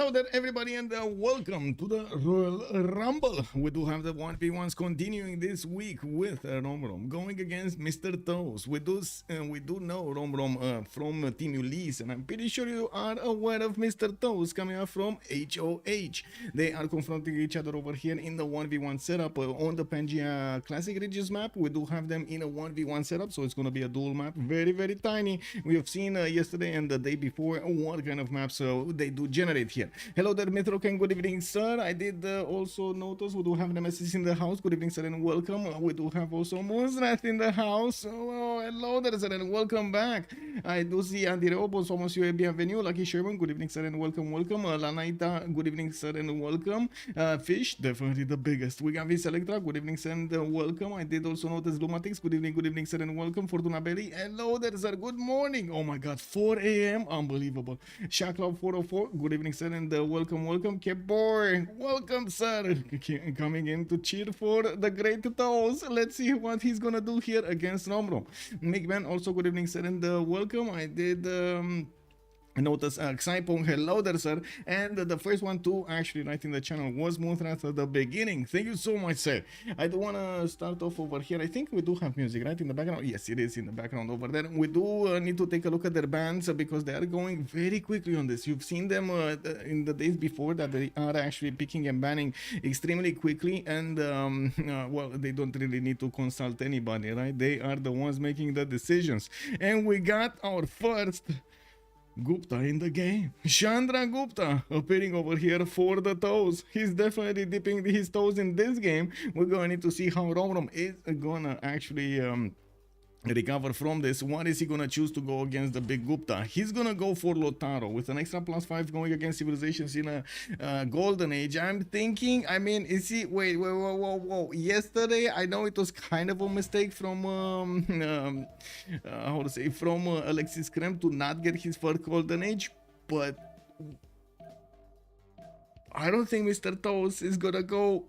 Hello there, everybody, and welcome to the Royal Rumble. We do have the 1v1s continuing this week with Romrom going against Mr. Toes. We do know Romrom from Team Ulysse, and I'm pretty sure you are aware of Mr. Toes coming up from HOH. They are confronting each other over here in the 1v1 setup on the Pangea Classic Ridges map. We do have them in a 1v1 setup, so it's going to be a dual map, very, very tiny. We have seen yesterday and the day before what kind of maps they do generate here. Hello there, Metro Ken. Good evening, sir. I did also notice we do have Nemesis in the house. Good evening, sir, and welcome. We do have also Moonrat in the house. Oh, hello there, sir, and welcome back. I do see Andy Robo, somos eu bienvenue. Lucky Sherman, good evening, sir, and welcome, welcome. Lanaita, good evening, sir, and welcome. Fish, definitely the biggest. We got Vis Electra, good evening, sir, and welcome. I did also notice Lumatix, good evening, sir, and welcome. Fortuna Belly, hello there, sir, good morning. Oh my god, 4 a.m. Unbelievable. Shaklov 404, good evening, sir, and welcome, welcome. Kebor, welcome, sir. Coming in to cheer for the great Toes. Let's see what he's gonna do here against Romrom. Migman, also good evening, sir, and welcome. I did notice Xypong, hello there, sir, and the first one to actually write in the channel was Moonrat at the beginning. Thank you so much, sir. I do want to start off over here. I think we do have music right in the background. Yes, it is in the background over there. We do need to take a look at their bands because they are going very quickly on this. You've seen them in the days before that they are actually picking and banning extremely quickly, and well, they don't really need to consult anybody, right? They are the ones making the decisions. And we got our first Gupta in the game. Chandra Gupta appearing over here for the Toes. He's definitely dipping his toes in this game. We're going to need to see how Romrom is gonna actually recover from this. What is he gonna choose to go against the big Gupta? He's gonna go for Lotaro with an extra +5 going against civilizations in a golden age. I'm thinking, I mean, is he whoa. Yesterday I know it was kind of a mistake from how to say, from Alexis Krem to not get his first golden age, but I don't think Mr. Toes is gonna go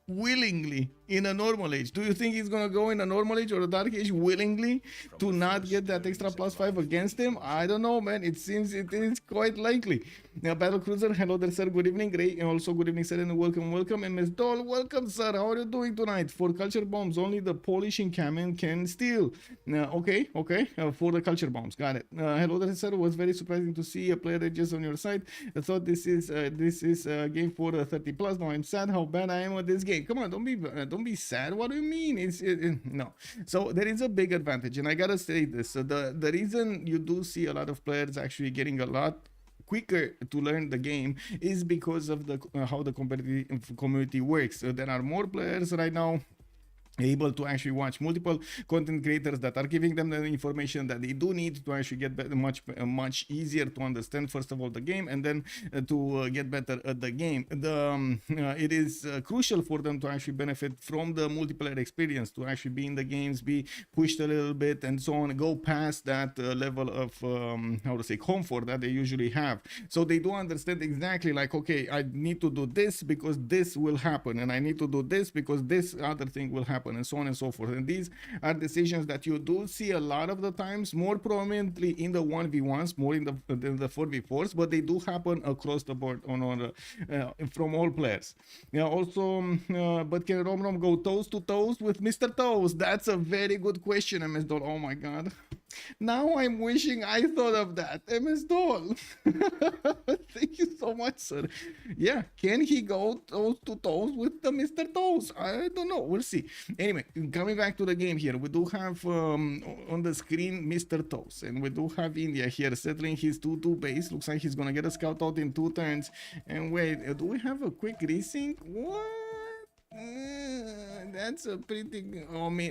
willingly in a normal age. Do you think he's gonna go in a normal age or a dark age willingly to not get that extra +5 against him? I don't know, man. It seems it is quite likely. Now, Battle Cruiser, hello there, sir. Good evening. Gray, also good evening, sir, and welcome. And Ms. Doll, welcome, sir. How are you doing tonight? For culture bombs, only the polishing Kamen can steal. Okay. For the culture bombs, got it. Hello there, sir. It was very surprising to see a player just on your side. I thought this is a game for 30+. Now I'm sad how bad I am at this game. Come on, don't be sad. What do you mean? No. So there is a big advantage, and I gotta say this. The reason you do see a lot of players actually getting a lot quicker to learn the game is because of the how the competitive community works. There are more players right now able to actually watch multiple content creators that are giving them the information that they do need to actually get better, much easier to understand, first of all, the game, and then to get better at the game. It is crucial for them to actually benefit from the multiplayer experience, to actually be in the games, be pushed a little bit, and so on, go past that level of how to say, comfort that they usually have. So they do understand exactly, like, okay, I need to do this because this will happen, and I need to do this because this other thing will happen, and so on and so forth. And these are decisions that you do see a lot of the times, more prominently in the 1v1s, more in the 4v4s, but they do happen across the board from all players. Yeah, also, but can Romrom go toes to toes with Mr. Toes? That's a very good question, MS Doll. Oh my god. Now I'm wishing I thought of that. MS Doll. Thank you so much, sir. Yeah, can he go toes to toes with the Mr. Toes? I don't know. We'll see. Anyway, coming back to the game here, we do have on the screen Mr. Toes, and we do have India here settling his 2-2 base. Looks like he's gonna get a scout out in 2 turns. And wait, do we have a quick resync? What? That's a pretty.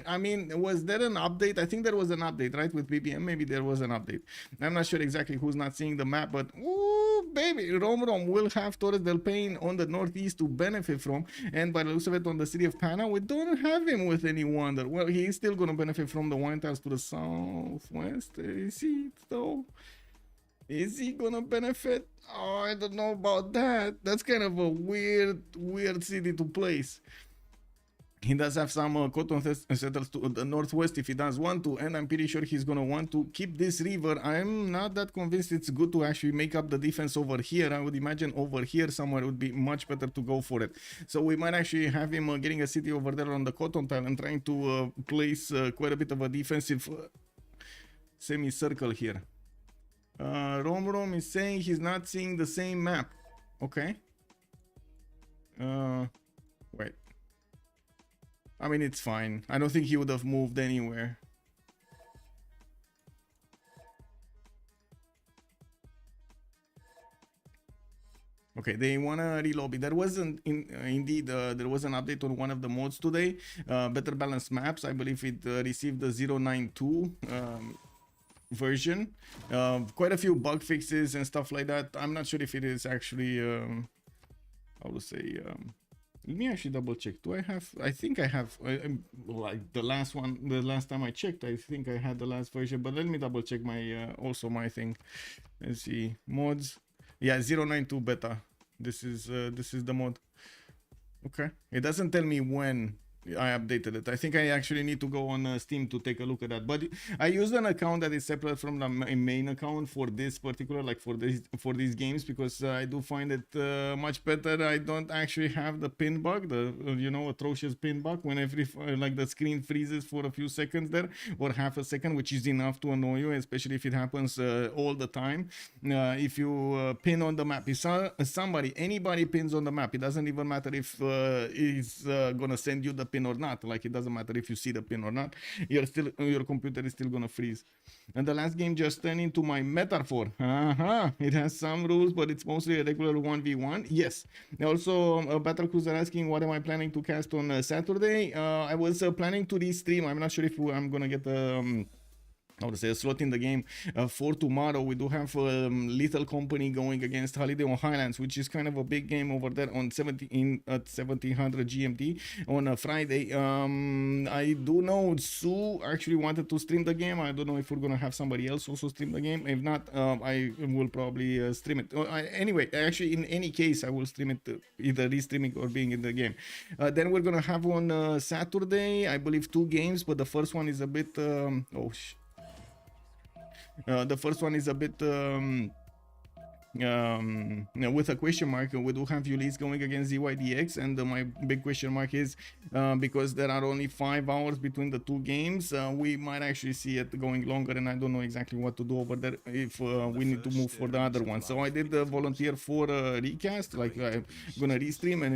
I mean, was there an update? I think there was an update, right, with BBM. Maybe there was an update. I'm not sure exactly who's not seeing the map, but ooh, baby, Romrom will have Torres del Paine on the northeast to benefit from, and by the looks of it, on the city of Pana, we don't have him with any wonder. Well, he's still gonna benefit from the wine tiles to the southwest. Is he though? Is he gonna benefit? Oh, I don't know about that. That's kind of a weird city to place. He does have some cotton settles to the northwest if he does want to, and I'm pretty sure he's gonna want to keep this river. I'm not that convinced it's good to actually make up the defense over here. I would imagine over here somewhere would be much better to go for it. So we might actually have him getting a city over there on the cotton tile and trying to place quite a bit of a defensive semicircle here. Romrom is saying he's not seeing the same map. Okay. Wait. I mean, it's fine. I don't think he would have moved anywhere. Okay, they wanna relobby. There wasn't indeed there was an update on one of the modes today. Better balanced maps. I believe it received the 092 version. Quite a few bug fixes and stuff like that. I'm not sure if it is actually how to say. Let me actually double check. Do I have? I think I have. Like the last one, the last time I checked, I think I had the last version. But let me double check my also my thing. Let's see mods. Yeah, 092 beta. This is the mod. Okay. It doesn't tell me when I updated it. I think I actually need to go on Steam to take a look at that. But I used an account that is separate from the main account for this particular, like for these games, because I do find it much better. I don't actually have the pin bug, the atrocious pin bug when like the screen freezes for a few seconds there, or half a second, which is enough to annoy you, especially if it happens all the time. If you pin on the map, if anybody pins on the map, it doesn't even matter if it's gonna send you the pin or not. Like, it doesn't matter if you see the pin or not, your computer is still gonna freeze. And the last game just turned into my metaphor. It has some rules, but it's mostly a regular 1v1. Yes. Also, Battle Cruiser asking what am I planning to cast on Saturday. I was planning to restream. I'm not sure if I'm gonna get how to say a slot in the game for tomorrow. We do have Little Company going against Holiday on Highlands, which is kind of a big game over there on 1700 GMT on a Friday. I do know Sue actually wanted to stream the game. I don't know if we're gonna have somebody else also stream the game. If not, I will probably stream it. Anyway, actually, in any case, I will stream it, either restreaming or being in the game. Then we're gonna have on Saturday, I believe, 2 games, but the first one is a bit the first one is a bit with a question mark. We do have Ulysse going against ZYDX, and my big question mark is because there are only 5 hours between the 2 games, we might actually see it going longer, and I don't know exactly what to do over there if we need to move for the other one. So I did volunteer for recast, like I'm gonna restream, and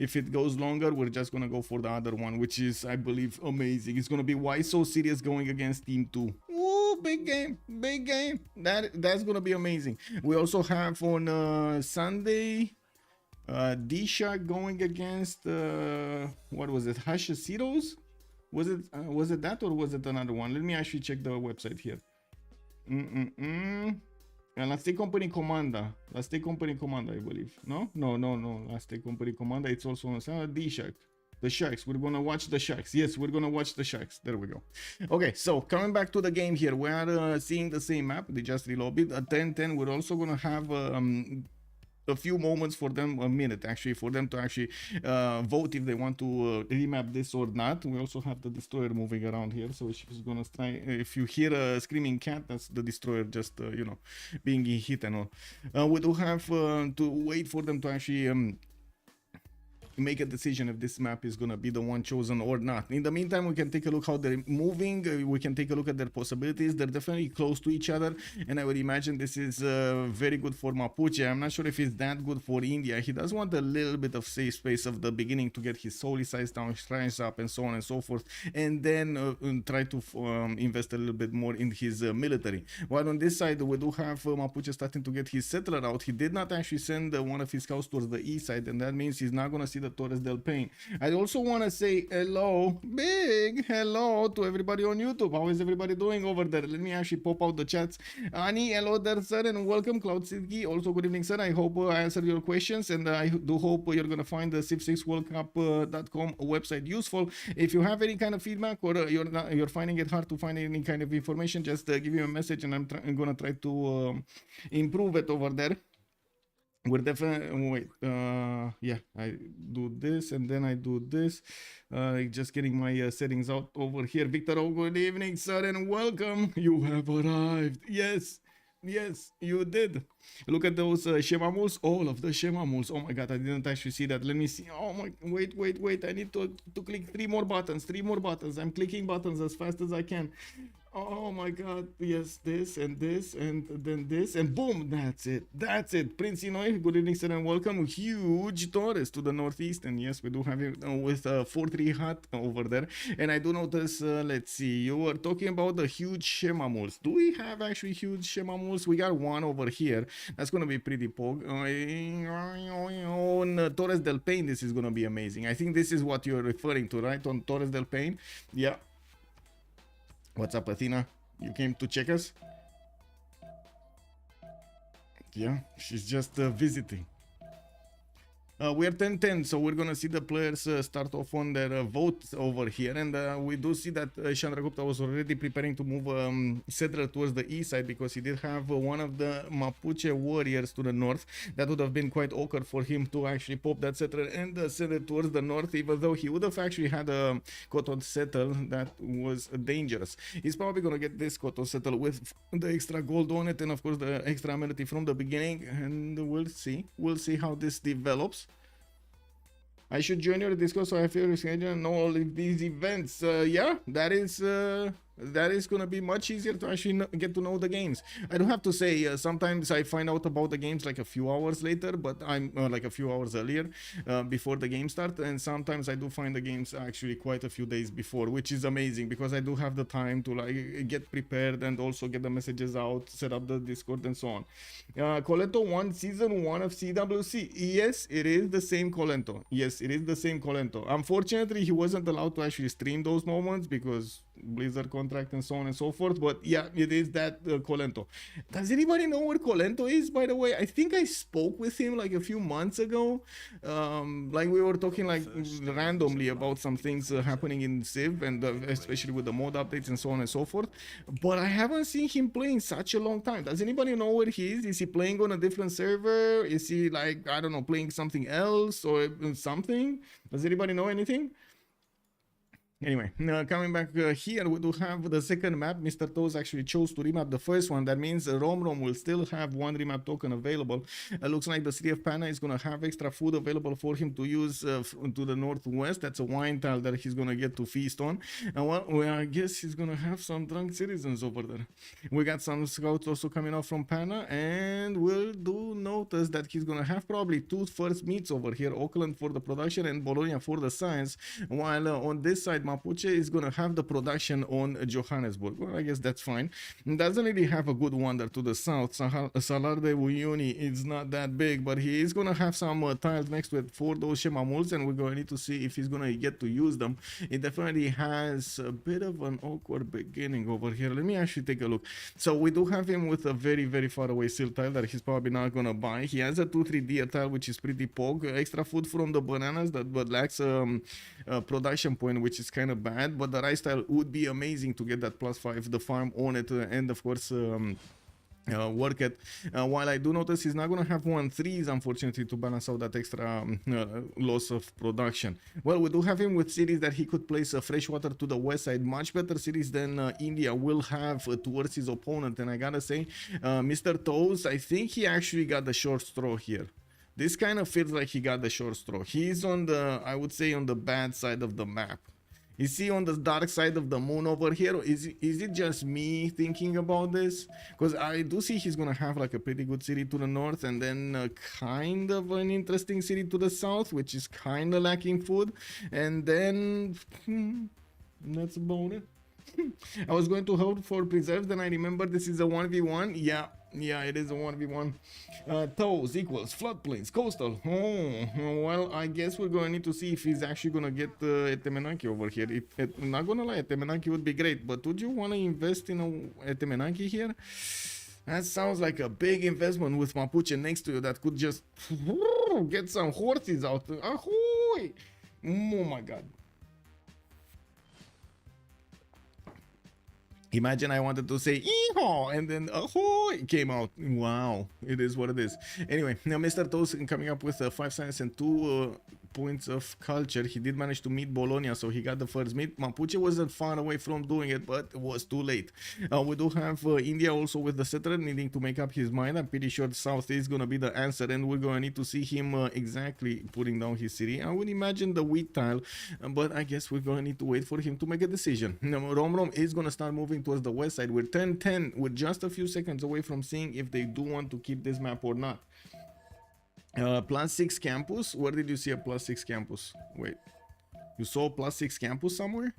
if it goes longer, we're just gonna go for the other one, which is, I believe, amazing. It's gonna be Why So Serious going against Team 2. Ooh, big game, big game. That's gonna be amazing. We also have on Sunday, D-Shark going against what was it? Hashasiros? Was it that, or was it another one? Let me actually check the website here. Last Day Company Commander. Last Day Company Commander, I believe. No. Last Day Company Commander. It's also on D-Shark. The Sharks. We're gonna watch the Sharks. Yes, we're gonna watch the Sharks. There we go. Okay, so coming back to the game here, we are seeing the same map. They just relobbied at 10:10. We're also gonna have a few moments for them, a minute actually, for them to actually vote if they want to remap this or not. We also have the destroyer moving around here, so she's gonna try. If you hear a screaming cat, that's the destroyer just being hit and all. We do have to wait for them to actually make a decision if this map is gonna be the one chosen or not. In the meantime, we can take a look how they're moving. We can take a look at their possibilities. They're definitely close to each other, and I would imagine this is very good for Mapuche. I'm not sure if it's that good for India. He does want a little bit of safe space of the beginning to get his soul size down, shrines up, and so on and so forth, and then try to invest a little bit more in his military. While on this side, we do have Mapuche starting to get his settler out. He did not actually send one of his scouts towards the east side, and that means he's not gonna see the Torres del Paine. I also want to say hello, big hello to everybody on YouTube. How is everybody doing over there? Let me actually pop out the chats. Ani, hello there, sir, and welcome. Cloud City, also good evening, sir. I hope I answered your questions, and I do hope you're gonna find the Civ6worldcup.com website useful. If you have any kind of feedback, or you're finding it hard to find any kind of information, just give me a message, and I'm gonna try to improve it over there. we're definitely wait. Yeah, I do this and then I do this. Just getting my settings out over here. Victor, oh, good evening, sir, and welcome. You have arrived. Yes, yes, you did. Look at those shemamals. All of the shemamals. Oh my god, I didn't actually see that. Let me see. Oh my, wait. I need to click three more buttons. Three more buttons. I'm clicking buttons as fast as I can. Oh my god, yes, this, and then this, and boom, that's it. Prince Inoi, good evening, sir, and welcome. Huge Taurus to the northeast, and yes, we do have it with 4-3 hut over there. And I do notice, let's see, you were talking about the huge shemamuls. Do we have actually huge shemamuls? We got one over here. That's gonna be pretty pog. On Torres del Paine, this is gonna be amazing. I think this is what you're referring to, right? On Torres del Paine, yeah. What's up, Athena? You came to check us? Yeah, she's just visiting. We're 10-10, so we're gonna see the players start off on their votes over here, and we do see that Chandragupta was already preparing to move settler towards the east side because he did have one of the Mapuche warriors to the north. That would have been quite awkward for him to actually pop that settler and send it towards the north, even though he would have actually had a Koton settle that was dangerous. He's probably gonna get this Koton settle with the extra gold on it, and of course the extra amenity from the beginning, and we'll see how this develops. I should join your Discord so I feel reschedule and know all of these events. Yeah, that is gonna be much easier to actually get to know the games. I do have to say, sometimes I find out about the games like a few hours later, but I'm like a few hours earlier before the game start, and sometimes I do find the games actually quite a few days before, which is amazing because I do have the time to like get prepared and also get the messages out, set up the Discord and so on. Colento 1, Season 1 of CWC. Yes, it is the same Colento. Yes, it is the same Colento. Unfortunately, he wasn't allowed to actually stream those moments because Blizzard contract and so on and so forth, but yeah, it is that Colento. Does anybody know where Colento is, by the way? I think I spoke with him like a few months ago, like we were talking like randomly about some things happening in Civ, and especially with the mod updates and so on and so forth, but I haven't seen him play in such a long time. Does anybody know where he is? Is he playing on a different server? Is he like, I don't know, playing something else or something? Does anybody know anything? Anyway, coming back here, we do have the second map. Mr. Toes actually chose to remap the first one. That means Romrom will still have one remap token available. Looks like the city of Pana is going to have extra food available for him to use to the northwest. That's a wine tile that he's going to get to feast on. And well, I guess he's going to have some drunk citizens over there. We got some scouts also coming off from Pana, and we'll do notice that he's going to have probably two first meets over here. Auckland for the production and Bologna for the science, while on this side, Mapuche is going to have the production on Johannesburg. Well, I guess that's fine. It doesn't really have a good wonder to the south. Salar de Uyuni is not that big, but he is going to have some tiles next to it for those shemamuls, and we're going to need to see if he's going to get to use them. It definitely has a bit of an awkward beginning over here. Let me actually take a look. So we do have him with a very, very far away seal tile that he's probably not going to buy. He has a 2-3 deer tile, which is pretty pog. Extra food from the bananas that but lacks production point, which is kind of bad, but the rice tile would be amazing to get that +5, the farm on it, and of course work it. While I do notice he's not going to have 1-3s, unfortunately, to balance out that extra loss of production. Well, we do have him with cities that he could place freshwater to the west side, much better cities than India will have towards his opponent, and I gotta say, Mr. Toes, I think he actually got the short straw here. This kind of feels like he got the short straw. He's on the, I would say, on the bad side of the map. Is he on the dark side of the moon over here? Or is it just me thinking about this? Because I do see he's going to have like a pretty good city to the north, and then kind of an interesting city to the south, which is kind of lacking food. And then that's about it. I was going to hope for preserves, then I remember this is a 1v1. Yeah, it is a 1v1. Toes equals floodplains, coastal. Oh, well, I guess we're going to need to see if he's actually going to get Etemenanki over here. I'm not going to lie, Etemenanki would be great, but would you want to invest in a Etemenanki here? That sounds like a big investment with Mapuche next to you that could just get some horses out. Ahoy! Oh my god. Imagine I wanted to say "Eehaw" and then "Ahoy" came out. Wow, it is what it is. Anyway, now Mr. Toast coming up with 5 science and 2 points of culture. He did manage to meet Bologna, so he got the first meet. Mapuche wasn't far away from doing it, but it was too late. We do have India also with the settler needing to make up his mind. I'm pretty sure the south is going to be the answer, and we're going to need to see him exactly putting down his city. I would imagine the wheat tile, but I guess we're going to need to wait for him to make a decision. Now, Romrom is going to start moving towards the west side. We're 10-10 with just a few seconds away from seeing if they do want to keep this map or not. +6 campus. Where did you see a +6 campus? Wait, you saw a +6 campus somewhere?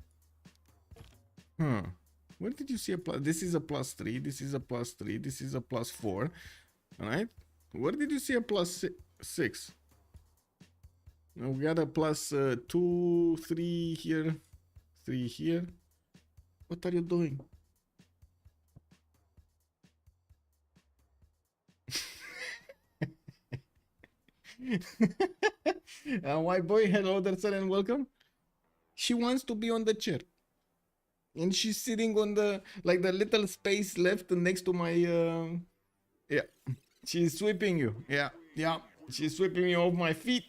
Huh. Where did you see a plus? This is a +3. This is a +3. This is a +4. All right. Where did you see a +6? Now we got a +2, 3 here, 3 here. What are you doing? White boy, hello there, sir, and welcome. She wants to be on the chair, and she's sitting on the like the little space left next to my yeah. She's sweeping you. Yeah. She's sweeping me off my feet.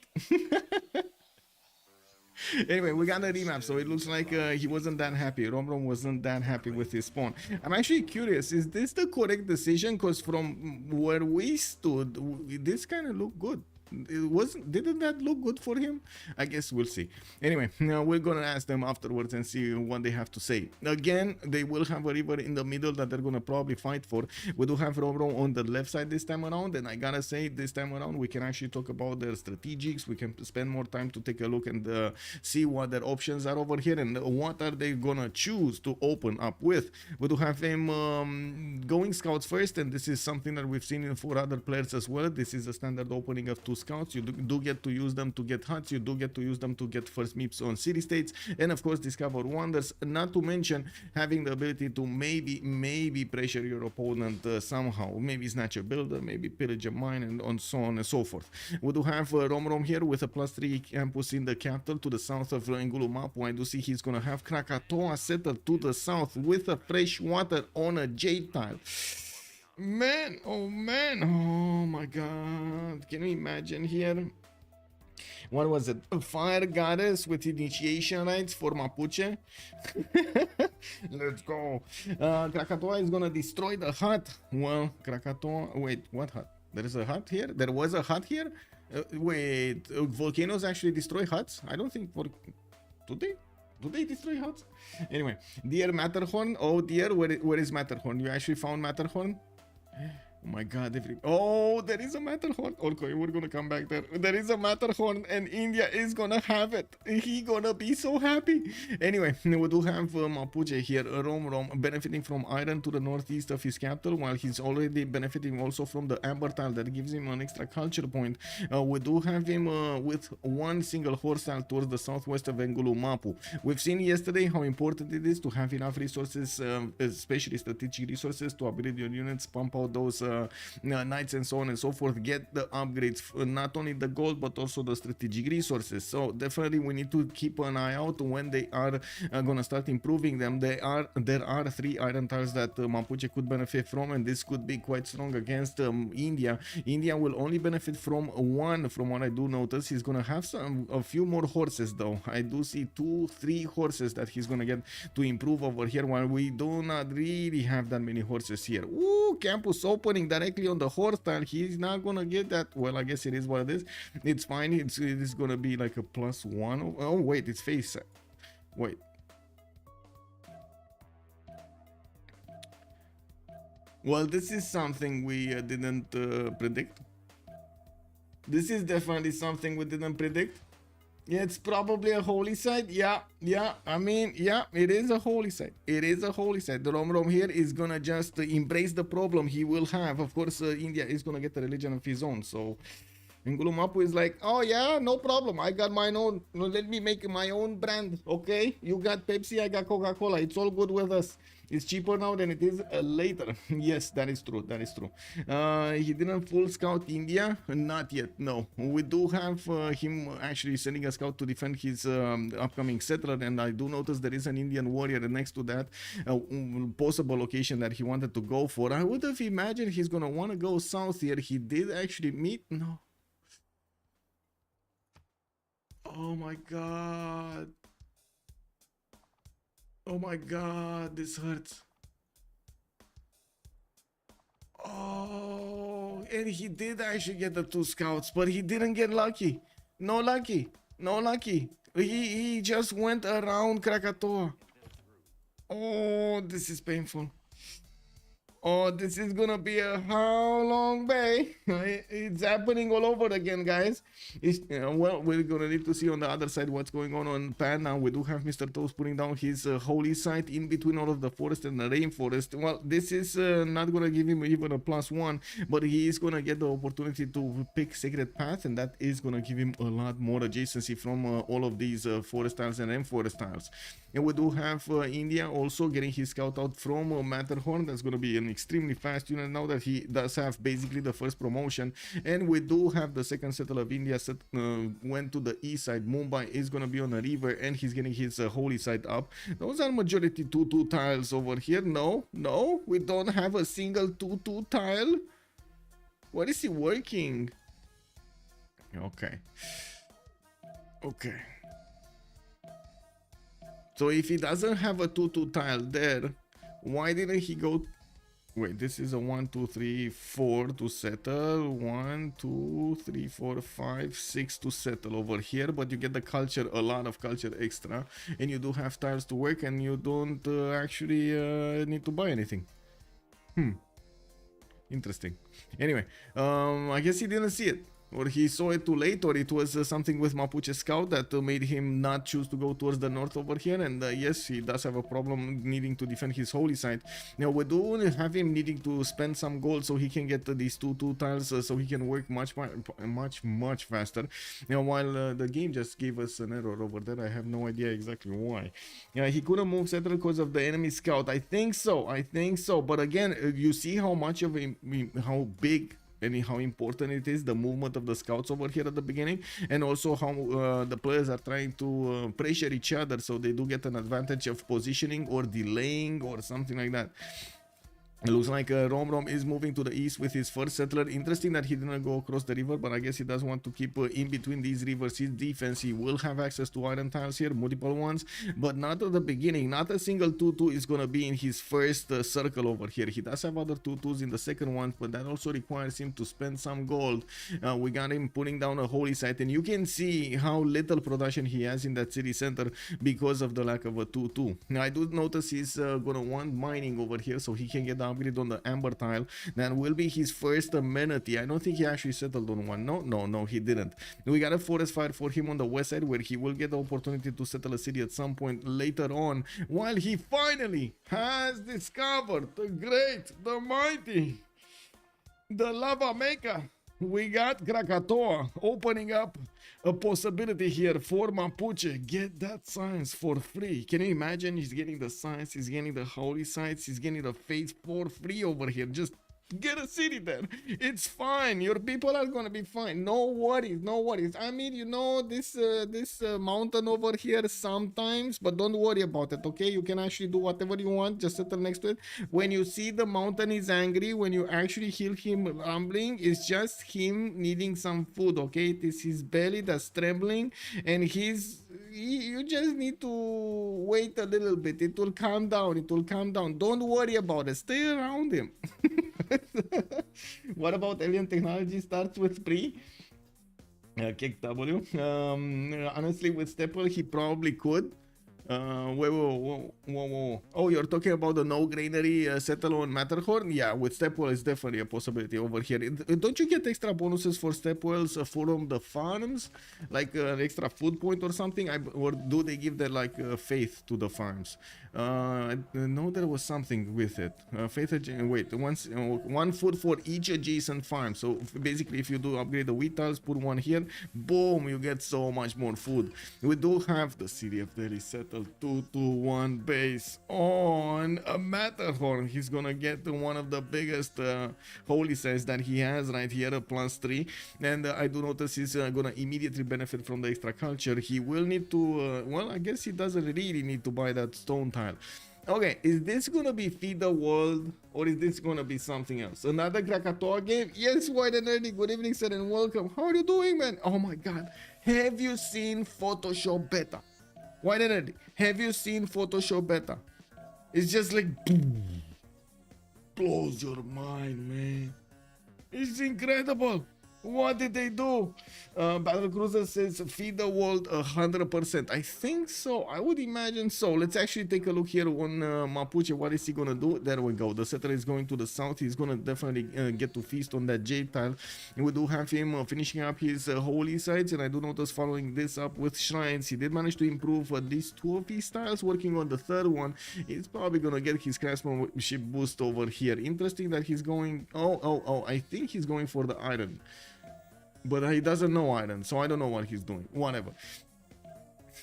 Anyway, we got a remap, so it looks like he wasn't that happy. Romrom wasn't that happy with his spawn. I'm actually curious, is this the correct decision? Because from where we stood, this kind of looked good. Didn't that look good for him? I guess we'll see. Anyway, now we're gonna ask them afterwards and see what they have to say. Again, they will have a river in the middle that they're gonna probably fight for. We do have Romrom on the left side this time around, and I gotta say, this time around we can actually talk about their strategics. We can spend more time to take a look and see what their options are over here and what are they gonna choose to open up with. We do have him going scouts first, and this is something that we've seen for other players as well. This is a standard opening of 2 scouts. You do get to use them to get huts. You do get to use them to get first meeps on city states, and of course discover wonders. Not to mention having the ability to maybe pressure your opponent somehow. Maybe snatch a builder, maybe pillage a mine, and so on and so forth. We do have Romrom here with a +3 campus in the capital to the south of Ngulumapu. I do see he's gonna have Krakatoa settled to the south with a fresh water on a jade tile. Man, oh my god, can you imagine here? What was it? A fire goddess with initiation rites for Mapuche? Let's go. Krakatoa is gonna destroy the hut. Well, Krakatoa, wait, what hut? There is a hut here? There was a hut here? Wait, volcanoes actually destroy huts? I don't think, do they? Do they destroy huts? Anyway, dear Matterhorn. Oh dear, where is Matterhorn? You actually found Matterhorn? Oh my god, there is a Matterhorn. Okay, we're gonna come back there. There is a Matterhorn and India is gonna have it. He gonna be so happy. Anyway, we do have Mapuche here, Romrom, benefiting from iron to the northeast of his capital, while he's already benefiting also from the amber tile that gives him an extra culture point. We do have him with 1 single horse tile towards the southwest of Ngulumapu. We've seen yesterday how important it is to have enough resources, especially strategic resources, to upgrade your units, pump out those knights and so on and so forth, get the upgrades, not only the gold but also the strategic resources. So definitely we need to keep an eye out when they are gonna start improving them. There are 3 iron tiles that Mapuche could benefit from, and this could be quite strong against India. India will only benefit from 1, from what I do notice. He's gonna have a few more horses though. I do see 2-3 horses that he's gonna get to improve over here, while we do not really have that many horses here. Ooh, campus opening directly on the horse tile. He's not gonna get that. Well, I guess it is what it is. It's fine. It is gonna be like a +1. Oh wait, it's face. Wait. Well, this is something we didn't predict. This is definitely something we didn't predict. It's probably a holy site. Yeah. I mean, yeah, it is a holy site. It is a holy site. The Romrom here is gonna just embrace the problem he will have. Of course, India is gonna get a religion of his own. So, And Gulumapu is like, oh yeah, no problem. I got my own. No, let me make my own brand. Okay, you got Pepsi, I got Coca-Cola. It's all good with us. It's cheaper now than it is later. Yes, that is true. That is true. He didn't full scout India. Not yet. No, we do have him actually sending a scout to defend his upcoming settler. And I do notice there is an Indian warrior next to that possible location that he wanted to go for. I would have imagined he's gonna want to go south here. He did actually meet. No. Oh my god. Oh my god, this hurts. Oh, and he did actually get the 2 scouts, but he didn't get lucky. No lucky. No lucky. He just went around Krakatoa. Oh, this is painful. Oh, this is gonna be a how long bay? It's happening all over again, guys. Well, we're gonna need to see on the other side what's going on Pan now. We do have Mr. Toast putting down his holy site in between all of the forest and the rainforest. Well, this is not gonna give him even a +1, but he is gonna get the opportunity to pick Sacred Path, and that is gonna give him a lot more adjacency from all of these forest tiles and rainforest tiles. And we do have India also getting his scout out from Matterhorn. That's gonna be an extremely fast unit now that he does have basically the first promotion. And we do have the second settle of India went to the east side. Mumbai is going to be on a river, and he's getting his holy site up. Those are majority 2-2 tiles over here. No, we don't have a single 2-2 tile. What is he working? Okay. So if he doesn't have a 2-2 tile there, why didn't he go? Wait, this is a 1, 2, 3, 4 to settle. 1, 2, 3, 4, 5, 6 to settle over here. But you get the culture, a lot of culture extra. And you do have tiles to work, and you don't actually need to buy anything. Interesting. Anyway, I guess he didn't see it. Or he saw it too late, or it was something with Mapuche Scout that made him not choose to go towards the north over here. And yes, he does have a problem needing to defend his holy site. Now, we do have him needing to spend some gold so he can get these 2-2 tiles, so he can work much faster. Now, while the game just gave us an error over there, I have no idea exactly why. Yeah, he couldn't move settle because of the enemy scout. I think so. But again, you see how much of how big and how important it is, the movement of the scouts over here at the beginning, and also how the players are trying to pressure each other, so they do get an advantage of positioning or delaying or something like that. It looks like Romrom is moving to the east with his first settler. Interesting that he didn't go across the river, but I guess he does want to keep in between these rivers. His defense, he will have access to iron tiles here, multiple ones, but not at the beginning. Not a single 2-2 is going to be in his first circle over here. He does have other 2-2s in the second one, but that also requires him to spend some gold. We got him putting down a holy site, and you can see how little production he has in that city center because of the lack of a 2-2. Now, I do notice he's going to want mining over here, so he can get down on the amber tile. That will be his first amenity. I don't think he actually settled on one. No, he didn't. We got a forest fire for him on the west side, where he will get the opportunity to settle a city at some point later on, while he finally has discovered the great, the mighty, the lava maker. We got Krakatoa opening up a possibility here for Mapuche. Get that science for free. Can you imagine? He's getting the science, he's getting the holy sites, he's getting the faith for free over here. Just get a city there. It's fine. Your people are gonna be fine. No worries. I mean, you know, this mountain over here sometimes, but don't worry about it, okay? You can actually do whatever you want. Just settle next to it. When you see the mountain is angry, when you actually heal him rumbling, it's just him needing some food, okay? It is his belly that's trembling, and you just need to wait a little bit. It will calm down. Don't worry about it. Stay around him. What about alien technology starts with pre? Kick W. Honestly, with Stepple, he probably could. Whoa. Oh, you're talking about the no granary settle on Matterhorn? Yeah, with Stepwell is definitely a possibility over here. Don't you get extra bonuses for Stepwells from the farms? Like an extra food point or something? Or do they give their like faith to the farms? I know there was something with it. Wait, one food for each adjacent farm. So basically, if you do upgrade the wheat tiles, put one here, boom, you get so much more food. We do have the city of Delhi settled 221 base on a Matterhorn. He's gonna get one of the biggest holy sites that he has right here, a +3. And I do notice he's gonna immediately benefit from the extra culture. He will need to, well, I guess he doesn't really need to buy that stone tile. Okay, is this gonna be Feed the World or is this gonna be something else? Another Krakatoa game? Yes, White and Nerdy, good evening, sir, and welcome. How are you doing, man? Oh my god, have you seen Photoshop Beta? White and Nerdy, have you seen Photoshop Beta? It's just like, boom, blows your mind, man. It's incredible. What did they do? Battle Cruiser says feed the world 100%. I think so. I would imagine so. Let's actually take a look here on Mapuche. What is he gonna do? There we go. The settler is going to the south. He's gonna definitely get to feast on that jade tile. And we do have him finishing up his holy sites. And I do notice following this up with shrines, he did manage to improve at least 2 of his tiles. Working on the third one, he's probably gonna get his craftsmanship boost over here. Interesting that he's going. Oh! I think he's going for the iron. But he doesn't know iron, so I don't know what he's doing. Whatever.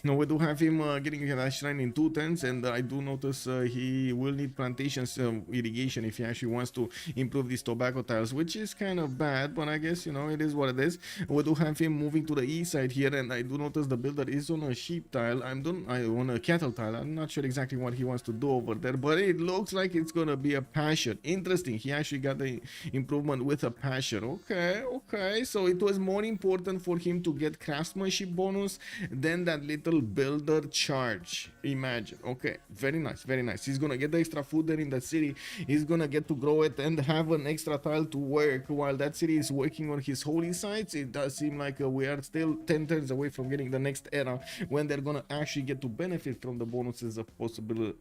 No, we do have him getting that shrine in 2 turns, and I do notice he will need plantations irrigation if he actually wants to improve these tobacco tiles, which is kind of bad, but I guess, you know, it is what it is. We do have him moving to the east side here, and I do notice the builder is on a sheep tile. On a cattle tile. I'm not sure exactly what he wants to do over there, but it looks like it's gonna be a pasture. Interesting. He actually got the improvement with a pasture. Okay. So it was more important for him to get craftsmanship bonus than that little builder charge. Imagine. Okay, very nice. He's gonna get the extra food there in the city. He's gonna get to grow it and have an extra tile to work while that city is working on his holy sites. It does seem like we are still 10 turns away from getting the next era when they're gonna actually get to benefit from the bonuses of possible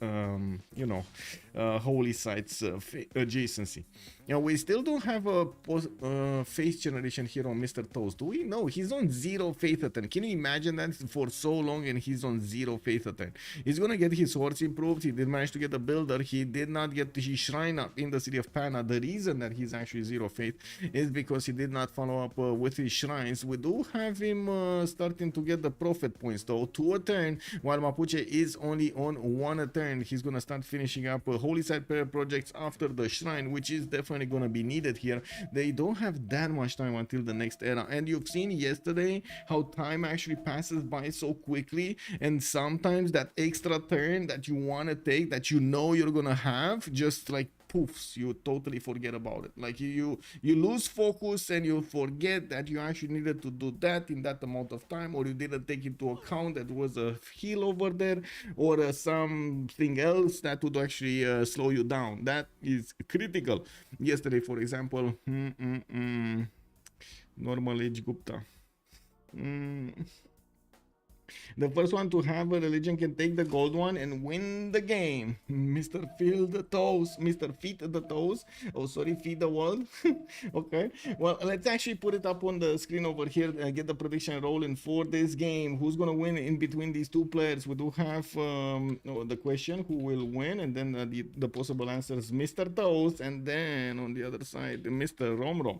holy sites adjacency. We still don't have a faith generation here on Mr. Toast. Do we? No, he's on 0 faith attempt. Can you imagine that for so long and he's on 0 faith attempt? He's gonna get his horse improved. He did manage to get a builder. He did not get his shrine up in the city of Pana. The reason that he's actually 0 faith is because he did not follow up with his shrines. We do have him starting to get the prophet points though, 2 a turn, while Mapuche is only on 1 a turn. He's gonna start finishing up holy site prayer projects after the shrine, which is definitely gonna be needed here. They don't have that much time until the next era, and you've seen yesterday how time actually passes by so quickly, and sometimes that extra turn that you want to take, that you know you're gonna have, just like poofs, you totally forget about it. Like you lose focus and you forget that you actually needed to do that in that amount of time, or you didn't take into account that was a heal over there, or something else that would actually slow you down. That is critical. Yesterday, for example, Normal Age Gupta. The first one to have a religion can take the gold one and win the game. Mr. Feed the Toes. Mr. Feed the Toes. Oh, sorry, Feed the World. Okay. Well, let's actually put it up on the screen over here and get the prediction rolling for this game. Who's going to win in between these 2 players? We do have the question, who will win? And then the possible answers, Mr. Toes. And then on the other side, Mr. Romrom.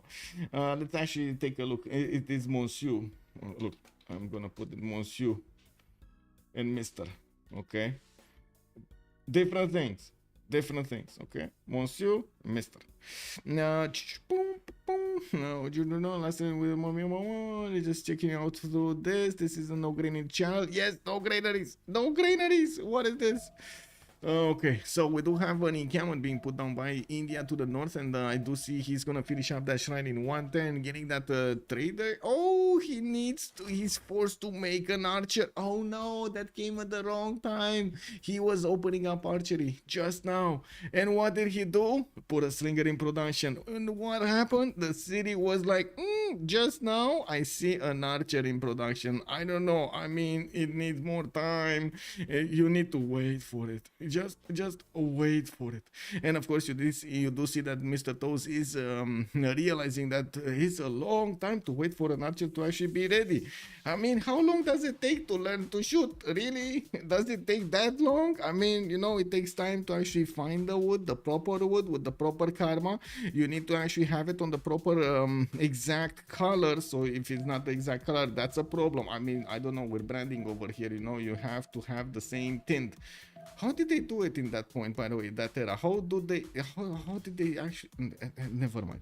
Let's actually take a look. It is Monsieur. Look. I'm gonna put it Monsieur and Mr. Okay, different things, okay, Monsieur, Mr. Now, no, you don't know. Last time with mommy, just checking out through this. This is a no granary channel. Yes, no granaries. What is this? Okay, so we do have an encampment being put down by India to the north, and I do see he's gonna finish up that shrine in 1 turn, getting that trader. Oh, he's forced to make an archer. Oh no, that came at the wrong time. He was opening up archery just now. And what did he do? Put a slinger in production. And what happened? The city was like, just now I see an archer in production. I don't know. I mean, it needs more time. You need to wait for it. Just wait for it. And of course, you do see that Mr. Toes is realizing that it's a long time to wait for an archer to actually be ready. I mean, how long does it take to learn to shoot? Really? Does it take that long? I mean, you know, it takes time to actually find the wood, the proper wood with the proper karma. You need to actually have it on the proper exact color. So if it's not the exact color, that's a problem. I mean, I don't know, we're branding over here, you know, you have to have the same tint. How did they do it in that point, by the way, that era? How did they actually... Never mind.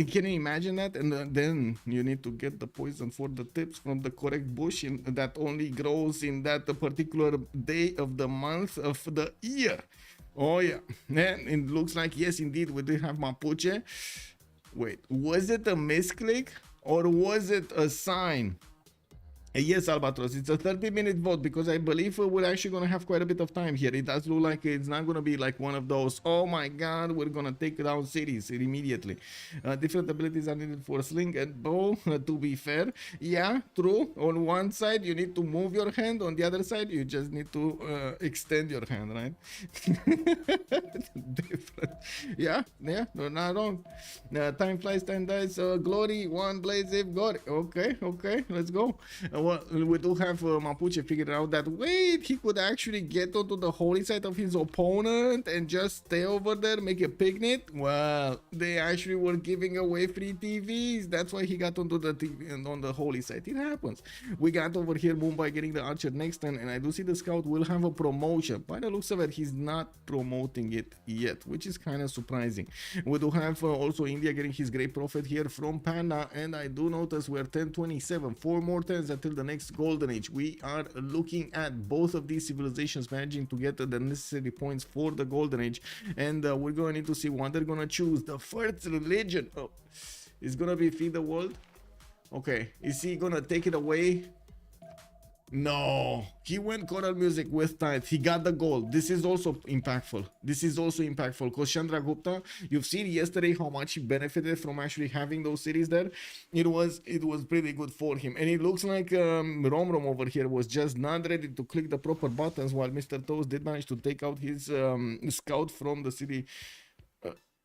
Can you imagine that? And then you need to get the poison for the tips from the correct bush that only grows in that particular day of the month of the year. Oh, yeah. And it looks like, yes, indeed, we did have Mapuche. Wait, was it a misclick or was it a sign? Yes, Albatros, it's a 30-minute vote because I believe we're actually going to have quite a bit of time here. It does look like it's not going to be like one of those, oh my god, we're going to take down cities immediately. Different abilities are needed for sling and bow, to be fair. Yeah, true. On one side, you need to move your hand. On the other side, you just need to extend your hand, right? Different. Yeah, no, not wrong. Time flies, time dies. Glory, one blaze, glory. Okay, let's go. Well, we do have Mapuche figured out that, wait, he could actually get onto the holy site of his opponent and just stay over there, make a picnic. Well, they actually were giving away free TVs. That's why he got onto the TV and on the holy site. It happens. We got over here Mumbai getting the archer next turn, and I do see the scout will have a promotion. By the looks of it, he's not promoting it yet, which is kind of surprising. We do have also India getting his great profit here from Panda, and I do notice we're 1027, 4 more turns until the next golden age. We are looking at both of these civilizations managing to get the necessary points for the golden age, and we're going to need to see what they're going to choose. The first religion is going to be feed the world. Okay, is he going to take it away? No, he went choral music with tithe. He got the gold. This is also impactful. Because Chandragupta, you've seen yesterday how much he benefited from actually having those cities there. It was pretty good for him. And it looks like Romrom over here was just not ready to click the proper buttons, while Mr. Toast did manage to take out his scout from the city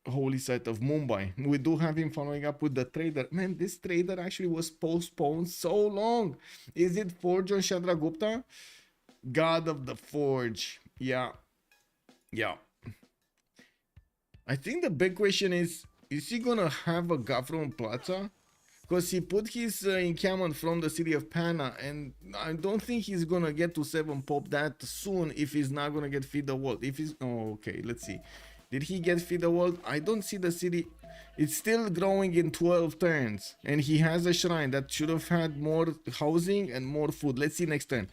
holy site of Mumbai. We do have him following up with the trader. Man, this trader actually was postponed so long. Is it Forge on Chandragupta? God of the Forge. Yeah. I think the big question is he gonna have a government plaza? Because he put his encampment from the city of Pana, and I don't think he's gonna get to 7 pop that soon if he's not gonna get feed the world. If he's... Oh, okay, let's see. Did he get feed the world? I don't see the city. It's still growing in 12 turns. And he has a shrine that should have had more housing and more food. Let's see next turn.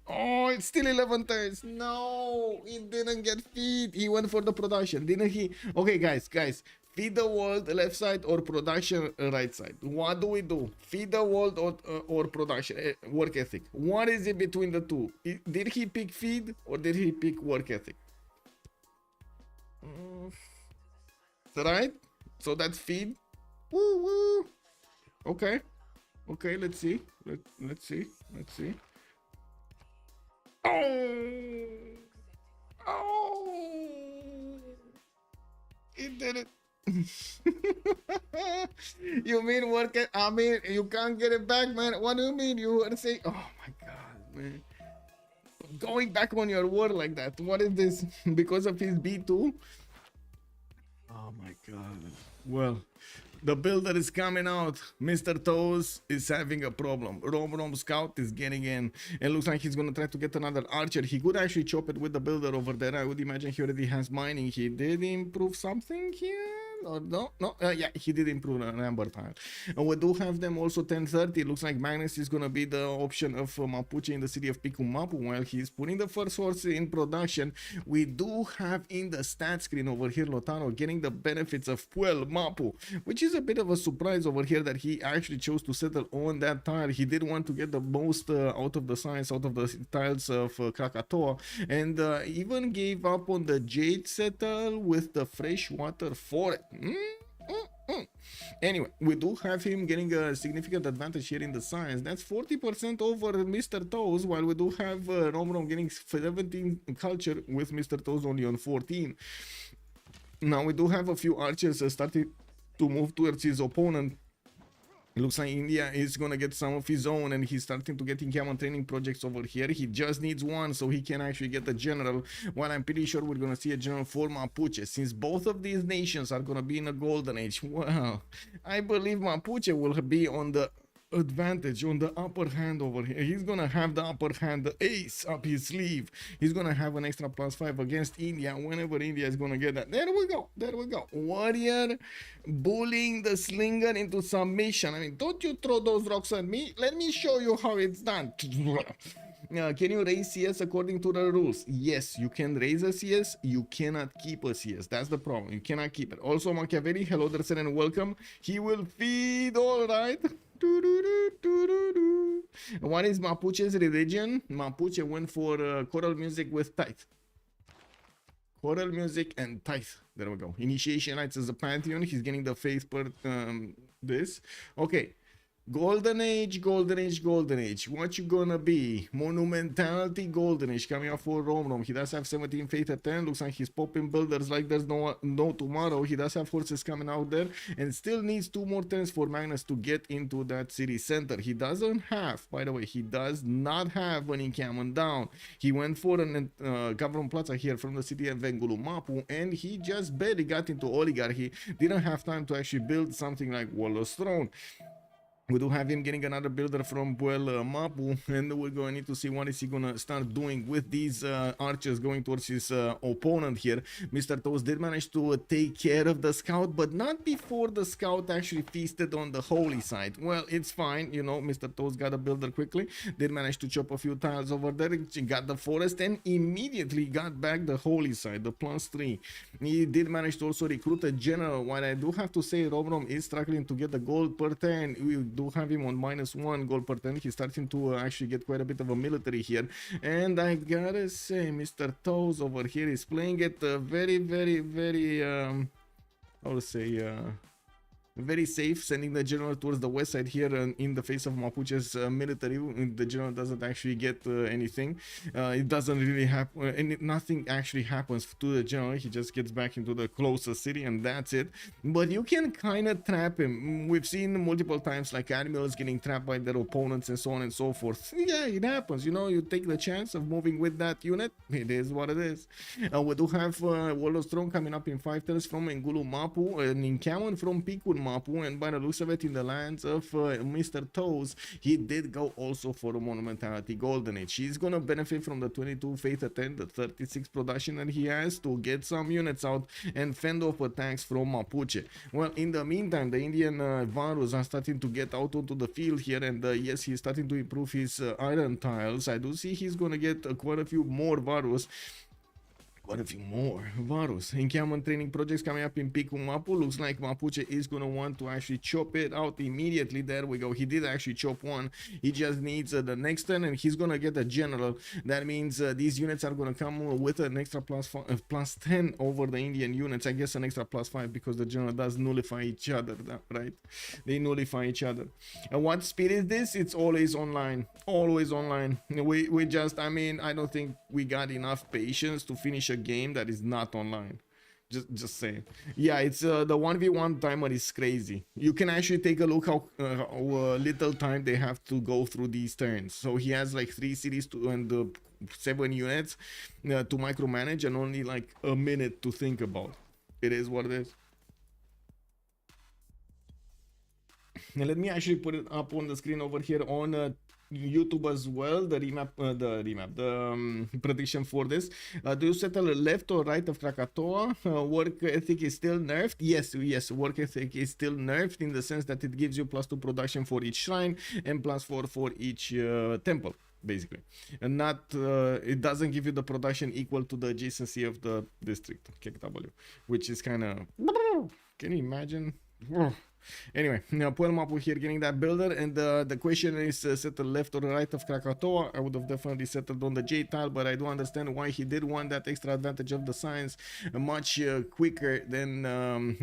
Oh, it's still 11 turns. No, he didn't get feed. He went for the production, didn't he? Okay, guys. Feed the world left side or production right side? What do we do? Feed the world or production? Work ethic. What is it between the two? Did he pick feed or did he pick work ethic? Right, so that's feed. Woo. Okay, let's see. Let's see. Oh, it did it. You mean work it? I mean, you can't get it back, man. What do you mean? You were saying, oh my god, man, going back on your word like that. What is this? Because of his B2? Oh my god. Well, the builder is coming out. Mr. Toes is having a problem. Romrom Scout is getting in. It looks like he's gonna try to get another archer. He could actually chop it with the builder over there. I would imagine he already has mining. He did improve something here. or no, yeah, he did improve the number tile. We do have them also 1030. Looks like Magnus is gonna be the option of Mapuche in the city of Picumapu while he's putting the first horse in production. We do have in the stat screen over here Lotano getting the benefits of Puel Mapu, which is a bit of a surprise over here that he actually chose to settle on that tile. He did want to get the most out of the science, out of the tiles of Krakatoa, and even gave up on the Jade settle with the freshwater for it. Anyway, we do have him getting a significant advantage here in the science. That's 40% over Mr. Toes, while we do have Romrom getting 17 culture with Mr. Toes only on 14. Now we do have a few archers starting to move towards his opponent. It looks like India is going to get some of his own, and he's starting to get in common training projects over here. He just needs one so he can actually get a general, while I'm pretty sure we're going to see a general for Mapuche. Since both of these nations are going to be in a golden age, well, I believe Mapuche will be on the advantage, on the upper hand over here. He's gonna have the upper hand, the ace up his sleeve. He's gonna have an extra +5 against India whenever India is gonna get that. There we go. Warrior bullying the slinger into submission. I mean, don't you throw those rocks at me. Let me show you how it's done. Can you raise CS according to the rules? Yes, you can raise a CS. You cannot keep a CS. That's the problem. You cannot keep it. Also, Machiavelli, hello there, sir, and welcome. He will feed, all right. What is Mapuche's religion? Mapuche went for choral music with tithe. Choral music and tithe. There we go. Initiation rites as a pantheon. He's getting the faith per this. Okay. Golden Age. What you gonna be? Monumentality Golden Age coming up for Romrom. He does have 17 faith at 10. Looks like he's popping builders like there's no tomorrow. He does have horses coming out there and still needs 2 more turns for Magnus to get into that city center. He doesn't have, by the way, he does not have an encampment down. He went for an Gavron Plaza here from the city of Vengulumapu, and he just barely got into oligarchy. Didn't have time to actually build something like Waller's Throne. We do have him getting another builder from Puel Mapu, and we're going to need to see what is he going to start doing with these archers going towards his opponent here. Mr. Toes did manage to take care of the scout, but not before the scout actually feasted on the holy side. Well, it's fine, you know, Mr. Toes got a builder quickly, did manage to chop a few tiles over there, he got the forest, and immediately got back the holy side, the +3. He did manage to also recruit a general, while I do have to say Romrom is struggling to get the gold per 10. We do have him on -1 gold per 10. He's starting to actually get quite a bit of a military here, and I gotta say Mr. Toes over here is playing it very how to say very safe, sending the general towards the west side here in the face of Mapuche's military. The general doesn't actually get anything. It doesn't really happen, nothing actually happens to the general. He just gets back into the closest city, and that's it. But you can kind of trap him. We've seen multiple times like admirals getting trapped by their opponents and so on and so forth. Yeah, it happens, you know. You take the chance of moving with that unit. It is what it is. We do have Waller's Throne coming up in 5 turns from Ngulumapu, an encampment from Pikun Mapu, and by the looks of it, in the lands of Mr. Toes, he did go also for a Monumentality Golden Age. He's gonna benefit from the 22 faith at 10, the 36 production that he has to get some units out and fend off attacks from Mapuche. Well, in the meantime, the Indian Varus are starting to get out onto the field here, and yes, he's starting to improve his iron tiles. I do see he's gonna get quite a few more Varus. What a few more Varus. Encampment training projects coming up in Picumapu. Looks like Mapuche is going to want to actually chop it out immediately. There we go. He did actually chop one. He just needs the next turn, and he's going to get a general. That means these units are going to come with an extra +10 over the Indian units. I guess an extra +5 because the general does nullify each other, right? They nullify each other. And what speed is this? It's always online. Always online. We just, I mean, I don't think we got enough patience to finish a game that is not online. Just saying. Yeah, it's the 1v1 timer is crazy. You can actually take a look how little time they have to go through these turns. So he has like 3 cities and 7 units to micromanage, and only like a minute to think about. It is what it is. Now let me actually put it up on the screen over here on YouTube as well, the prediction for this. Do you settle left or right of Krakatoa? Work ethic is still nerfed. Yes, work ethic is still nerfed in the sense that it gives you +2 production for each shrine and +4 for each temple, basically, and not it doesn't give you the production equal to the adjacency of the district KW, which is kind of, can you imagine? Anyway, now Puel Mapu here getting that builder, and the question is settle left or right of Krakatoa. I would have definitely settled on the J tile, but I do understand why he did want that extra advantage of the science much quicker than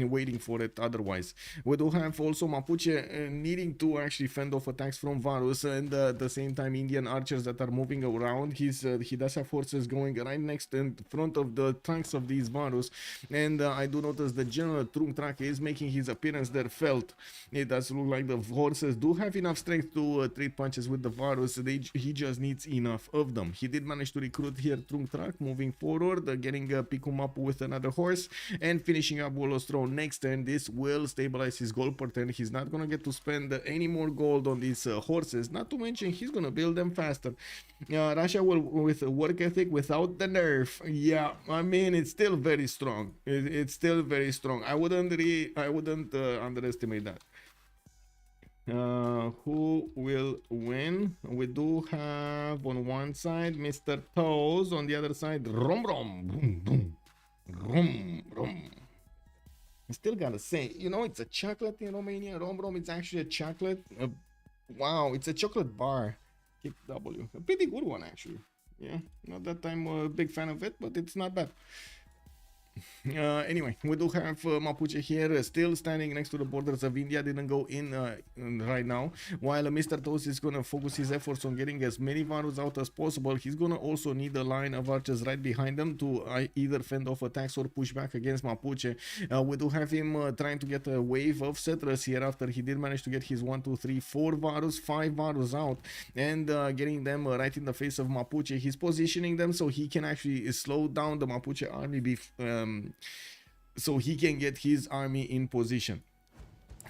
waiting for it otherwise. We do have also Mapuche needing to actually fend off attacks from Varus, and at the same time Indian archers that are moving around. He does have forces going right next in front of the tanks of these Varus, and I do notice the general Trung Track is making his appearance there felt. It does look like the horses do have enough strength to trade punches with the Varus. He just needs enough of them. He did manage to recruit here Trung Track moving forward, getting Picum up with another horse and finishing up Wolo's throne next turn. This will stabilize his gold per turn. He's not gonna get to spend any more gold on these horses, not to mention he's gonna build them faster. Russia will with work ethic without the nerf. Yeah, I mean, it's still very strong. It's still very strong. I wouldn't underestimate that. Who will win? We do have on one side Mr. Toes, on the other side Romrom. Boom, boom. Rom. I still gotta say, you know, it's a chocolate in Romania. Romrom, it's actually a chocolate. Wow, it's a chocolate bar. Kick W, a pretty good one actually. Yeah, not that I'm a big fan of it, but it's not bad. Anyway, we do have Mapuche here still standing next to the borders of India. Didn't go in right now, while Mr. Toast is gonna focus his efforts on getting as many Varus out as possible. He's gonna also need a line of archers right behind them to either fend off attacks or push back against Mapuche. We do have him trying to get a wave of settlers here after he did manage to get his 1, 2, 3, 4 Varus, 5 Varus out, and getting them right in the face of Mapuche. He's positioning them so he can actually slow down the Mapuche army so he can get his army in position.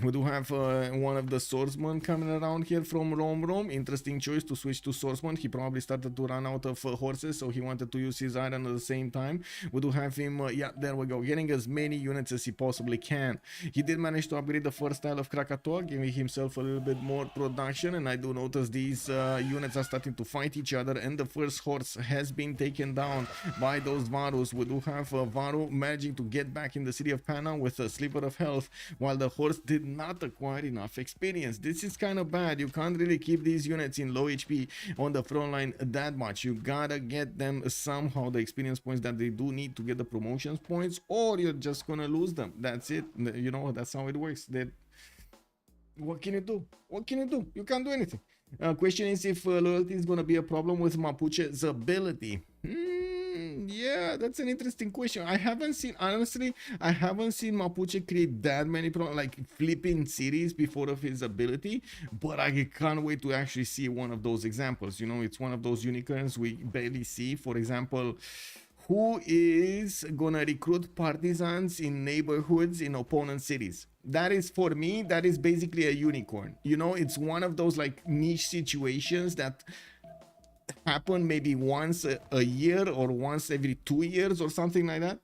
We do have one of the swordsmen coming around here from Romrom. Interesting choice to switch to swordsman. He probably started to run out of horses, so he wanted to use his iron at the same time. We do have him, yeah, there we go, getting as many units as he possibly can. He did manage to upgrade the first tile of Krakatoa, giving himself a little bit more production, and I do notice these units are starting to fight each other, and the first horse has been taken down by those Varus. We do have Varu managing to get back in the city of Pana with a sliver of health, while the horse did not acquire enough experience. This is kind of bad. You can't really keep these units in low HP on the front line that much. You gotta get them somehow the experience points that they do need to get the promotions points, or you're just gonna lose them. That's it. You know, that's how it works. What can you do? What can you do? You can't do anything. Question is if loyalty is gonna be a problem with Mapuche's ability. Yeah, that's an interesting question. I haven't seen, honestly, I haven't seen Mapuche create that many like flipping cities before of his ability, but I can't wait to actually see one of those examples. You know, it's one of those unicorns we barely see. For example, who is gonna recruit partisans in neighborhoods in opponent cities? That is, for me, that is basically a unicorn. You know, it's one of those like niche situations that happen maybe once a year or once every 2 years or something like that.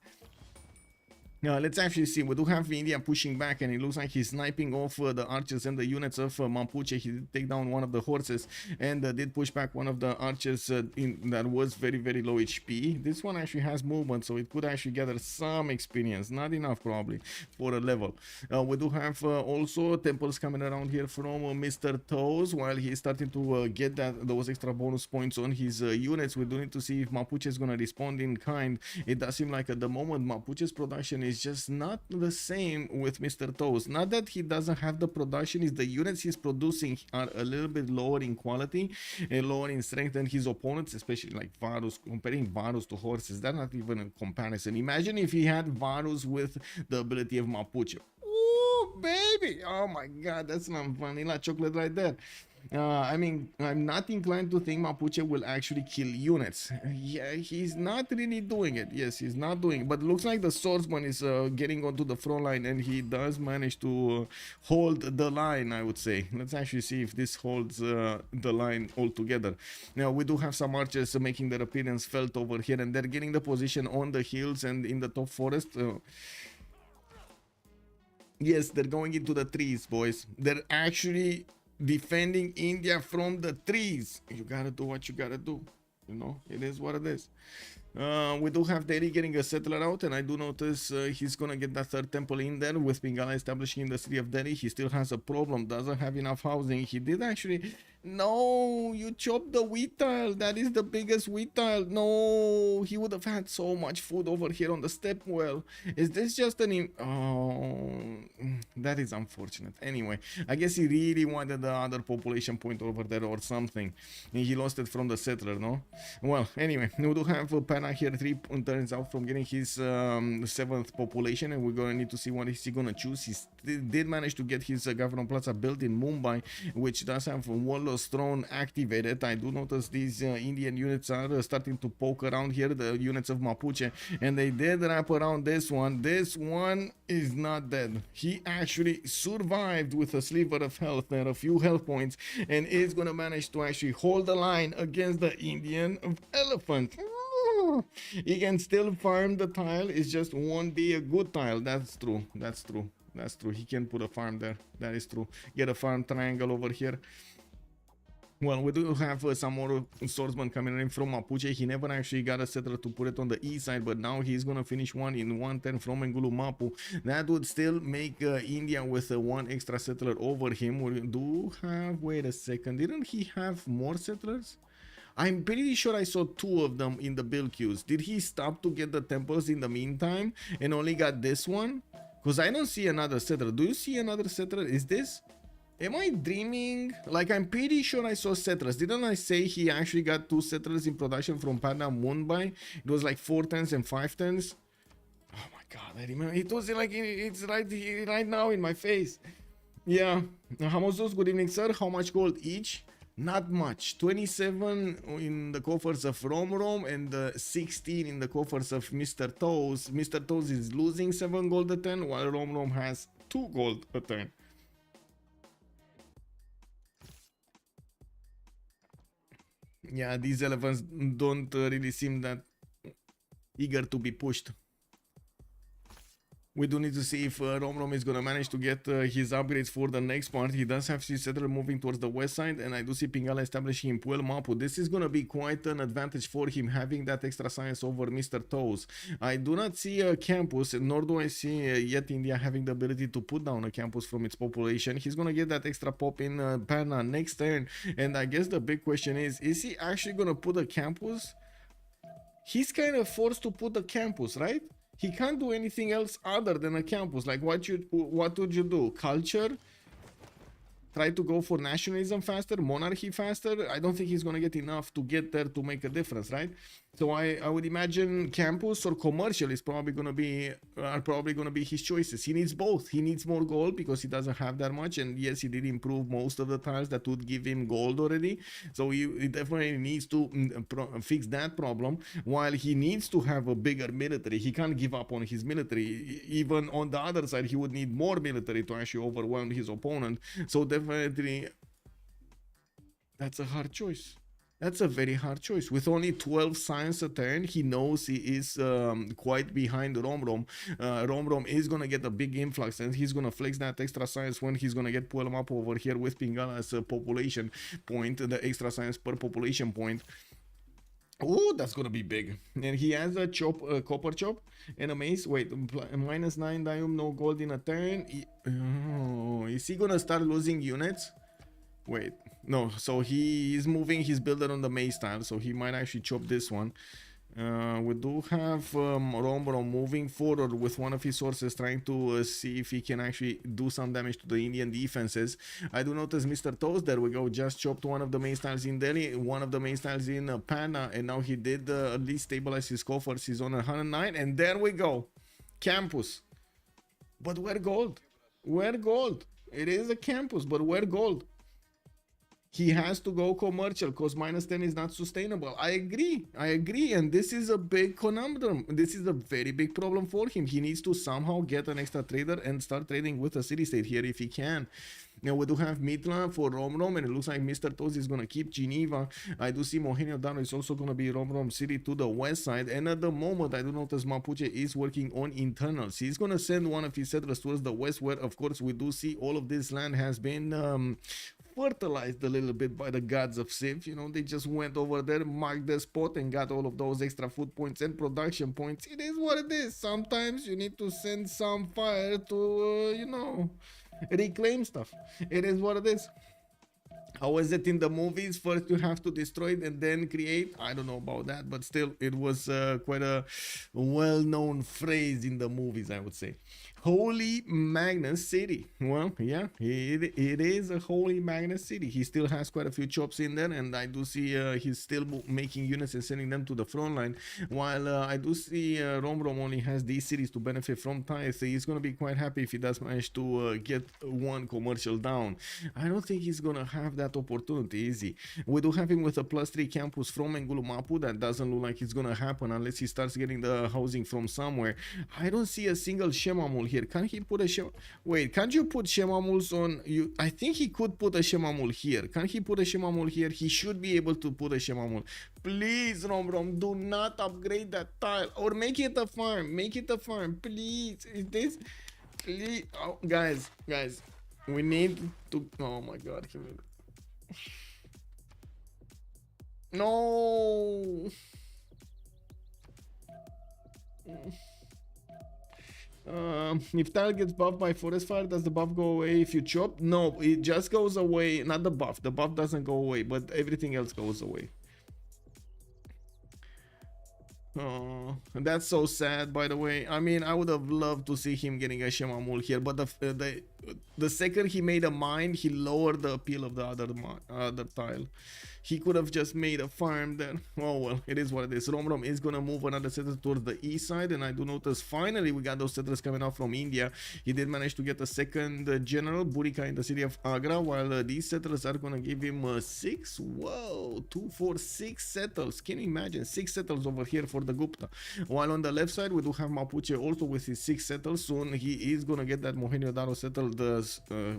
Now let's actually see. We do have India pushing back, and it looks like he's sniping off the archers and the units of Mapuche. He did take down one of the horses and did push back one of the archers that was very, very low HP. This one actually has movement, so it could actually gather some experience. Not enough probably for a level. We do have also temples coming around here from Mr. Toes, while he's starting to get those extra bonus points on his units. We do need to see if Mapuche is going to respond in kind. It does seem like at the moment Mapuche's production is just not the same with Mr. Toes. Not that he doesn't have the production, is the units he's producing are a little bit lower in quality and lower in strength than his opponents, especially like Varus. Comparing Varus to horses, that's not even a comparison. Imagine if he had Varus with the ability of Mapuche. Ooh, baby! Oh my god, that's some vanilla chocolate right there. I mean, I'm not inclined to think Mapuche will actually kill units. Yeah, he's not really doing it. Yes, he's not doing it. But it looks like the swordsman is getting onto the front line, and he does manage to hold the line, I would say. Let's actually see if this holds the line altogether. Now, we do have some archers making their appearance felt over here, and they're getting the position on the hills and in the top forest. Yes, they're going into the trees, boys. They're actually defending India from the trees. You gotta do what you gotta do. You know, it is what it is. We do have Delhi getting a settler out, and I do notice he's gonna get that third temple in there with Bengala establishing in the city of Delhi. He still has a problem, doesn't have enough housing. He did actually. No, you chopped the wheat tile. That is the biggest wheat tile. No, he would have had so much food over here on the step well. Is this just an... Oh, that is unfortunate. Anyway, I guess he really wanted the other population point over there or something. And he lost it from the settler, no? Well, anyway, we do have Pana here 3 turns out from getting his 7th population, and we're going to need to see what is he going to choose. He did manage to get his Governor Plaza built in Mumbai, which does have Warlord's Throne activated. I do notice these Indian units are starting to poke around here, the units of Mapuche, and they did wrap around this one. This one is not dead. He actually survived with a sliver of health and a few health points, and is going to manage to actually hold the line against the Indian elephant. He can still farm the tile, it just won't be a good tile. That's true. That's true. That's true. He can put a farm there. That is true. Get a farm triangle over here. Well, we do have some more swordsmen coming in from Mapuche. He never actually got a settler to put it on the east side, but now he's gonna finish one in 110 from Engulu Mapu. That would still make India with one extra settler over him. We do have... Wait a second. Didn't he have more settlers? I'm pretty sure I saw 2 of them in the build queues. Did he stop to get the temples in the meantime and only got this one? Because I don't see another settler. Do you see another settler? Is this... Am I dreaming? Like, I'm pretty sure I saw settlers. Didn't I say he actually got 2 settlers in production from Panda Mumbai? It was like 4 tens and 5 tens. Oh my god, I remember. It was like, it's right now in my face. Yeah. Hamosos, good evening, sir. How much gold each? Not much. 27 in the coffers of Romrom and 16 in the coffers of Mr. Toes. Mr. Toes is losing 7 gold a turn, while Romrom has 2 gold a turn. Yeah, these elephants don't really seem that eager to be pushed. We do need to see if Romrom is gonna manage to get his upgrades for the next part. He does have his settler moving towards the west side, and I do see Pingala establishing in Puel Mapu. This is gonna be quite an advantage for him, having that extra science over Mr. Toes. I do not see a campus, nor do I see yet India having the ability to put down a campus from its population. He's gonna get that extra pop in Pana next turn, and I guess the big question is he actually gonna put a campus? He's kind of forced to put a campus, right? He can't do anything else other than a campus. Like, what would you do? Culture? Try to go for nationalism faster, monarchy faster? I don't think he's gonna get enough to get there to make a difference, right? So I would imagine campus or commercial is probably gonna be his choices. He needs both. He needs more gold because he doesn't have that much, and yes, he did improve most of the tiles that would give him gold already. So he definitely needs to fix that problem. While he needs to have a bigger military, he can't give up on his military. Even on the other side, he would need more military to actually overwhelm his opponent. So definitely, that's a hard choice. That's a very hard choice. With only 12 science a turn, he knows he is quite behind Romrom. Romrom is going to get a big influx, and he's going to flex that extra science when he's going to get Puelam up over here with Pingala as a population point, the extra science per population point. Oh, that's going to be big. And he has a chop, copper chop and a mace. Wait, -9 dium, no gold in a turn. Is he going to start losing units? Wait, no, so he is moving his builder on the maze tile, so he might actually chop this one. We do have Romrom moving forward with one of his sources, trying to see if he can actually do some damage to the Indian defenses. I do notice Mr. Toast, there we go, just chopped one of the main styles in Delhi, one of the main styles in Panda, and now he did at least stabilize his coffers. He's on 109, and there we go, campus. But where gold? Where gold? It is a campus, but where gold? He has to go commercial because -10 is not sustainable. I agree, and this is a big conundrum. This is a very big problem for him. He needs to somehow get an extra trader and start trading with a city state here if he can. Now we do have Mitla for Romrom, and it looks like Mr. Toes is going to keep Geneva. I do see Mohenio Dano is also going to be Romrom City to the west side, and at the moment I do notice Mapuche is working on internals. He's going to send one of his settlers towards the west, where of course we do see all of this land has been fertilized a little bit by the gods of Civ. You know, they just went over there, marked the spot, and got all of those extra food points and production points. It is what it is. Sometimes you need to send some fire to, you know, reclaim stuff. It is what it is. How is it in the movies? First you have to destroy it and then create. I don't know about that, but still it was quite a well-known phrase in the movies, I would say. Holy Magnus City. Well, yeah, it is a Holy Magnus City. He still has quite a few chops in there, and I do see he's still making units and sending them to the front line, while I do see Romrom only has these cities to benefit from ties. So he's going to be quite happy if he does manage to get one commercial down. I don't think he's going to have that opportunity, is he? We do have him with a +3 campus from Engulumapu. That doesn't look like it's going to happen unless he starts getting the housing from somewhere. I don't see a single Shemamul here. Can he put a Shem? Wait, can't you put Shemamuls on you? I think he could put a Shemamul here. Can he put a Shemamul here? He should be able to put a Shemamul. Please, Romrom, do not upgrade that tile, or make it a farm. Make it a farm, please. Is this, please? Oh, guys, we need to. Oh my God, no. If tile gets buffed by forest fire, does the buff go away if you chop? No, it just goes away. Not the buff. The buff doesn't go away, but everything else goes away. Oh, that's so sad, by the way. I mean, I would have loved to see him getting a Shemamul here, but the second he made a mine, he lowered the appeal of the other tile. He could have just made a farm there. Oh well, it is what it is. Romrom is gonna move another settler towards the east side, and I do notice finally we got those settlers coming out from India. He did manage to get a second general, Burika, in the city of Agra, while these settlers are gonna give him 6. Whoa, 2, 4, 6 settles. Can you imagine? 6 settles over here for the Gupta. While on the left side we do have Mapuche also with his 6 settles. Soon he is gonna get that Mohenio Daro settled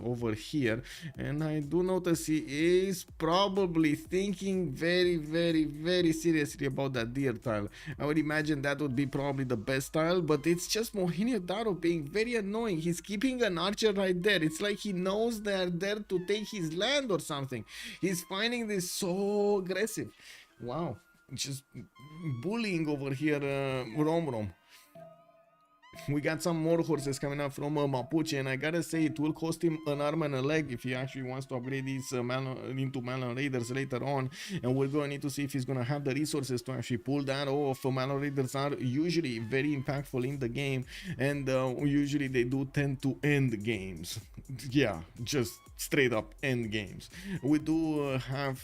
over here, and I do notice he is probably thinking very seriously about that deer tile. I would imagine that would be probably the best tile, but it's just Mohenio Daro being very annoying. He's keeping an archer right there. It's like he knows they're there to take his land or something. He's finding this so aggressive. Wow, just bullying over here, Romrom. We got some more horses coming up from Mapuche, and I gotta say it will cost him an arm and a leg if he actually wants to upgrade these into Malon Raiders later on, and we're gonna need to see if he's gonna have the resources to actually pull that off. Malon Raiders are usually very impactful in the game, and usually they do tend to end games. Yeah, just straight up end games. We do have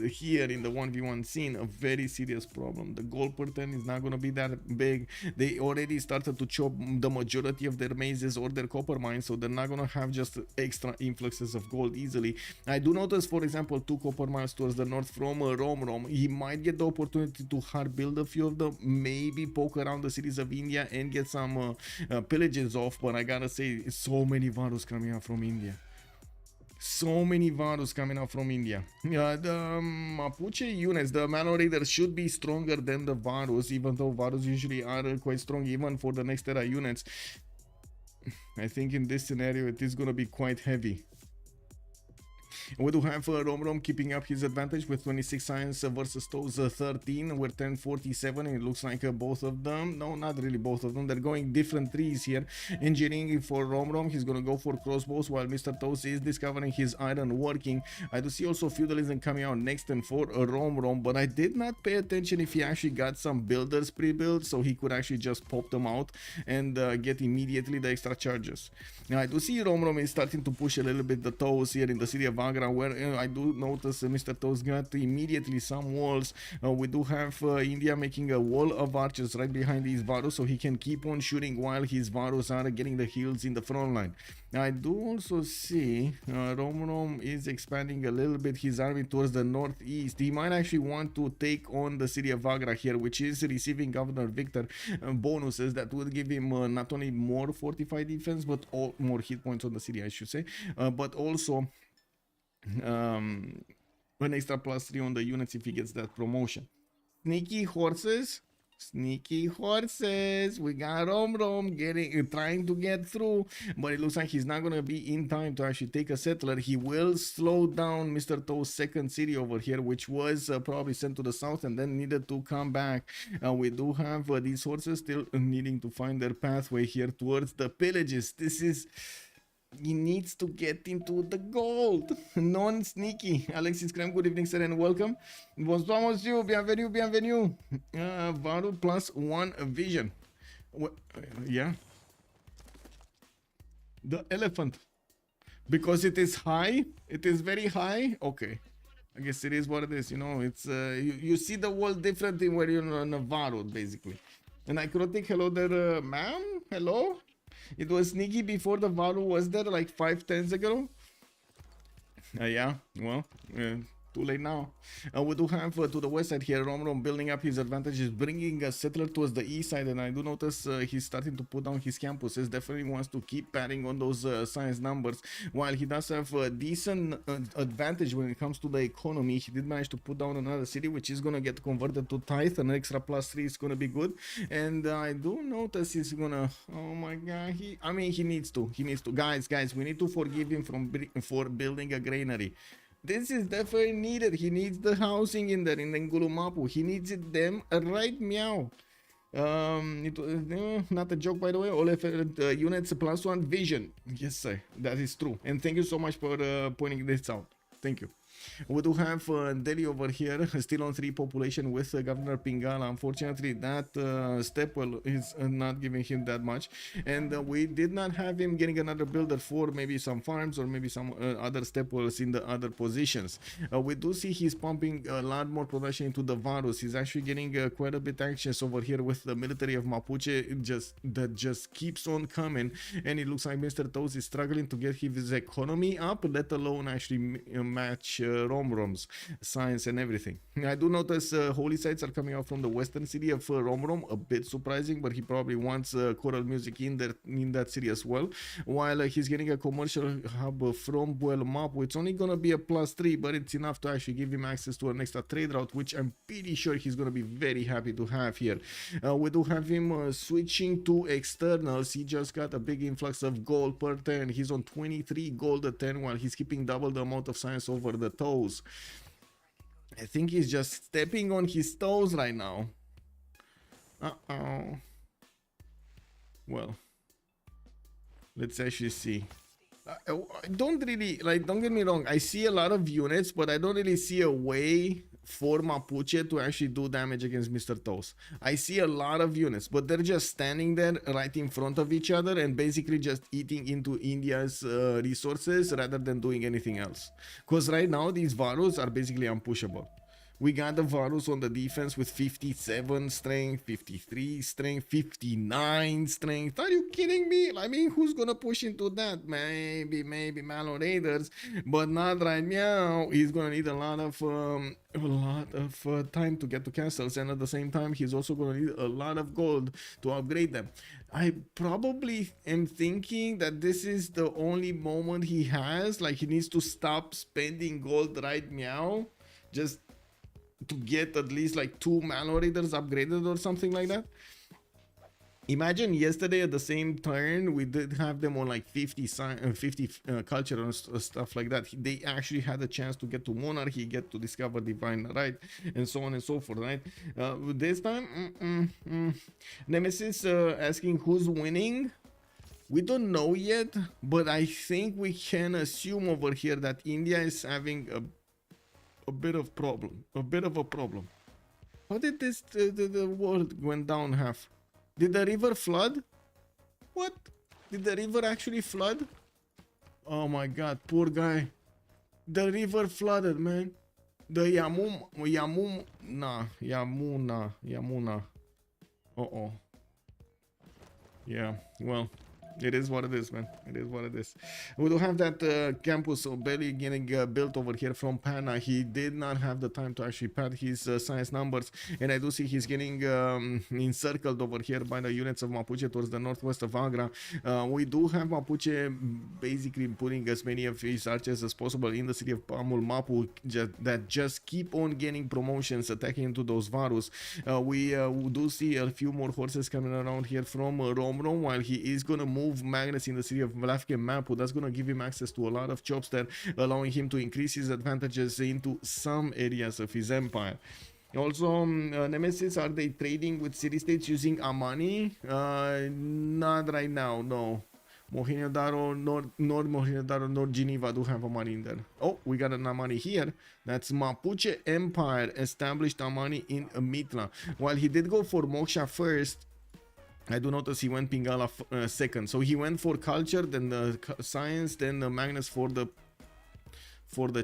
here in the 1v1 scene a very serious problem. The gold per 10 is not gonna be that big. They already started to chop the majority of their mazes or their copper mines, so they're not gonna have just extra influxes of gold easily. I do notice, for example, 2 copper mines towards the north from Romrom. He might get the opportunity to hard build a few of them, maybe poke around the cities of India and get some pillages off, but I gotta say, so many Varus coming out from India. So many Varus coming out from India. The Mapuche units, the Malon Raiders should be stronger than the Varus, even though Varus usually are quite strong even for the next era units. I think in this scenario it is gonna be quite heavy. We do have Romrom keeping up his advantage with 26 science versus those 13. We're 1047, and it looks like both of them, no, not really both of them, they're going different trees here. Engineering for Romrom, he's gonna go for crossbows, while Mr. Toast is discovering his iron working. I do see also feudalism coming out next and for Romrom, but I did not pay attention if he actually got some builders pre-built, so he could actually just pop them out and get immediately the extra charges. Now I do see Romrom is starting to push a little bit the toes here in the city of Vagra, where I do notice Mr. Toast got immediately some walls. We do have India making a wall of archers right behind his Varus, so he can keep on shooting while his Varus are getting the heals in the front line. I do also see Romrom is expanding a little bit his army towards the northeast. He might actually want to take on the city of Vagra here, which is receiving Governor Victor bonuses that would give him not only more fortified defense, but more hit points on the city, I should say, but also an extra +3 on the units if he gets that promotion. Sneaky horses. Sneaky horses. We got Romrom trying to get through, but it looks like he's not gonna be in time to actually take a settler. He will slow down Mr. Toe's second city over here, which was probably sent to the south and then needed to come back. We do have these horses still needing to find their pathway here towards the pillages. This is... He needs to get into the gold. Non-sneaky. Alexis Krem, good evening, sir, and welcome. Bonsoir, monsieur. Bienvenue, bienvenue. Varu +1 vision. Yeah. The elephant. Because it is high. It is very high. Okay. I guess it is what it is. You know, it's you see the world differently when you're on a Varu, basically. And Necrotic, hello there, ma'am. Hello. It was sneaky before the Varu was there, like 5 turns ago. Yeah, well, too late now. We do have to the west side here, Romrom building up his advantages, bringing a settler towards the east side, and I do notice he's starting to put down his campuses. Definitely wants to keep padding on those science numbers. While he does have a decent advantage when it comes to the economy, he did manage to put down another city, which is going to get converted to tithe. An extra +3 is going to be good. And I do notice he's going to... Oh my god, he needs to. Guys, we need to forgive him for building a granary. This is definitely needed. He needs the housing in there in Ngulumapu. He needs it them right meow. Not a joke, by the way. All units +1 vision. Yes, sir, that is true. And thank you so much for pointing this out. Thank you. We do have Delhi over here, still on 3 population with Governor Pingala. Unfortunately, that Stepwell is not giving him that much. And we did not have him getting another builder for maybe some farms or maybe some other Stepwells in the other positions. We do see he's pumping a lot more production into the Varus. He's actually getting quite a bit anxious over here with the military of Mapuche that just keeps on coming. And it looks like Mr. Toes is struggling to get his economy up, let alone actually match Romrom's science and everything. I do notice holy sites are coming out from the western city of Romrom, a bit surprising, but he probably wants choral music in that city as well. While he's getting a commercial hub from Buelmapu, it's only gonna be a +3, but it's enough to actually give him access to an extra trade route, which I'm pretty sure he's gonna be very happy to have here. We do have him switching to externals. He just got a big influx of gold per turn. He's on 23 gold a turn while he's keeping double the amount of science over the toes. I think he's just stepping on his toes right now. Well, let's actually see. I don't really, like, don't get me wrong, I see a lot of units, but I don't really see a way for Mapuche to actually do damage against Mr. Toes. I see a lot of units, but they're just standing there right in front of each other and basically just eating into India's resources rather than doing anything else. Because right now these Varus are basically unpushable. We got the Varus on the defense with 57 strength, 53 strength, 59 strength. Are you kidding me? I mean, who's gonna push into that? Maybe Malo Raiders, but not right now. He's gonna need a lot of time to get to castles, and at the same time, he's also gonna need a lot of gold to upgrade them. I probably am thinking that this is the only moment he has. Like, he needs to stop spending gold right now, just to get at least like 2 Malo Raiders upgraded or something like that. Imagine yesterday at the same turn we did have them on like 50 culture and stuff like that. They actually had a chance to get to monarchy, get to discover divine right, and so on and so forth, right? This time Nemesis asking who's winning. We don't know yet, but I think we can assume over here that India is having a bit of a problem. How did this the world went down half? Did the river flood? What? Did the river actually flood? Oh my god, poor guy. The river flooded, man. The Yamuna. Uh-oh. Yeah, well, it is what it is, man. It is what it is. We do have that campus barely getting built over here from Pana. He did not have the time to actually pad his science numbers, and I do see he's getting encircled over here by the units of Mapuche towards the northwest of Agra. We do have Mapuche basically putting as many of his archers as possible in the city of Pamul Mapu that just keep on getting promotions, attacking into those Varus. We do see a few more horses coming around here from Romrom, while he is gonna move Magnus in the city of Vlafke Mapu. That's gonna give him access to a lot of jobs there, allowing him to increase his advantages into some areas of his empire. Also, Nemesis, are they trading with city-states using Amani? Not right now, no. Mohenjo-Daro, nor Mohenjo-Daro, nor Geneva do have Amani in there. Oh, we got an Amani here. That's Mapuche Empire established Amani in Mitla. While he did go for Moksha first, I do notice he went Pingala second. So he went for culture, then the science, then the Magnus for the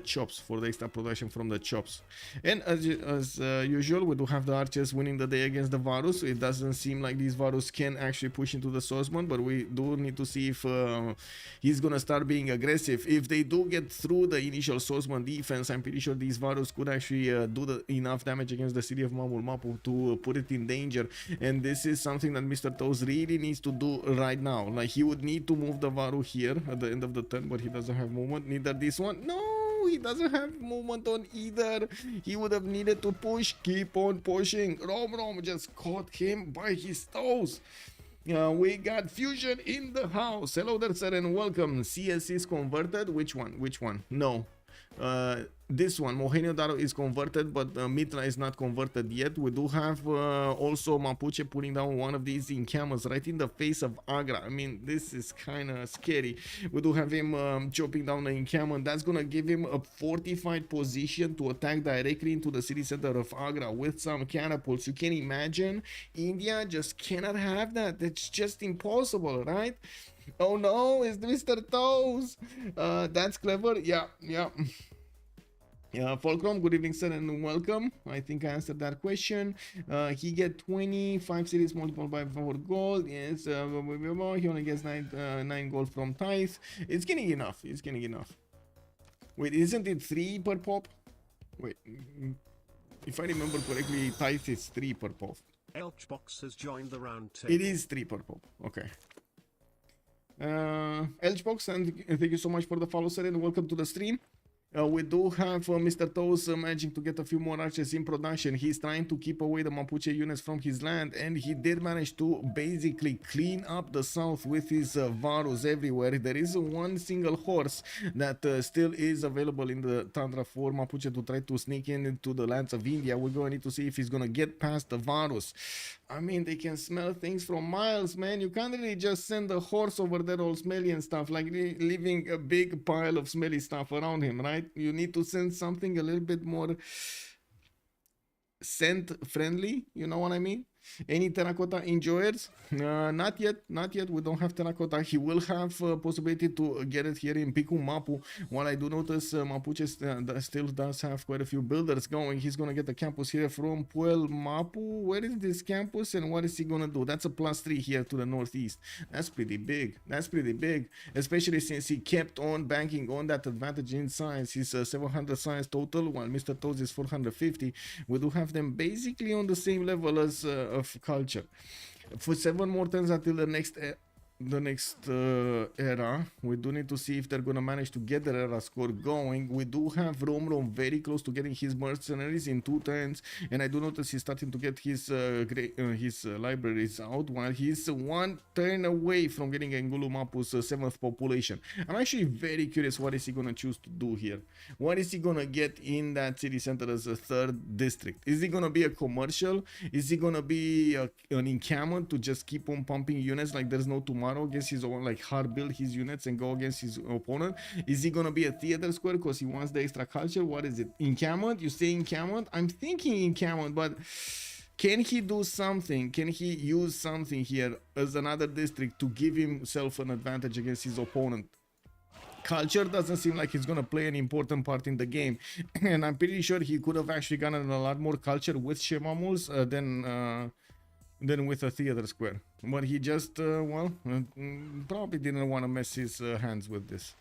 chops, for the extra production from the chops. And as usual, we do have the archers winning the day against the Varus. It doesn't seem like these Varus can actually push into the Sosman, but we do need to see if he's gonna start being aggressive. If they do get through the initial Sosman defense, I'm pretty sure these Varus could actually do enough damage against the city of Mamul Mapu to put it in danger. And this is something that Mr. Toes really needs to do right now. Like, he would need to move the Varu here at the end of the turn, but he doesn't have movement. Neither this one. No! He doesn't have movement on either. He would have needed to push. Keep on pushing. Romrom just caught him by his toes. We got fusion in the house. Hello there, sir, and welcome. CS is converted. Which one? Which one? No. This one, Mohenjo-Daro, is converted, but Mitra is not converted yet. We do have also Mapuche putting down one of these encampments right in the face of Agra. I mean, this is kind of scary. We do have him chopping down the encampment. That's going to give him a fortified position to attack directly into the city center of Agra with some catapults. You can imagine, India just cannot have that. It's just impossible, right? Oh no, it's Mr. Toes. That's clever. Yeah. Fulcrum, good evening, sir, and welcome. I think I answered that question. He get 25 cities multiplied by 4 gold. Yes, he only gets 9 gold from tithe. It's getting enough. It's getting enough. Wait, isn't it 3 per pop? Wait, if I remember correctly, tithe is 3 per pop. Elchbox has joined the round table. It is 3 per pop. Okay. Elchbox, and thank you so much for the follow, sir, and welcome to the stream. We do have Mr. Toes managing to get a few more archers in production. He's trying to keep away the Mapuche units from his land, and he did manage to basically clean up the south with his Varus everywhere. There is one single horse that still is available in the Tundra for Mapuche to try to sneak into the lands of India. We're going to need to see if he's going to get past the Varus. I mean, they can smell things from miles, man. You can't really just send a horse over there all smelly and stuff, like leaving a big pile of smelly stuff around him, right? You need to send something a little bit more scent friendly, you know what I mean? Any terracotta enjoyers? Not yet. We don't have terracotta. He will have possibility to get it here in Piku Mapu. While I do notice Mapuche still does have quite a few builders going. He's gonna get the campus here from Puel Mapu. Where is this campus and what is he gonna do? That's a +3 here to the northeast. That's pretty big. Especially since he kept on banking on that advantage in science. He's 700 science total, while Mr. Toes is 450. We do have them basically on the same level as of culture. For 7 more turns until the next era. We do need to see if they're gonna manage to get their era score going. We do have Romrom very close to getting his mercenaries in 2 turns, and I do notice he's starting to get his libraries out, while he's 1 turn away from getting Engulu Mapu's 7th population. I'm actually very curious, what is he gonna choose to do here? What is he gonna get in that city center as a 3rd district? Is he gonna be a commercial? Is he gonna be an encampment to just keep on pumping units like there's no tomorrow against his own, like hard build his units and go against his opponent? Is he gonna be a theater square because he wants the extra culture? What is it? Encampment? You say encampment? I'm thinking encampment, but can he do something? Can he use something here as another district to give himself an advantage against his opponent? culture doesn't seem like he's gonna play an important part in the game, and I'm pretty sure he could have actually gotten a lot more culture with Shemamuls than with a theater square. But he just probably didn't want to mess his hands with this.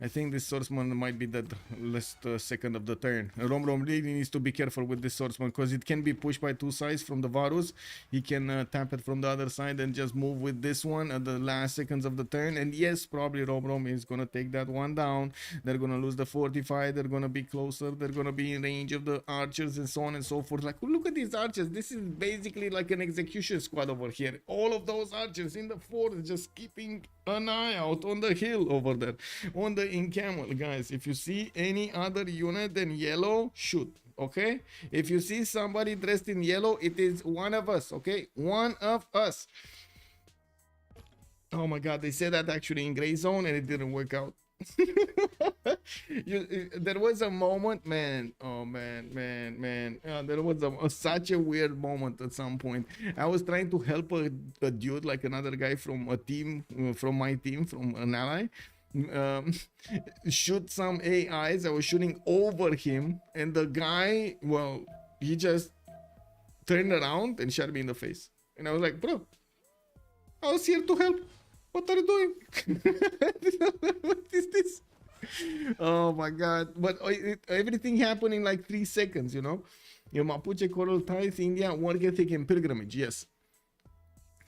I think this swordsman might be dead last second of the turn. Romrom really needs to be careful with this swordsman because it can be pushed by two sides from the Varus. He can tap it from the other side and just move with this one at the last seconds of the turn. And yes, probably Romrom is going to take that one down. They're going to lose the fortify. They're going to be closer. They're going to be in range of the archers and so on and so forth. Like, look at these archers. This is basically like an execution squad over here. All of those archers in the fort just keeping an eye out on the hill over there. On the encampment, guys. If you see any other unit than yellow, shoot. Okay, if you see somebody dressed in yellow, it is one of us. Okay, one of us. Oh my god, they said that actually in gray zone and it didn't work out. There was a moment, man. Oh man. There was such a weird moment at some point. I was trying to help a dude, like another guy from a team, from my team, from an ally, shoot some AIs. I was shooting over him, and the guy, well, he just turned around and shot me in the face. And I was like, bro, I was here to help. What are you doing? What is this? Oh my god. But everything happened in like 3 seconds, you know. Your Mapuche Coral Ties, India, work ethic and pilgrimage. Yes.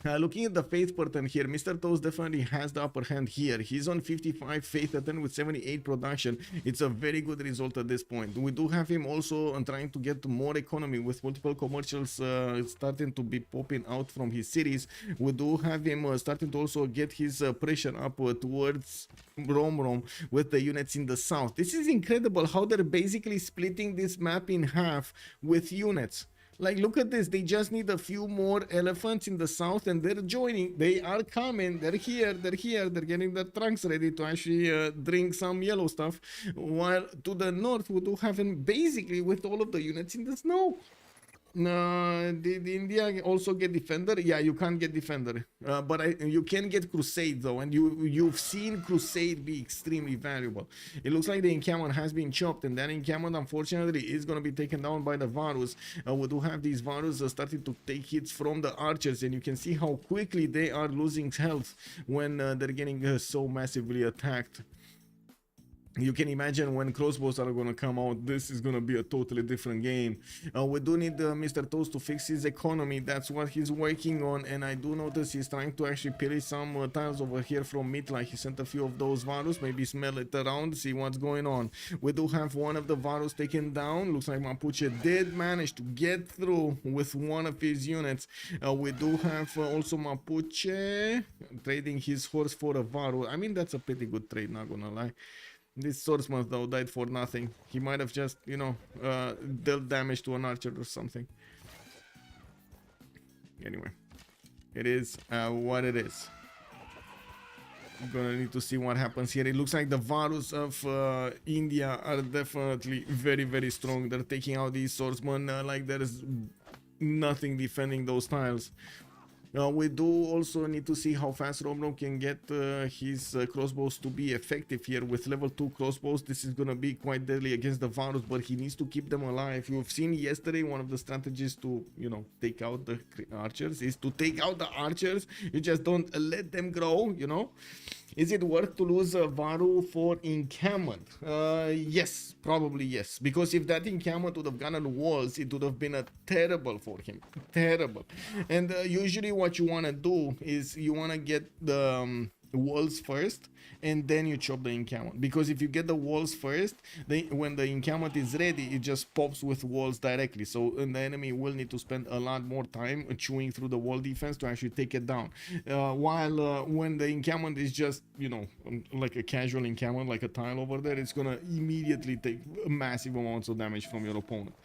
Looking at the faith pattern here, Mr. Toast definitely has the upper hand here. He's on 55 faith pattern with 78 production. It's a very good result at this point. We do have him also trying to get more economy with multiple commercials starting to be popping out from his cities. We do have him starting to also get his pressure up towards Romrom with the units in the south. This is incredible how they're basically splitting this map in half with units. Like, look at this. They just need a few more elephants in the south and they're joining. They are coming. They're here. They're getting their trunks ready to actually drink some yellow stuff. While to the north, we do have him basically with all of the units in the snow. Did India also get defender? Yeah, you can't get defender, but you can get crusade though, and you've seen crusade be extremely valuable. It looks like the encampment has been chopped, and that encampment unfortunately is going to be taken down by the Varus. We do have these Varus starting to take hits from the archers, and you can see how quickly they are losing health when they're getting so massively attacked. You can imagine when crossbows are going to come out, this is going to be a totally different game. We do need Mr. Toast to fix his economy. That's what he's working on. And I do notice he's trying to actually pillage some tiles over here from Mitla. He sent a few of those Varus. Maybe smell it around, see what's going on. We do have one of the Varus taken down. Looks like Mapuche did manage to get through with one of his units. We do have also Mapuche trading his horse for a Varus. I mean, that's a pretty good trade, not gonna lie. This swordsman though died for nothing. He might have just, you know, dealt damage to an archer or something. Anyway, it is what it is. I'm gonna need to see what happens here. It looks like the Varus of India are definitely very, very strong. They're taking out these swordsmen like there is nothing defending those tiles. We do also need to see how fast Romrom can get his crossbows to be effective here. With level 2 crossbows, this is going to be quite deadly against the Varus, but he needs to keep them alive. You've seen yesterday one of the strategies to, you know, take out the archers is to take out the archers. You just don't let them grow, you know. Is it worth to lose a Varu for encampment? Yes, probably yes. Because if that encampment would have gone on walls, it would have been a terrible for him. Terrible. And usually what you want to do is you want to get the walls first and then you chop the encampment, because if you get the walls first, when the encampment is ready, it just pops with walls directly, so the enemy will need to spend a lot more time chewing through the wall defense to actually take it down, while when the encampment is just, you know, like a casual encampment, like a tile over there, it's gonna immediately take massive amounts of damage from your opponent.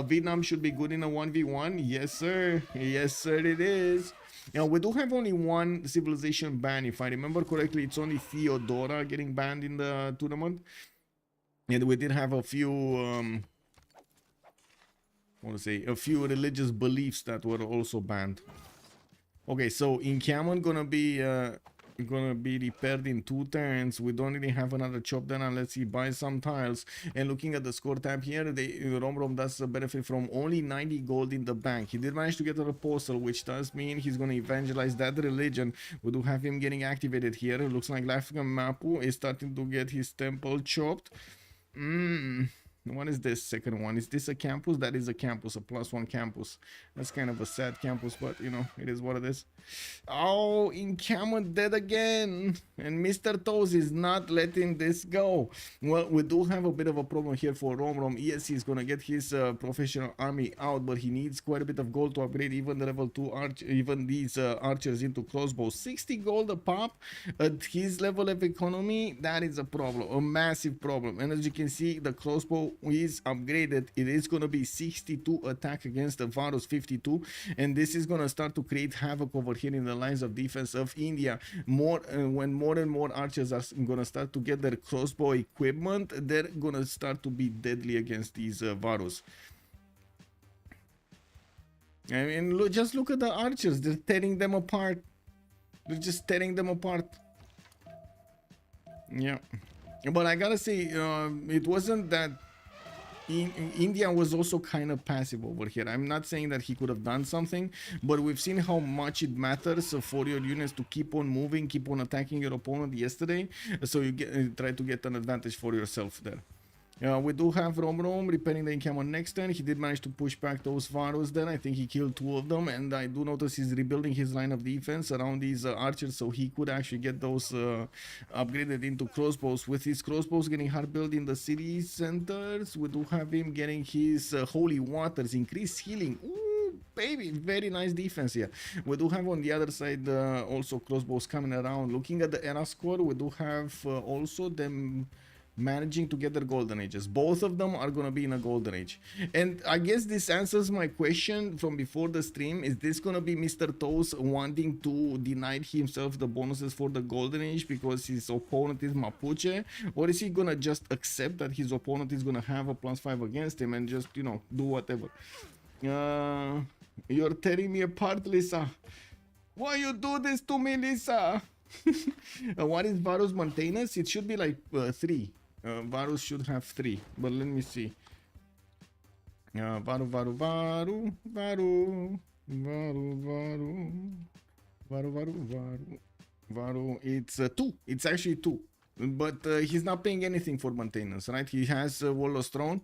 Vietnam should be good in a 1v1. Yes sir, yes sir, it is. Now, we do have only one civilization ban. If I remember correctly, it's only Theodora getting banned in the tournament. And we did have a few, I want to say, a few religious beliefs that were also banned. Okay, so encampment gonna be gonna be repaired in 2 turns. We don't really have another chop then unless he buys some tiles. And looking at the score tab here, Romrom does benefit from only 90 gold in the bank. He did manage to get a proposal, which does mean he's gonna evangelize that religion. We do have him getting activated here. It looks like Lafgan Mapu is starting to get his temple chopped. What is this second one? Is this a campus? That is a campus, a +1 campus. That's kind of a sad campus, but you know, it is what it is. Oh, Encampment dead again. And Mr. Toes is not letting this go. Well, we do have a bit of a problem here for Romrom. Yes, he's gonna get his professional army out, but he needs quite a bit of gold to upgrade even the level 2 even these archers into crossbows. 60 gold a pop at his level of economy. That is a problem, a massive problem. And as you can see, the crossbow is upgraded. It is going to be 62 attack against the Varus 52, and this is going to start to create havoc over here in the lines of defense of India. When more and more archers are going to start to get their crossbow equipment, they're going to start to be deadly against these Varus. I mean, just look at the archers. They're tearing them apart. They're just tearing them apart. Yeah, but I gotta say, it wasn't that. India was also kind of passive over here. I'm not saying that he could have done something, but we've seen how much it matters for your units to keep on moving, keep on attacking your opponent yesterday, so you try to get an advantage for yourself there. We do have Romrom repairing the encampment next turn. He did manage to push back those Varus there. I think he killed 2 of them, and I do notice he's rebuilding his line of defense around these archers, so he could actually get those upgraded into crossbows. With his crossbows getting hard built in the city centers, we do have him getting his holy waters, increased healing. Ooh, baby, very nice defense here. We do have on the other side also crossbows coming around. Looking at the era score, we do have also them managing to get their golden ages. Both of them are going to be in a golden age, and I guess this answers my question from before the stream. Is this going to be Mr. Toes wanting to deny himself the bonuses for the golden age because his opponent is Mapuche, or is he going to just accept that his opponent is going to have a +5 against him and just, you know, do whatever? You're tearing me apart, Lisa. Why you do this to me, Lisa? What is Varus maintenance? It should be like 3. Varus should have 3, but let me see. Varu, it's 2. It's actually 2, but he's not paying anything for maintenance, right? He has Warlord's Throne,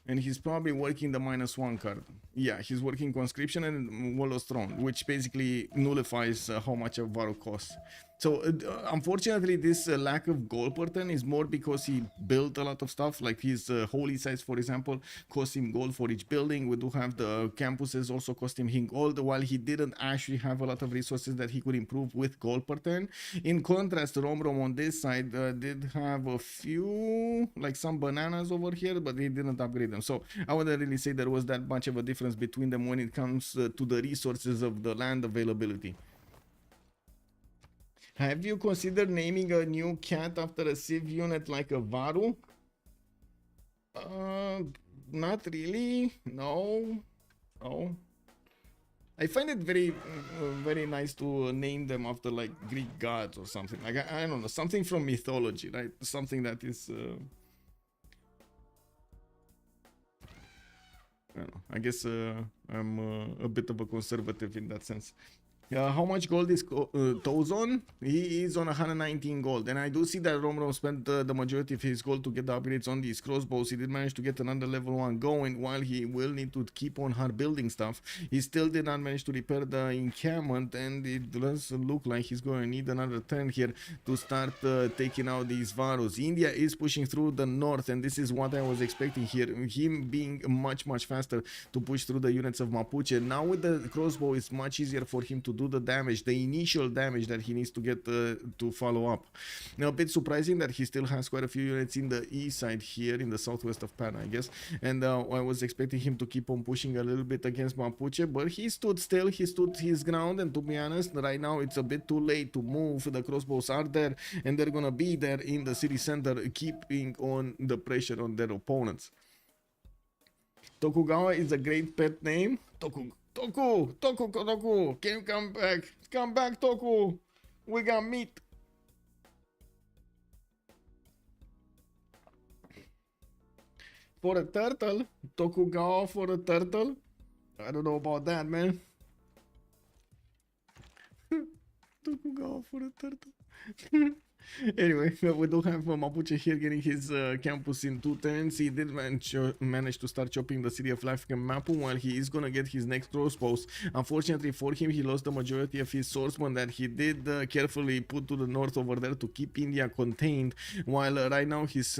and he's probably working the -1 card. Yeah, he's working Conscription and Warlord's Throne, which basically nullifies how much a Varu costs. So unfortunately, this lack of gold per turn is more because he built a lot of stuff, like his holy sites, for example, cost him gold for each building. We do have the campuses also cost him gold, while he didn't actually have a lot of resources that he could improve with gold per turn. In contrast, Romrom on this side did have a few, like some bananas over here, but he didn't upgrade them. So I wouldn't really say there was that much of a difference between them when it comes to the resources of the land availability. Have you considered naming a new cat after a Civ unit like a Varu? Not really. No. I find it very nice to name them after like Greek gods or something. Like I don't know, something from mythology, right? Something that is. I don't know. I guess I'm a bit of a conservative in that sense. How much gold is Toes on? He is on 119 gold, and I do see that Romrom spent the majority of his gold to get the upgrades on these crossbows. He did manage to get another level 1 going. While he will need to keep on hard building stuff, he still did not manage to repair the encampment, and it does look like he's going to need another turn here to start taking out these Varus. India is pushing through the north, and this is what I was expecting here, him being much faster to push through the units of Mapuche. Now with the crossbow, it's much easier for him to do the damage, the initial damage that he needs to get to follow up. Now, a bit surprising that he still has quite a few units in the east side here, in the southwest of Pana, I guess, and I was expecting him to keep on pushing a little bit against Mapuche, but he stood still, he stood his ground, and to be honest, right now it's a bit too late to move. The crossbows are there, and they're gonna be there in the city center, keeping on the pressure on their opponents. Tokugawa is a great pet name. Toku, can you come back? Come back, Toku. We got meat. For a turtle? Tokugawa for a turtle? I don't know about that, man. Tokugawa for a turtle. Anyway, we do have Mapuche here getting his campus in 2 turns. He did manage to start chopping the city of Lafka Mapu while he is gonna get his next crossbows. Unfortunately for him, he lost the majority of his swordsmen that he did carefully put to the north over there to keep India contained, while right now he's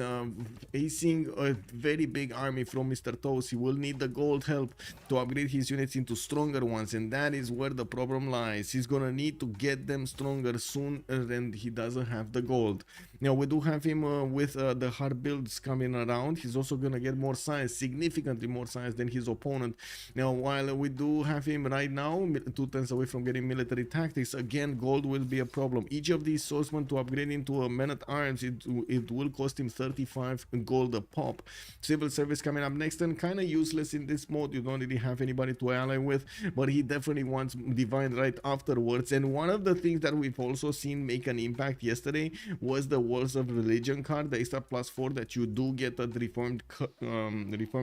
facing a very big army from Mr. Toes. He will need the gold help to upgrade his units into stronger ones, and that is where the problem lies. He's gonna need to get them stronger soon, and he doesn't have the gold. Now we do have him with the hard builds coming around. He's also gonna get more science, significantly more science than his opponent. Now while we do have him right now 2 turns away from getting military tactics, again gold will be a problem. Each of these swordsmen to upgrade into a man-at-arms, it will cost him 35 gold a pop. Civil service coming up next, and kind of useless in this mode. You don't really have anybody to ally with, but he definitely wants divine right afterwards. And one of the things that we've also seen make an impact yesterday was the Walls of Religion card, the extra +4 that you do get at Reformed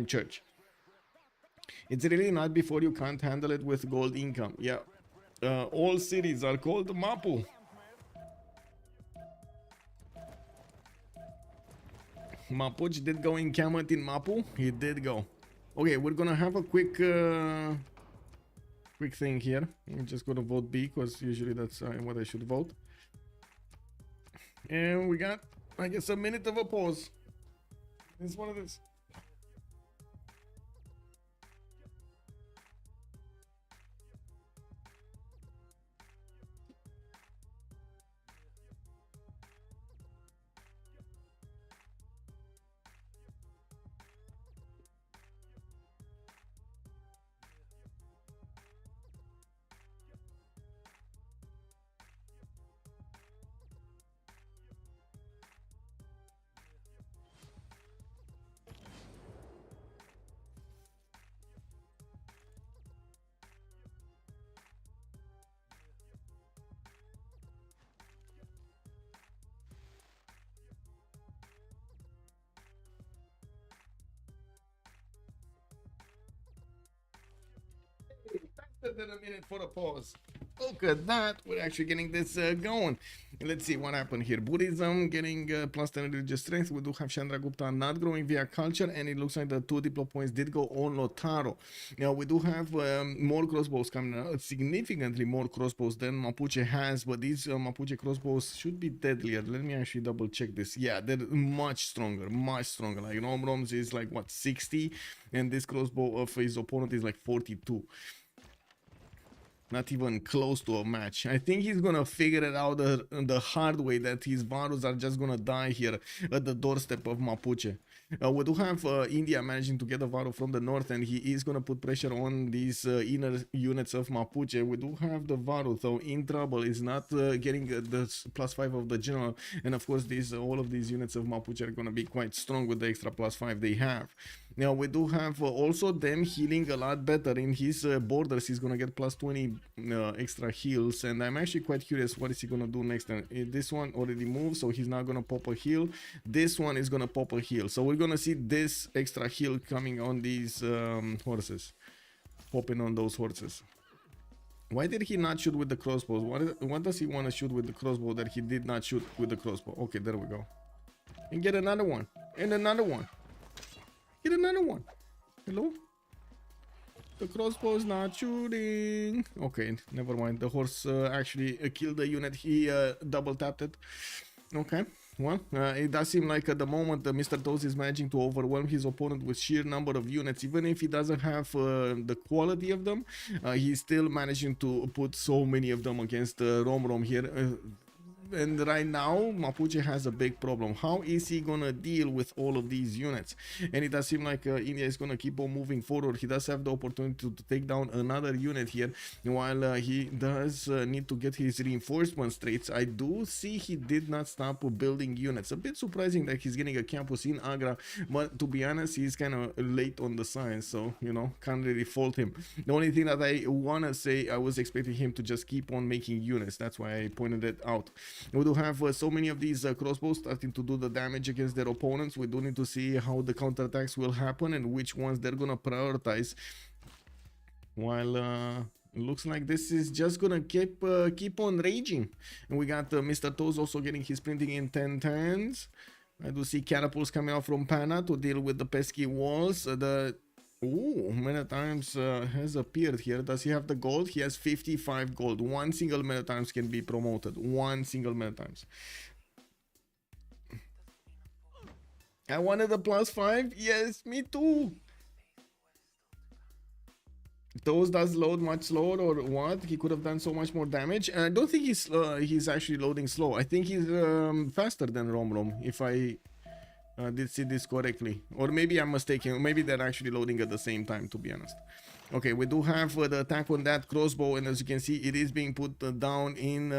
Church. It's really not before you can't handle it with gold income. Yeah, all cities are called Mapu. Mapuche did go in Kamat in Mapu. He did go. Okay, we're gonna have a quick thing here. I'm just gonna vote B because usually that's what I should vote. And we got, I guess, a minute of a pause. It's one of this. Than a minute for a pause. Look at that, we're actually getting this going. Let's see what happened here. Buddhism getting plus 10 religious strength. We do have Chandragupta not growing via culture, and it looks like the 2 diplo points did go on Lotaro. Now we do have more crossbows coming out, significantly more crossbows than Mapuche has, but these Mapuche crossbows should be deadlier. Let me actually double check this. Yeah, they're much stronger, much stronger. Like Romrom's is like what, 60, and this crossbow of his opponent is like 42. Not even close to a match. I think he's gonna figure it out the hard way, that his Varus are just gonna die here at the doorstep of Mapuche. We do have India managing to get a Varu from the north, and he is gonna put pressure on these inner units of Mapuche. We do have the Varu, though, in trouble. Is not getting the +5 of the general, and of course these all of these units of Mapuche are gonna be quite strong with the extra +5 they have. Now we do have also them healing a lot better in his borders. He's gonna get +20 extra heals, and I'm actually quite curious what is he gonna do next. This one already moved, so he's not gonna pop a heal. This one is gonna pop a heal, so we're gonna see this extra heal coming on these horses, popping on those horses. Why did he not shoot with the crossbow? What does he want to shoot with the crossbow that he did not shoot with the crossbow? Okay, there we go. And get another one, and another one. Get another one. Hello? The crossbow is not shooting. Okay, never mind. The horse actually killed the unit. He double tapped it. Okay, well, it does seem like at the moment Mr. Toes is managing to overwhelm his opponent with sheer number of units. Even if he doesn't have the quality of them, he's still managing to put so many of them against Romrom here. and right now Mapuche has a big problem. How is he gonna deal with all of these units? And it does seem like India is gonna keep on moving forward. He does have the opportunity to take down another unit here, while he does need to get his reinforcements straight. I do see he did not stop building units. A bit surprising that he's getting a campus in Agra, but to be honest, he's kind of late on the science, so you know, can't really fault him. The only thing that I wanna say, I was expecting him to just keep on making units. That's why I pointed it out. We do have so many of these crossbows starting to do the damage against their opponents. We do need to see how the counterattacks will happen and which ones they're gonna prioritize. While it looks like this is just gonna keep on raging. And we got Mr. Toes also getting his printing in 1010s. I do see catapults coming out from Pana to deal with the pesky walls. Many times has appeared here. Does he have the gold? He has 55 gold. One single many times can be promoted. One single many times. I wanted a +5. Yes, me too. Those does load much slower or what? He could have done so much more damage. And I don't think he's actually loading slow. I think he's faster than Romrom, if I did see this correctly. Or maybe I'm mistaken. Maybe they're actually loading at the same time, to be honest. Okay, we do have the attack on that crossbow, and as you can see, it is being put down in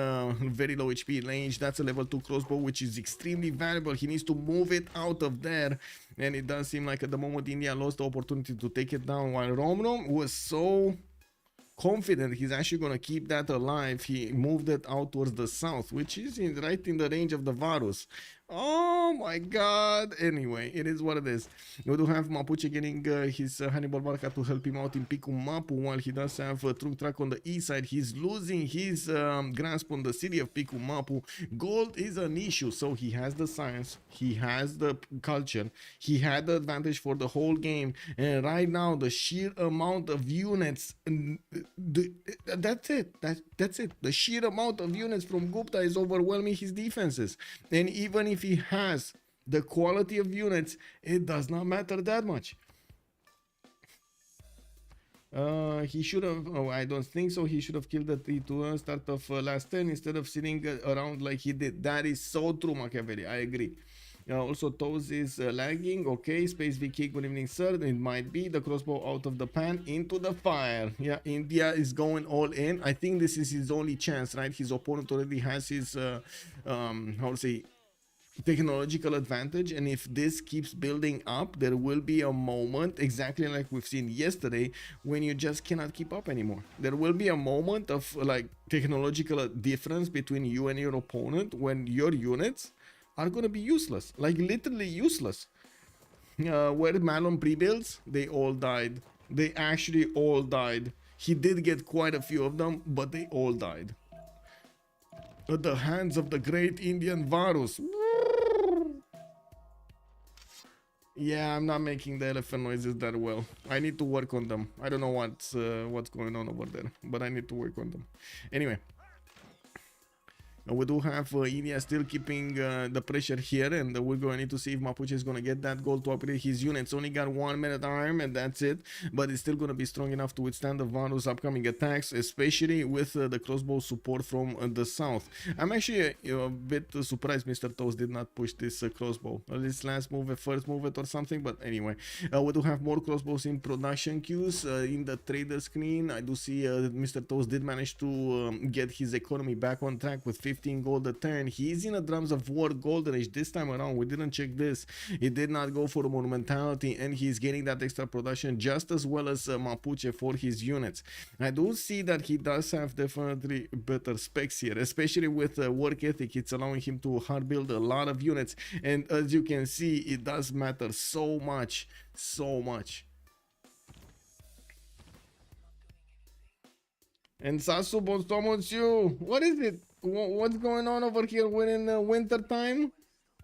very low HP range. That's a level 2 crossbow, which is extremely valuable. He needs to move it out of there, and it does seem like at the moment India lost the opportunity to take it down, while Romrom was so confident he's actually going to keep that alive. He moved it out towards the south, which is right in the range of the Varus. Oh my god. Anyway, it is what it is. We do have Mapuche getting his Hannibal Barca to help him out in Picu Mapu, while he does have Truk Track on the east side. He's losing his grasp on the city of Picu Mapu. Gold is an issue, so he has the science, he has the culture, he had the advantage for the whole game, and right now the sheer amount of units, that's it. That's it. The sheer amount of units from Gupta is overwhelming his defenses, and even if he has the quality of units, it does not matter that much. He should have, I don't think so. He should have killed the T2 start of last turn instead of sitting around like he did. That is so true, Machiavelli. I agree. Also, Toes is lagging. Okay, Space VK, good evening, sir. It might be the crossbow out of the pan into the fire. Yeah, India is going all in. I think this is his only chance, right? His opponent already has his, how to say, technological advantage, and if this keeps building up, there will be a moment, exactly like we've seen yesterday, when you just cannot keep up anymore. There will be a moment of like technological difference between you and your opponent, when your units are going to be useless, like literally useless. Where Malon pre-builds, they all died. They actually all died. He did get quite a few of them, but they all died at the hands of the great Indian Varus. Yeah, I'm not making the elephant noises that well. I need to work on them. I don't know what's going on over there, but I need to work on them. Anyway, we do have India still keeping the pressure here, and we're going to need to see if Mapuche is going to get that goal to upgrade his units. Only got 1 minute arm, and that's it, but it's still going to be strong enough to withstand the Varus' upcoming attacks, especially with the crossbow support from the south. I'm actually a bit surprised Mr. Toast did not push this crossbow. This last move, first move it or something, but anyway. We do have more crossbows in production queues. In the trader screen, I do see Mr. Toast did manage to get his economy back on track with 15 gold a turn. He's in a Drums of War golden age this time around. We didn't check this. He did not go for monumentality, and he's getting that extra production just as well as Mapuche for his units. I do see that he does have definitely better specs here, especially with work ethic. It's allowing him to hard build a lot of units, and as you can see, it does matter so much, so much. And Sasu Bonstomon's you. What is it? What's going on over here? We're in winter time.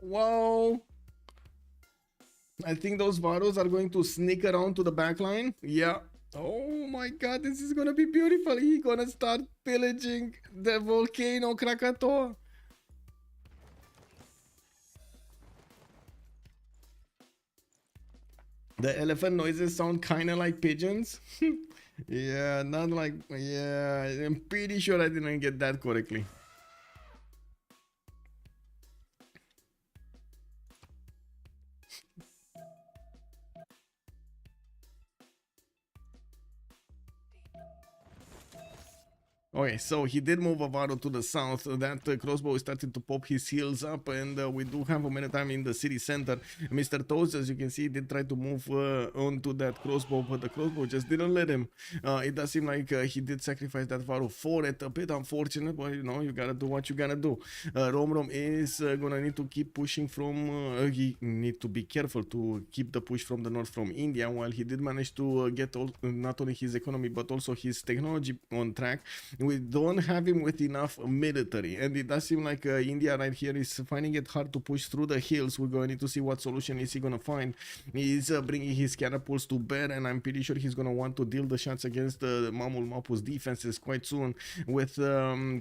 Wow. I think those Varus are going to sneak around to the back line. Yeah. Oh my god, this is gonna be beautiful. He's gonna start pillaging the volcano Krakatoa. The elephant noises sound kind of like pigeons. Yeah, not like, yeah, I'm pretty sure I didn't get that correctly. Okay, so he did move Avaro to the south. That crossbow is starting to pop his heels up, and we do have a minute time in the city center. Mr. Toast, as you can see, did try to move onto that crossbow, but the crossbow just didn't let him. It does seem like he did sacrifice that Avaro for it. A bit unfortunate, but you know, you gotta do what you gotta do. Romrom is gonna need to keep pushing from. He need to be careful to keep the push from the north from India, while he did manage to get not only his economy but also his technology on track. We don't have him with enough military, and it does seem like India right here is finding it hard to push through the hills. We're going to need to see what solution is he gonna find. He's bringing his catapults to bear, and I'm pretty sure he's gonna want to deal the shots against Mamul Mapu's defenses quite soon. With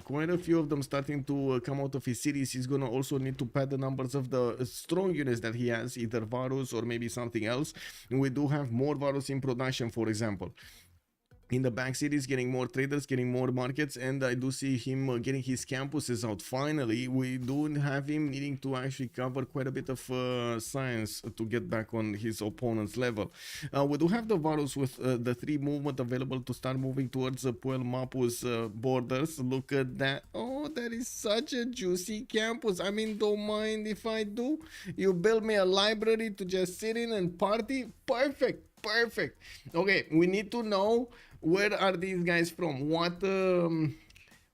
quite a few of them starting to come out of his cities, he's gonna also need to pad the numbers of the strong units that he has, either Varus or maybe something else. We do have more Varus in production, for example. In the back cities, getting more traders, getting more markets, and I do see him getting his campuses out. Finally, we do have him needing to actually cover quite a bit of science to get back on his opponent's level. We do have the Varus with the 3 movement available to start moving towards Puel Mapu's borders. Look at that. Oh, that is such a juicy campus. I mean, don't mind if I do. You build me a library to just sit in and party. Perfect. Perfect. Okay, we need to know, where are these guys from? What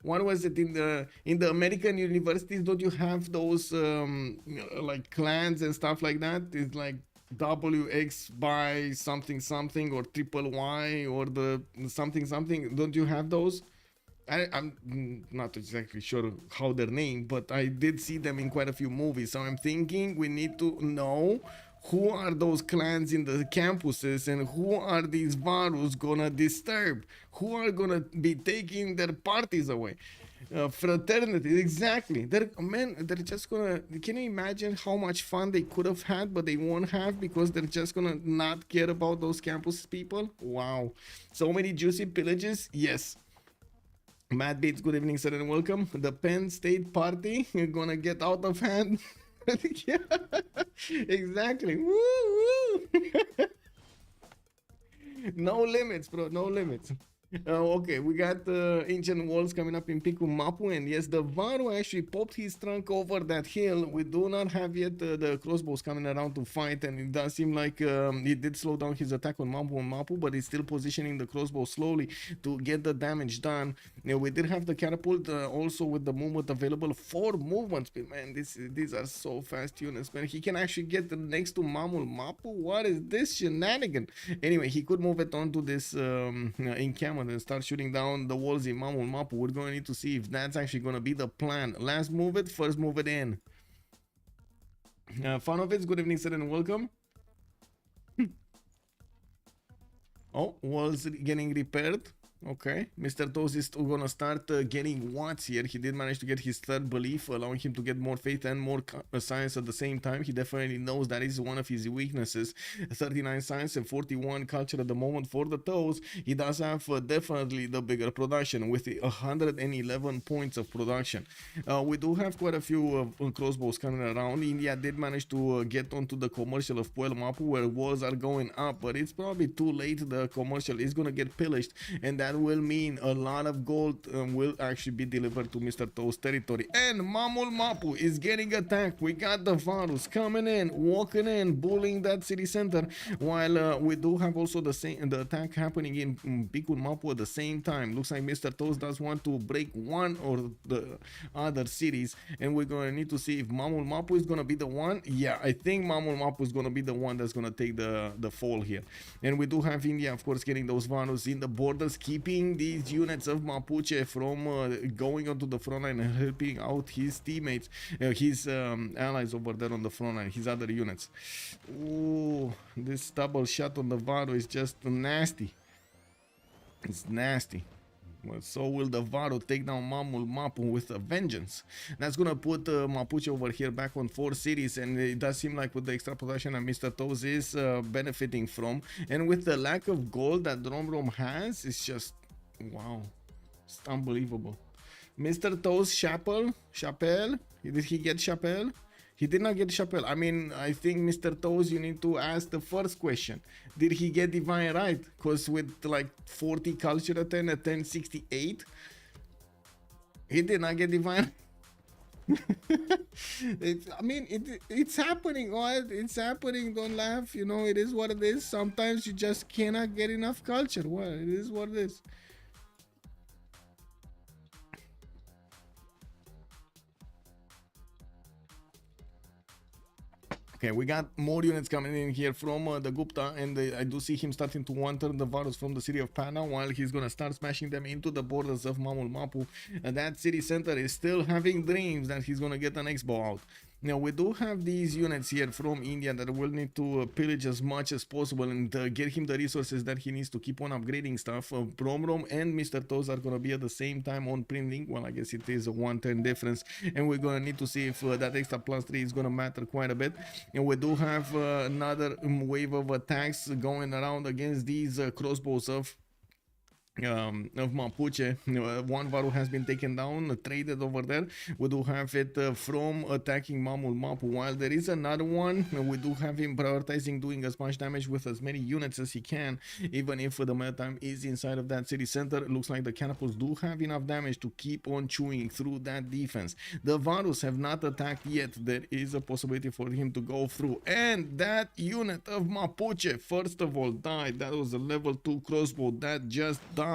was it in the American universities? Don't you have those like clans and stuff like that? It's like WX by something something or triple Y or the something something. Don't you have those? I'm not exactly sure how they're named, but I did see them in quite a few movies. So I'm thinking we need to know who are those clans in the campuses, and who are these Varus gonna disturb? Who are gonna be taking their parties away? Fraternity, exactly. They're just gonna. Can you imagine how much fun they could have had, but they won't have because they're just gonna not care about those campus people? Wow, so many juicy pillages. Yes. Matt Bates, good evening, sir, and welcome. The Penn State party gonna get out of hand. Yeah, exactly. Woo, woo. No limits, bro. No limits. Okay, we got ancient walls coming up in Piku Mapu, and yes, the Varu actually popped his trunk over that hill. We do not have yet the crossbows coming around to fight, and it does seem like he did slow down his attack on Mapu, but he's still positioning the crossbow slowly to get the damage done. We did have the catapult also with the movement available. 4 movements, man. These are so fast units, man. He can actually get next to Mamul Mapu. What is this shenanigan? Anyway, he could move it onto this encampment and start shooting down the walls in Mamul Mapu. We're going to need to see if that's actually going to be the plan. Last move it, first move it in. Fanovitz, good evening, sir, and welcome. Oh, walls getting repaired. Okay, Mr. Toes is gonna start getting watts here. He did manage to get his 3rd belief, allowing him to get more faith and more science at the same time. He definitely knows that is one of his weaknesses. 39 science and 41 culture at the moment for the Toes. He does have definitely the bigger production with 111 points of production. We do have quite a few crossbows coming around. India did manage to get onto the commercial of Puel Mapu, where walls are going up, but it's probably too late. The commercial is gonna get pillaged, and that will mean a lot of gold will actually be delivered to Mr. Toe's territory. And Mamul Mapu is getting attacked. We got the Varus coming in, walking in, bullying that city center, while we do have also the attack happening in Bikun Mapu at the same time. Looks like Mr. Toes does want to break one or the other cities, and we're going to need to see if Mamul Mapu is going to be the one. Yeah, I think Mamul Mapu is going to be the one that's going to take the fall here. And we do have India, of course, getting those Varus in the borders, keeping these units of Mapuche from going onto the front line and helping out his teammates, his allies over there on the front line, his other units. Ooh, this double shot on the Varu is just nasty. It's nasty. Well, so will the Varu take down Mamul Mapu with a vengeance. That's gonna put Mapuche over here back on 4 cities, and it does seem like with the extra production that Mr. Toes is benefiting from, and with the lack of gold that Romrom has, it's just wow, it's unbelievable. Mr. Toes Chapel, did he get Chapel? He did not get Chapel. I mean, I think Mr. Toes, you need to ask the first question. Did he get Divine right? Because with like 40 culture at 10 at 1068, He did not get divine. It's happening. What? It's happening. Don't laugh. You know, it is what it is. Sometimes you just cannot get enough culture. Well, it is what it is. Okay, we got more units coming in here from the Gupta, and I do see him starting to wander the Varus from the city of Pana, while he's gonna start smashing them into the borders of Mamul Mapu. And that city center is still having dreams that he's gonna get an expo out. Now, we do have these units here from India that will need to pillage as much as possible and get him the resources that he needs to keep on upgrading stuff. Romrom and Mr. Toes are gonna be at the same time on printing. Well, I guess it is a 1 turn difference, and we're gonna need to see if that extra +3 is gonna matter quite a bit. And we do have another wave of attacks going around against these crossbows of Mapuche. One Varu has been taken down, traded over there. We do have it from attacking Mamul Mapu, while there is another one. We do have him prioritizing doing as much damage with as many units as he can, even if the maritime is inside of that city center. It looks like the catapults do have enough damage to keep on chewing through that defense. The Varus have not attacked yet. There is a possibility for him to go through, and that unit of Mapuche first of all died. That was a level 2 crossbow that just died.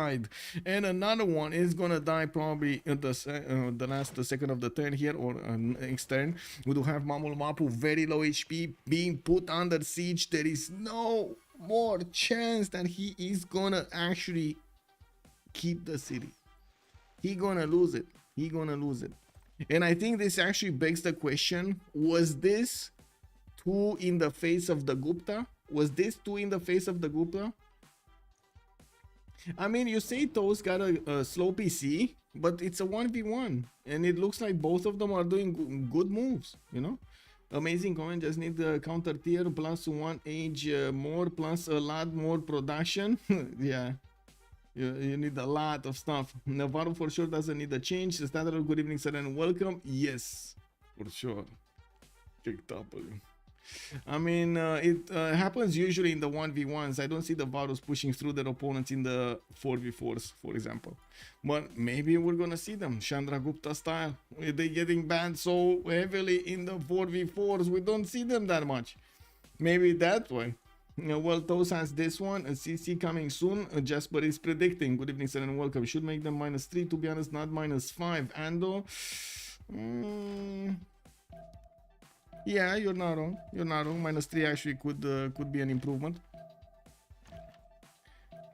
And another one is gonna die probably in the last second of the turn here, or next turn. We do have Mamul Mapu very low HP, being put under siege. There is no more chance that he is gonna actually keep the city. He gonna lose it. He gonna lose it. And I think this actually begs the question, was this too in the face of the Gupta? Was this too in the face of the Gupta? I mean, you say Toast got a slow PC, but it's a 1v1, and it looks like both of them are doing good moves, you know? Amazing comment, just need the counter tier plus 1 age more, plus a lot more production. Yeah, you need a lot of stuff. Navarro for sure doesn't need a change. The standard, good evening, sir, and welcome. Yes, for sure. Picked up. I mean, it happens usually in the 1v1s. I don't see the Varus pushing through their opponents in the 4v4s, for example. But maybe we're gonna see them Chandra Gupta style. They're getting banned so heavily in the 4v4s, we don't see them that much. Maybe that way. Well, Toast has this one, a CC coming soon. Jasper is predicting. Good evening, sir, and welcome. Should make them -3, to be honest, not -5. Ando. Yeah, you're not wrong. You're not wrong. -3 actually could be an improvement.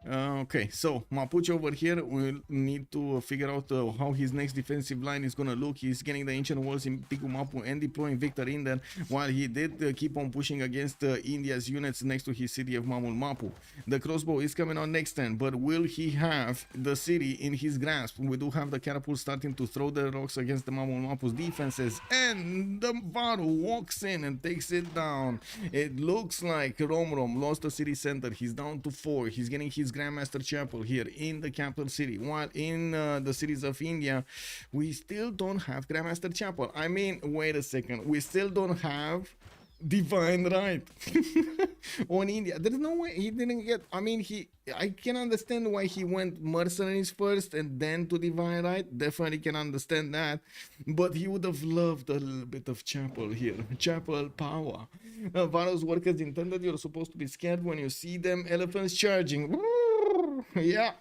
Okay, so Mapuche over here will need to figure out how his next defensive line is gonna look. He's getting the ancient walls in Piku Mapu and deploying Victor in there, while he did keep on pushing against India's units next to his city of Mamul Mapu. The crossbow is coming on next turn, but will he have the city in his grasp? We do have the catapult starting to throw the rocks against the Mamul Mapu's defenses, and the Varu walks in and takes it down. It looks like Romrom lost the city center. He's down to 4. He's getting his Grandmaster Chapel here in the capital city, while in the cities of India we still don't have Grandmaster Chapel. I mean, wait a second, we still don't have Divine Right on India. There's no way he didn't get. I mean, I can understand why he went mercenaries first and then to Divine Right. Definitely can understand that, but he would have loved a little bit of Chapel here. Chapel power. Varus workers intended, you're supposed to be scared when you see them. Elephants charging. Yeah.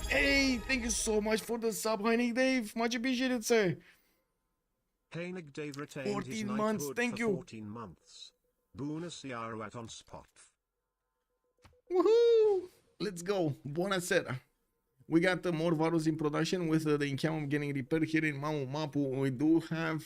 Hey, thank you so much for the sub, Heinig Dave. Much appreciated, sir. Heinig Dave retained 14 his months, knighthood thank for you. 14 months. Buonasera at OnSpot. Woohoo! Let's go. Buonasera. We got more Varus in production with the encampment getting repaired here in Mamul Mapu. We do have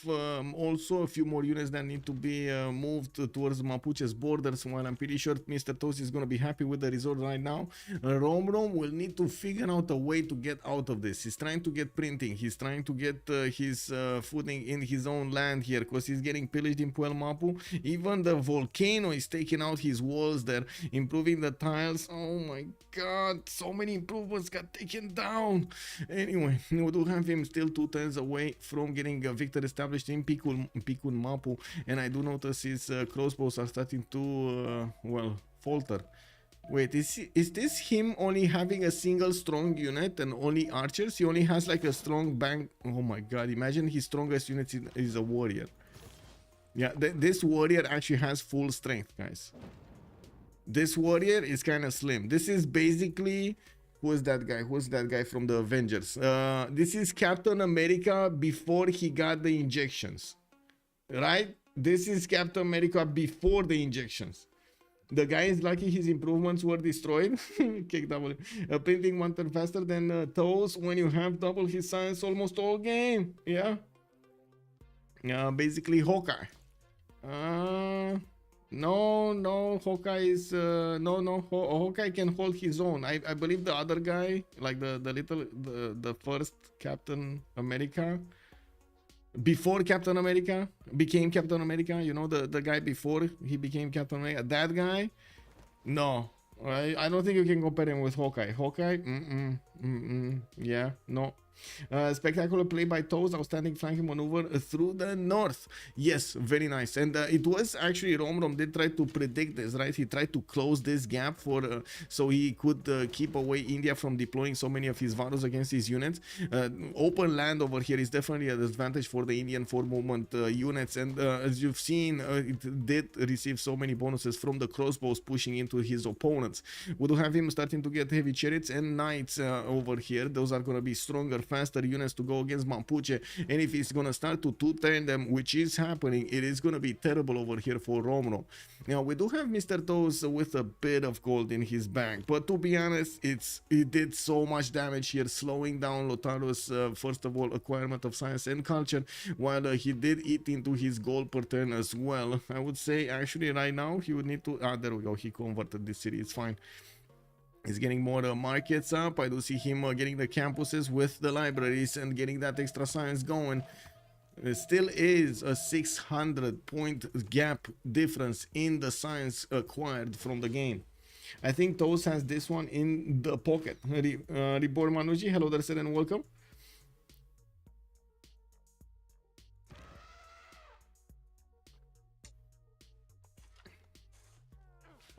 also a few more units that need to be moved towards Mapuche's borders, while I'm pretty sure Mr. Toast is going to be happy with the result right now. Romrom will need to figure out a way to get out of this. He's trying to get printing. He's trying to get his footing in his own land here, because he's getting pillaged in Puel Mapu. Even the volcano is taking out his walls there, improving the tiles. Oh my god, so many improvements got taken down. Anyway, we do have him still 2 turns away from getting a victory established in Pikun Mapu, and I do notice his crossbows are starting to well, falter. Wait, is this him only having a single strong unit and only archers? He only has like a strong bank. Oh my god, imagine his strongest unit is a warrior. Yeah, this warrior actually has full strength, guys. This warrior is kind of slim. This is basically... Who is that guy? Who's that guy from the Avengers? This is Captain America before he got the injections. Right? This is Captain America before the injections. The guy is lucky his improvements were destroyed. Kick double. Printing one turn faster than Toes when you have double his science almost all game. Yeah. Basically Hawkeye. No, Hawkeye is Hawkeye can hold his own. I believe the other guy, like the first Captain America, before Captain America became Captain America, you know, the guy before he became Captain America, that guy, no, I don't think you can compare him with Hawkeye. Yeah, no. Spectacular play by Toes, outstanding flanking maneuver through the north. Yes, very nice. And it was actually Romrom did try to predict this, right? He tried to close this gap for so he could keep away India from deploying so many of his Varus against his units. Open land over here is definitely an advantage for the Indian forward movement units, and as you've seen, it did receive so many bonuses from the crossbows pushing into his opponents. We do have him starting to get heavy chariots and knights over here. Those are going to be stronger, faster units to go against Mapuche, and if he's gonna start to two-turn them, which is happening, it is gonna be terrible over here for Romrom. Now we do have Mr. Toes with a bit of gold in his bank, but to be honest, it did so much damage here, slowing down Lotaro's first of all acquirement of science and culture, while he did eat into his gold per turn as well. I would say actually right now he would need to there we go, he converted this city, it's fine. He's getting more markets up. I do see him getting the campuses with the libraries and getting that extra science going. It still is a 600 point gap difference in the science acquired from the game. I think Toes has this one in the pocket. Reborn Manuji, hello there, sir, and welcome.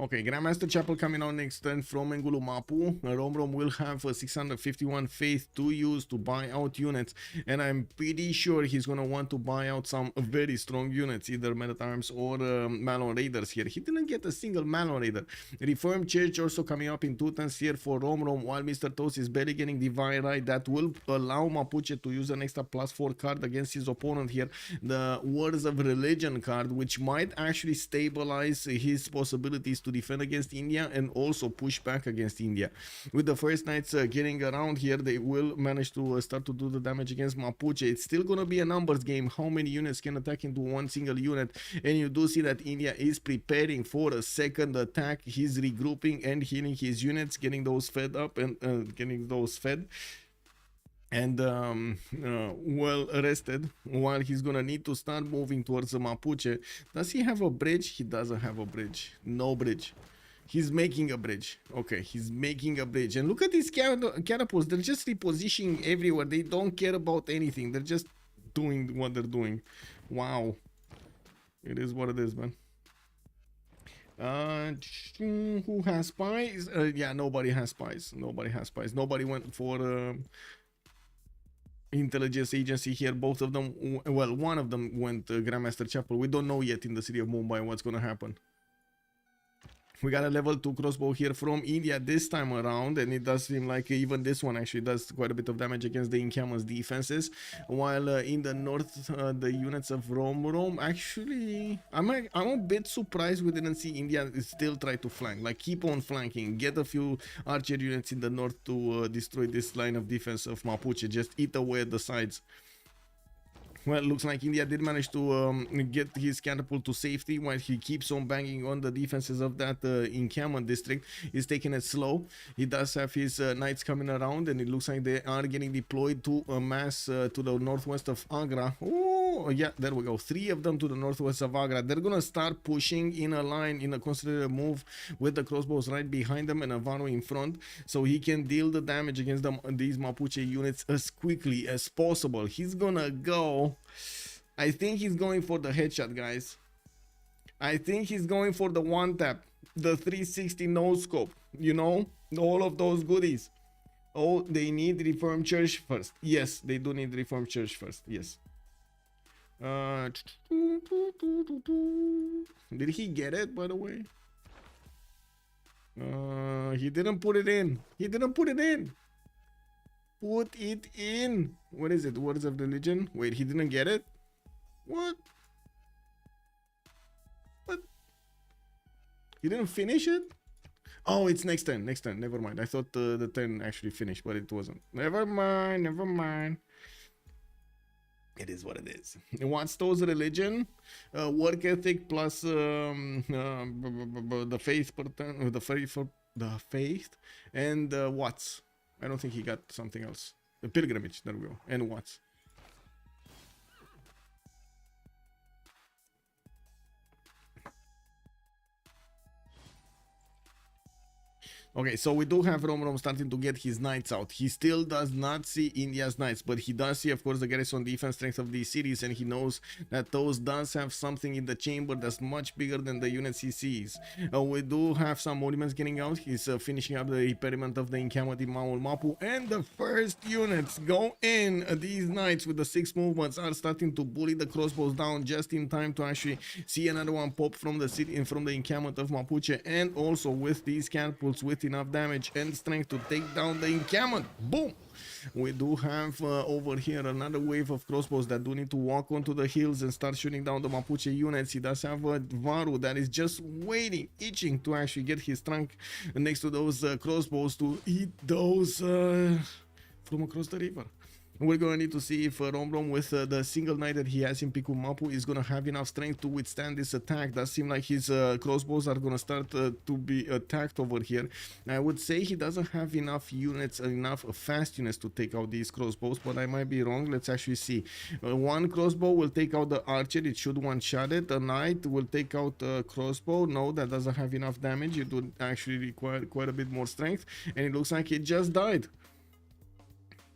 Okay, Grandmaster Chapel coming out next turn from Engulu Mapu. Romrom will have a 651 faith to use to buy out units, and I'm pretty sure he's gonna want to buy out some very strong units, either Men at Arms or Malon Raiders here. He didn't get a single Malon Raider. Reformed Church also coming up in 2 turns here for Romrom, while Mr. Toast is barely getting Divine Right. That will allow Mapuche to use an extra +4 card against his opponent here, the Words of Religion card, which might actually stabilize his possibilities to defend against India and also push back against India. With the first knights getting around here, they will manage to start to do the damage against Mapuche. It's still gonna be a numbers game, how many units can attack into one single unit, and you do see that India is preparing for a second attack. He's regrouping and healing his units, getting those fed up and getting those fed and well rested, while he's gonna need to start moving towards the Mapuche. Does he have a bridge? He doesn't have a bridge. No bridge. He's making a bridge. Okay, he's making a bridge. And look at these catapults. They're just repositioning everywhere. They don't care about anything. They're just doing what they're doing. Wow. It is what it is, man. Who has spies? Yeah, nobody has spies. Nobody has spies. Nobody went for intelligence agency here. Both of them, well, one of them went Grandmaster Chapel. We don't know yet in the city of Mumbai what's gonna happen. We got a level 2 crossbow here from India this time around, and it does seem like even this one actually does quite a bit of damage against the encampment's defenses, while in the north the units of Romrom actually, I'm a bit surprised we didn't see India still try to flank, like keep on flanking, get a few archer units in the north to destroy this line of defense of Mapuche, just eat away at the sides. Well, it looks like India did manage to get his catapult to safety, while he keeps on banging on the defenses of that encampment district. He's taking it slow. He does have his knights coming around, and it looks like they are getting deployed to a mass to the northwest of Agra. Oh, yeah, there we go. 3 of them to the northwest of Agra. They're gonna start pushing in a line, in a considerable move, with the crossbows right behind them and Avaro in front, so he can deal the damage against these Mapuche units as quickly as possible. He's gonna go... I think he's going for the headshot, guys. I think he's going for the one tap. the 360 no scope, you know, all of those goodies. Oh, they need Reform Church first. Yes, they do need Reform Church first. Yes. Did he get it, by the way? He didn't put it in. He didn't put it in. Put it in. What is it? Words of Religion? Wait, he didn't get it? What? What? He didn't finish it? Oh, it's next turn. Next turn. Never mind. I thought the turn actually finished, but it wasn't. Never mind. Never mind. It is what it is. What's those religion? Work ethic plus the faith, the faith, and what's? I don't think he got something else. The pilgrimage. There we go. And what's? Okay, so we do have Romrom starting to get his knights out. He still does not see India's knights, but he does see, of course, the garrison defense strength of these cities, and he knows that those does have something in the chamber that's much bigger than the units he sees. We do have some monuments getting out. He's finishing up the repairment of the encampment in Maul Mapu, and the first units go in. These knights with the 6 movements are starting to bully the crossbows down just in time to actually see another one pop from the city and from the encampment of Mapuche, and also with these catapults with enough damage and strength to take down the encampment. Boom! We do have over here another wave of crossbows that do need to walk onto the hills and start shooting down the Mapuche units. He does have a Varu that is just waiting, itching to actually get his trunk next to those crossbows to eat those from across the river. We're going to need to see if Romrom with the single knight that he has in Piku Mapu is going to have enough strength to withstand this attack. Does seem like his crossbows are going to start to be attacked over here. I would say he doesn't have enough units, enough fast units to take out these crossbows, but I might be wrong. Let's actually see. One crossbow will take out the archer. It should one-shot it. A knight will take out a crossbow. No, that doesn't have enough damage. It would actually require quite a bit more strength, and it looks like it just died.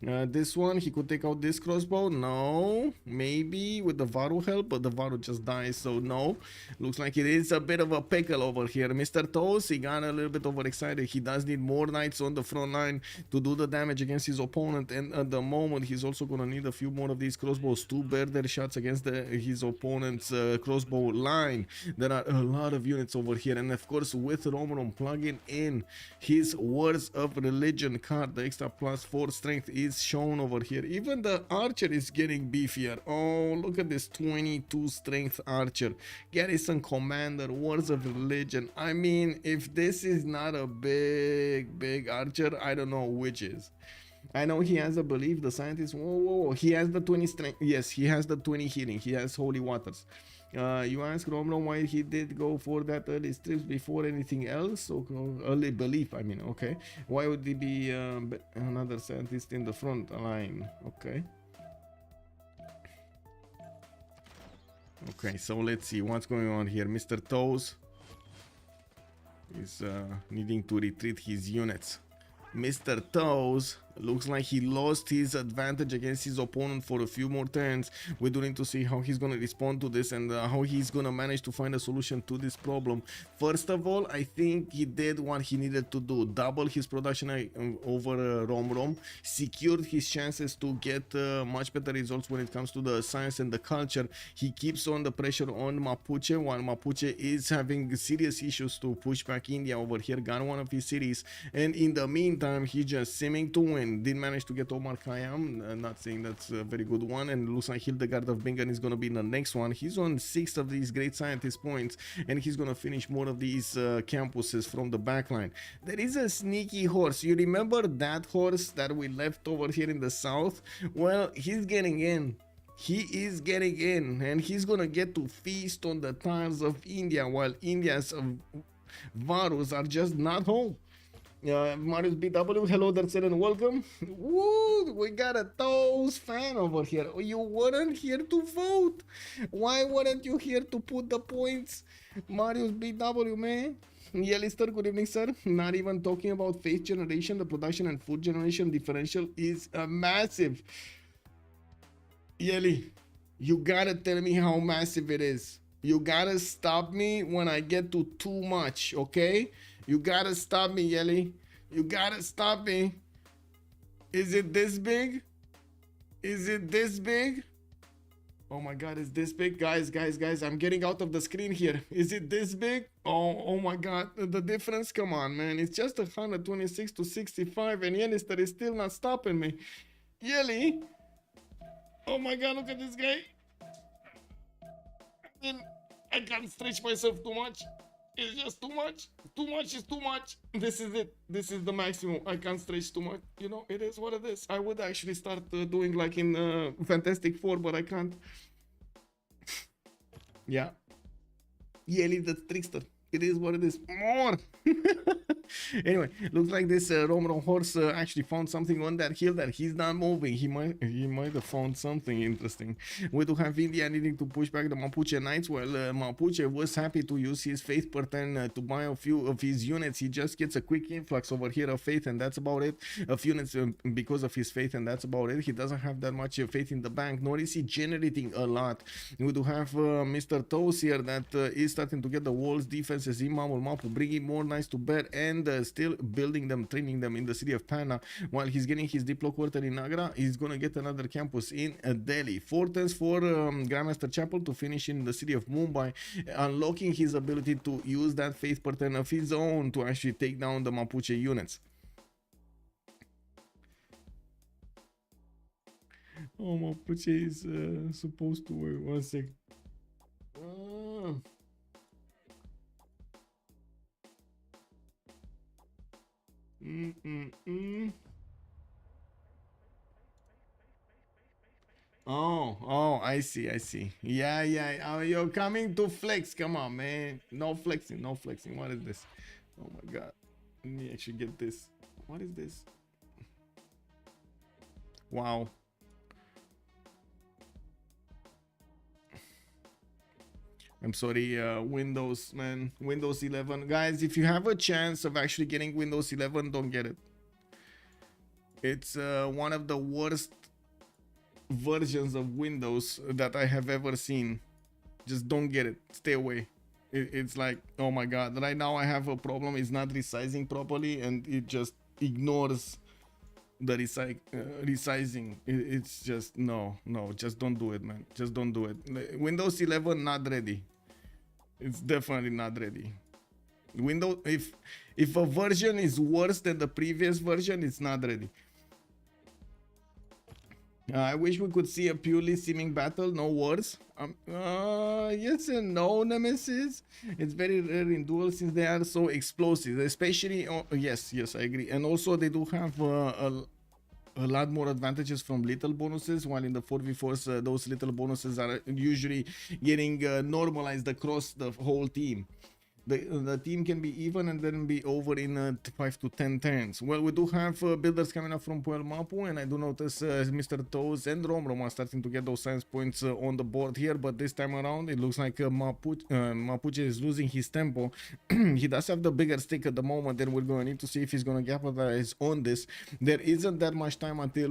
This one, he could take out this crossbow. No, maybe with the Varu help, but the Varu just dies, so no. Looks like it is a bit of a pickle over here. Mr. Toes, he got a little bit overexcited. He does need more knights on the front line to do the damage against his opponent, and at the moment, he's also gonna need a few more of these crossbows to bear their shots against his opponent's crossbow line. There are a lot of units over here, and of course, with Romrom plugging in his Words of Religion card, the extra +4 strength is shown over here. Even the archer is getting beefier. Oh, look at this 22 strength archer. Garrison commander, Words of Religion. I mean, if this is not a big archer, I don't know which is. I know he has a belief, the scientist. Whoa. He has the 20 strength. Yes, he has the 20 healing. He has holy waters. You ask Romrom why he did go for that early strips before anything else. Okay, early belief, I mean. Okay, why would he be another scientist in the front line? Okay, so let's see what's going on here. Mr. Toes is needing to retreat his units. Mr. Toes looks like he lost his advantage against his opponent for a few more turns. We do need to see how he's going to respond to this and how he's going to manage to find a solution to this problem. First of all, I think he did what he needed to do. Double his production over Romrom, secured his chances to get much better results when it comes to the science and the culture. He keeps on the pressure on Mapuche, while Mapuche is having serious issues to push back India over here. Got one of his cities, and in the meantime, he's just seeming to win. Didn't manage to get Omar Khayyam, not saying that's a very good one, and looks like Hildegard of Bingen is going to be in the next one. He's on 6 of these great scientist points, and he's going to finish more of these campuses from the backline. There is a sneaky horse. You remember that horse that we left over here in the south? Well, he's getting in. He is getting in, and he's going to get to feast on the tiles of India, while India's Varus are just not home. Marius BW, hello there, sir, and welcome. Woo, we got a Toes fan over here. You weren't here to vote. Why weren't you here to put the points? Marius BW, man. Yelister, good evening, sir. Not even talking about faith generation, the production and food generation differential is massive. Yeli, you gotta tell me how massive it is. You gotta stop me when I get to too much, okay? You gotta stop me, Yelly. You gotta stop me. Is it this big? Is it this big? Oh my god, is this big? Guys, I'm getting out of the screen here. Is it this big? Oh my god, the difference, come on, man. It's just 126 to 65 and Yennister is still not stopping me. Yelly. Oh my god, look at this guy. I can't stretch myself too much. It's just too much. Too much is too much. This is it. This is the maximum. I can't stretch too much. You know, it is what it is. I would actually start doing like in Fantastic Four, but I can't. Yeah. Yelly the trickster. It is what it is. More. Anyway, looks like this Romrom horse actually found something on that hill that he's not moving. He might have found something interesting. We do have India needing to push back the Mapuche Knights. Well, Mapuche was happy to use his faith per turn to buy a few of his units. He just gets a quick influx over here of faith, and that's about it. Of units because of his faith, and that's about it. He doesn't have that much faith in the bank, nor is he generating a lot. We do have Mr. Toes here that is starting to get the walls defenses in Mamul Mapu, bringing more knights to bear and still building them, training them in the city of Panna. While he's getting his diplo quarter in Agra, he's gonna get another campus in Delhi. 4 turns for Grandmaster Chapel to finish in the city of Mumbai, unlocking his ability to use that faith per turn of his own to actually take down the Mapuche units. Oh, Mapuche is supposed to work. 1 sec. Oh, I see. Yeah. Oh, you're coming to flex. Come on, man. No flexing. What is this? Oh my god. Let me actually get this. What is this? Wow. I'm sorry, Windows, man. Windows 11. Guys, if you have a chance of actually getting Windows 11, don't get it. It's one of the worst versions of Windows that I have ever seen. Just don't get it. Stay away. It's like, oh my god. Right now I have a problem. It's not resizing properly, and it just ignores the resizing. It's just no, just don't do it, man. Just don't do it. Windows 11 not ready. It's definitely not ready. Windows, if a version is worse than the previous version, it's not ready. I wish we could see a purely seeming battle, no wars. Yes and no, Nemesis. It's very rare in duels since they are so explosive, especially. Yes, I agree. And also they do have a lot more advantages from little bonuses, while in the 4v4s those little bonuses are usually getting normalized across the whole team. The team can be even and then be over in 5 to 10 turns. Well, we do have builders coming up from Puel Mapu, and I do notice Mr. Toes and Romrom are starting to get those science points on the board here, but this time around it looks like Mapuche is losing his tempo. He does have the bigger stick at the moment, and we're going to need to see if he's going to capitalize on this. There isn't that much time until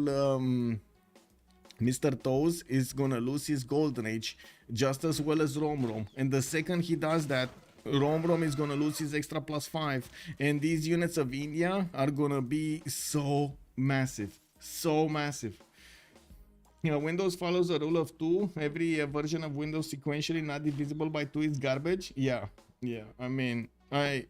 Mr. Toes is going to lose his Golden Age, just as well as Romrom, and the second he does that, Romrom is gonna lose his extra +5, and these units of India are gonna be so massive. You know, Windows follows the rule of 2. Every version of Windows sequentially not divisible by 2 is garbage. Yeah. I mean, I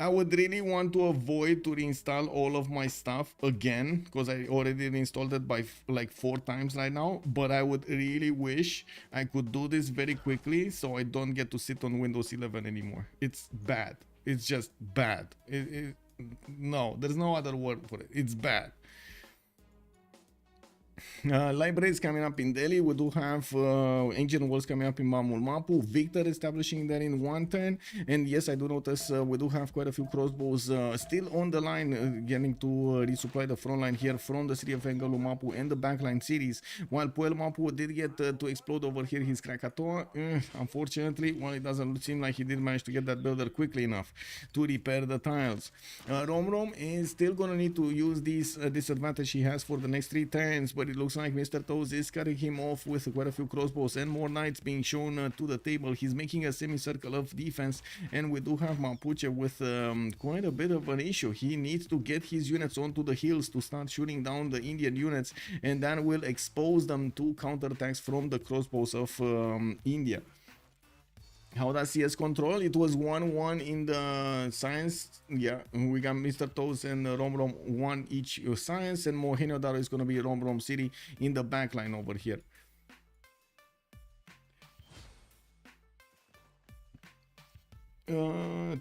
would really want to avoid to reinstall all of my stuff again, because I already reinstalled it by like 4 times right now, but I would really wish I could do this very quickly so I don't get to sit on Windows 11 anymore. It's bad. It's just bad. No, there's no other word for it. It's bad. Libraries coming up in Delhi. We do have ancient walls coming up in Mamul Mapu. Victor establishing there in 1 turn. And yes, I do notice we do have quite a few crossbows still on the line, getting to resupply the front line here from the city of Engalu Mapu and the backline cities. While Puel Mapu did get to explode over here his Krakatoa, unfortunately, well, it doesn't seem like he did manage to get that builder quickly enough to repair the tiles. Romrom is still gonna need to use this disadvantage he has for the next 3 turns, but it looks looks like Mr. Toes is cutting him off with quite a few crossbows and more knights being shown to the table. He's making a semicircle of defense, and we do have Mapuche with quite a bit of an issue. He needs to get his units onto the hills to start shooting down the Indian units, and that will expose them to counterattacks from the crossbows of India. How does CS control? It was 1-1 in the science. Yeah, we got Mr. Toes and Romrom 1 each science, and Mohenjo-Daro is going to be Romrom City in the backline over here.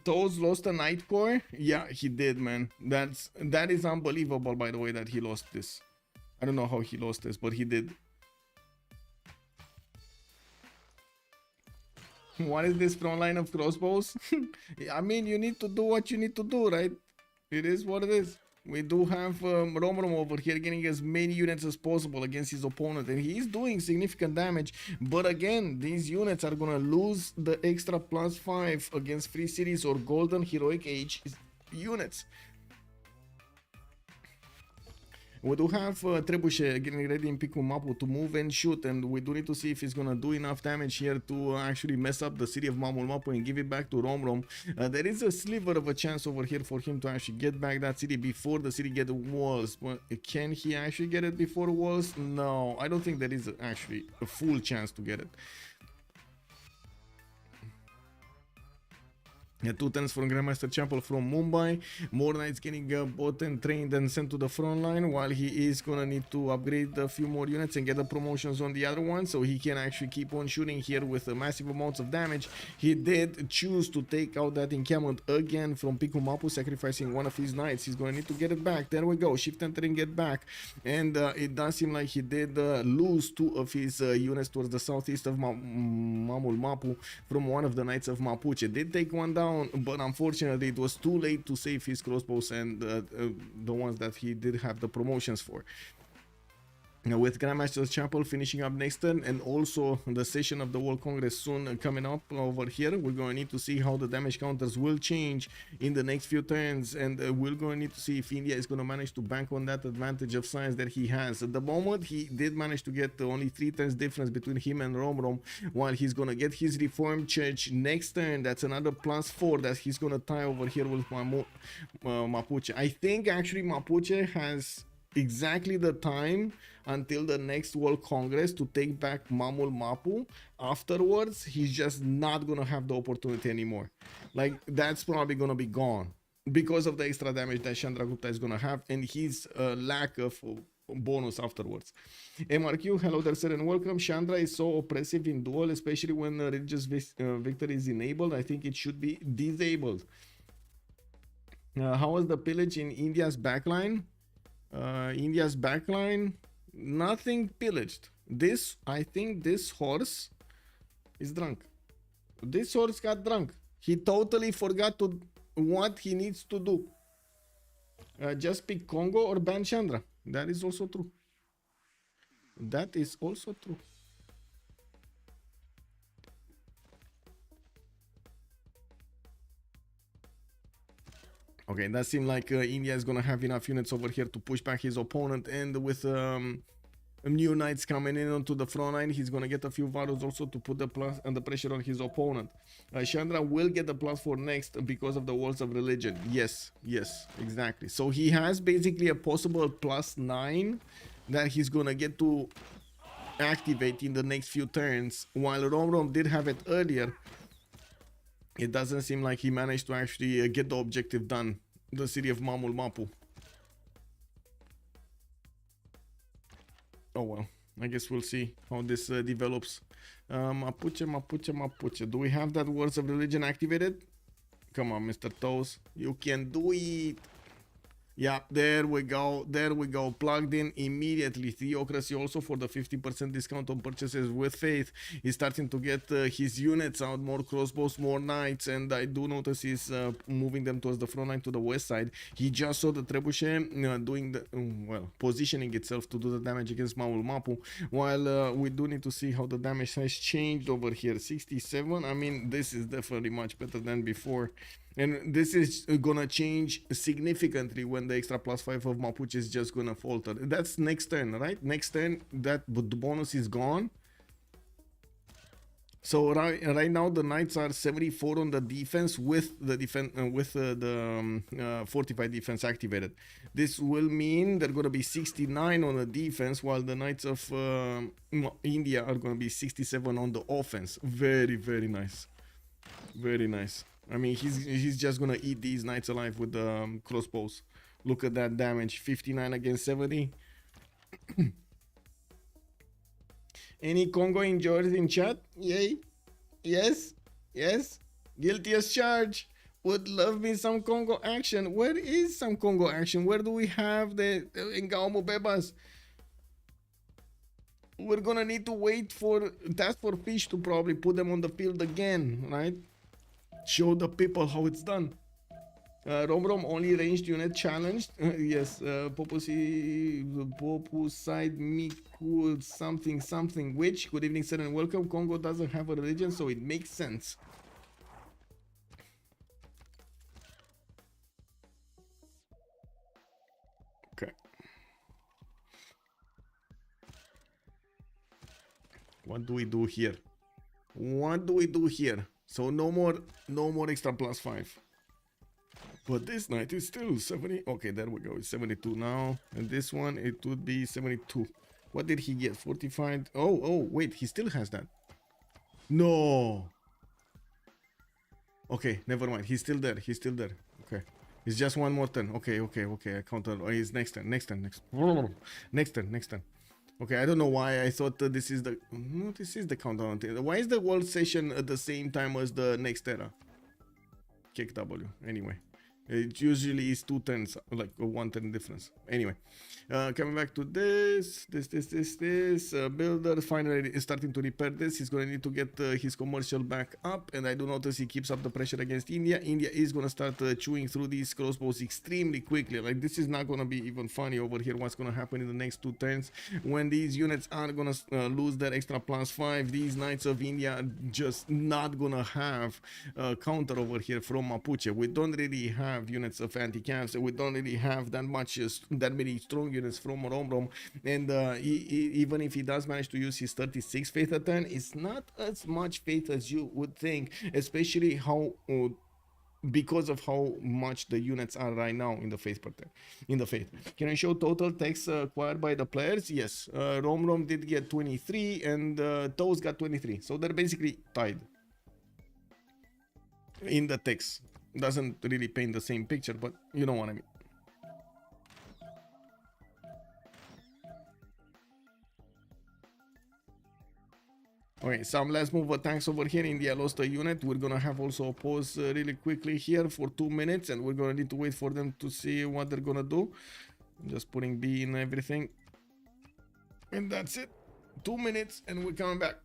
Toes lost a Night Core. Yeah, he did, man. That is unbelievable, by the way, that he lost this. I don't know how he lost this, but he did. What is this front line of crossbows? I mean, you need to do what you need to do, right? It is what it is. We do have Romrom over here getting as many units as possible against his opponent, and he is doing significant damage. But again, these units are gonna lose the extra +5 against Free Cities or Golden Heroic Age units. We do have Trebuchet getting ready in Picu Mapu to move and shoot, and we do need to see if he's gonna do enough damage here to actually mess up the city of Mamul Mapu and give it back to Romrom. There is a sliver of a chance over here for him to actually get back that city before the city gets walls. But can he actually get it before walls? No, I don't think there is actually a full chance to get it. Yeah, 2 turns from Grandmaster Chapel from Mumbai. More knights getting bought and trained and sent to the front line, while he is gonna need to upgrade a few more units and get the promotions on the other one, so he can actually keep on shooting here with massive amounts of damage. He did choose to take out that encampment again from Picu Mapu, sacrificing one of his knights. He's gonna need to get it back. There we go, shift enter and get back. And it does seem like he did lose 2 of his units towards the southeast of Mamul Mapu from one of the knights of Mapuche. Did take one down, but unfortunately it was too late to save his crossbows and the ones that he did have the promotions for. Now, with Grandmaster's Chapel finishing up next turn, and also the session of the World Congress soon coming up over here, we're going to need to see how the damage counters will change in the next few turns, and we're going to need to see if India is going to manage to bank on that advantage of science that he has. At the moment, he did manage to get only 3 turns difference between him and Romrom, while he's going to get his Reformed Church next turn. That's another +4 that he's going to tie over here with Mapuche. I think actually Mapuche has exactly the time until the next World Congress to take back Mamul Mapu. Afterwards, he's just not gonna have the opportunity anymore. Like, that's probably gonna be gone because of the extra damage that Chandragupta is gonna have and his lack of bonus afterwards. MRQ, hello there sir and welcome. Chandra is so oppressive in duel, especially when religious victory is enabled. I think it should be disabled. How was the pillage in India's backline? India's backline, nothing pillaged. This, I think this horse is drunk. This horse got drunk. He totally forgot to what he needs to do. Just pick Congo or ban Chandra. That is also true. That is also true. Okay, that seemed like India is gonna have enough units over here to push back his opponent, and with new knights coming in onto the front line, he's gonna get a few Varus also to put the plus and the pressure on his opponent. Chandra will get the +4 next because of the walls of religion. Yes, yes, exactly. So he has basically a possible +9 that he's gonna get to activate in the next few turns, while Romrom did have it earlier. It doesn't seem like he managed to actually get the objective done, the city of Mamul Mapu. Oh well, I guess we'll see how this develops. Mapuche. Do we have that Words of Religion activated? Come on, Mr. Toes. You can do it. Yeah, there we go. There we go. Plugged in immediately. Theocracy also for the 50% discount on purchases with faith. He's starting to get his units out. More crossbows, more knights. And I do notice he's moving them towards the front line to the west side. He just saw the Trebuchet doing the, well, positioning itself to do the damage against Mamul Mapu. While we do need to see how the damage has changed over here. 67. I mean, this is definitely much better than before. And this is gonna change significantly when the extra +5 of Mapuche is just gonna falter. That's next turn, right? Next turn, that the bonus is gone. So right now the Knights are 74 on the defense with the fortified defense activated. This will mean they're gonna be 69 on the defense, while the Knights of India are gonna be 67 on the offense. Very, very nice. Very nice. I mean, he's just gonna eat these Knights alive with the crossbows. Look at that damage, 59 against 70. Any Congo enjoyers in chat? Yay. Yes. Yes. Guilty as charged. Would love me some Congo action. Where is some Congo action? Where do we have the Ngaumo Bebas? We're gonna need to wait for Task for Fish to probably put them on the field again, right? Show the people how it's done. Romrom only ranged unit challenged. Yes, Popuside Miku something which. Good evening, sir, and welcome. Congo doesn't have a religion, so it makes sense. Okay. What do we do here? What do we do here? So no more extra +5. But this knight is still 70. Okay, there we go. It's 72 now. And this one, it would be 72. What did he get? 45. Oh, wait. He still has that. No. Okay, never mind. He's still there. He's still there. Okay. It's just one more turn. Okay. I counted. Oh, it's next turn. Next turn. Okay, I don't know why I thought this is the... No, this is the countdown. Why is the world session at the same time as the next era? Kick W. Anyway. It usually is 2 turns, like a 1 turn difference. Anyway, coming back to this builder finally is starting to repair this. He's gonna need to get his commercial back up, and I do notice he keeps up the pressure against India. India is gonna start chewing through these crossbows extremely quickly. Like, this is not gonna be even funny over here. What's gonna happen in the next 2 turns when these units are gonna lose their extra +5? These Knights of India are just not gonna have a counter over here from Mapuche. We don't really have units of anti-camps, we don't really have that many strong units from Romrom, and even if he does manage to use his 36 faith a turn, it's not as much faith as you would think, especially how because of how much the units are right now in the faith Can I show total text acquired by the players? Yes, Romrom did get 23 and Toes got 23, so they're basically tied in the text. Doesn't really paint the same picture, but you know what I mean. Okay, some last move attacks over here. India lost a unit. We're gonna have also a pause really quickly here for 2 minutes, and we're gonna need to wait for them to see what they're gonna do. I'm just putting B in everything, and that's it. 2 minutes, and we're coming back.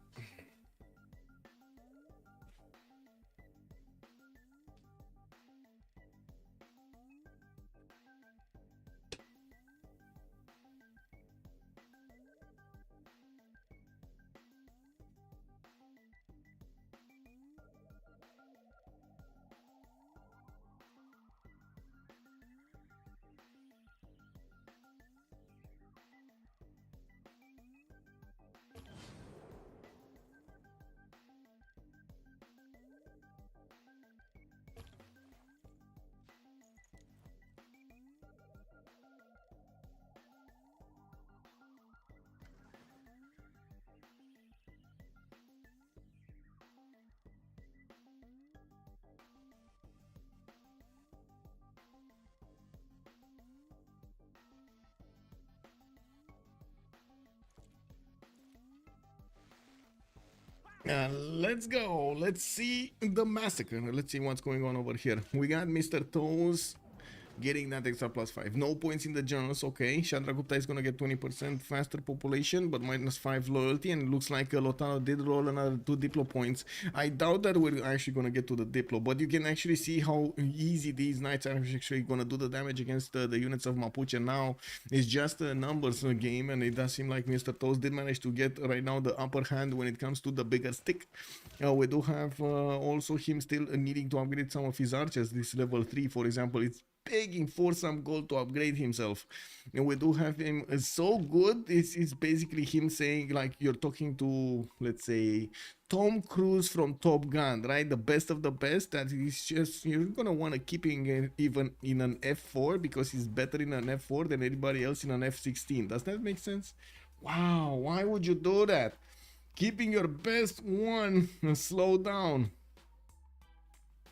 Let's go. Let's see the massacre. Let's see what's going on over here. We got Mr. Toes getting that extra +5. No points in the journals, okay. Chandragupta is gonna get 20% faster population, but -5 loyalty, and it looks like Lotano did roll another 2 Diplo points. I doubt that we're actually gonna get to the Diplo, but you can actually see how easy these knights are actually gonna do the damage against the units of Mapuche. Now it's just a numbers game, and it does seem like Mr. Toast did manage to get right now the upper hand when it comes to the bigger stick. We do have also him still needing to upgrade some of his archers. This level 3, for example, it's begging for some gold to upgrade himself, and we do have him so good. It's basically him saying, like, you're talking to, let's say, Tom Cruise from Top Gun, right? The best of the best. That he's just, you're gonna want to keep him even in an F4 because he's better in an F4 than anybody else in an F16. Does that make sense? Wow, why would you do that? Keeping your best one slow down.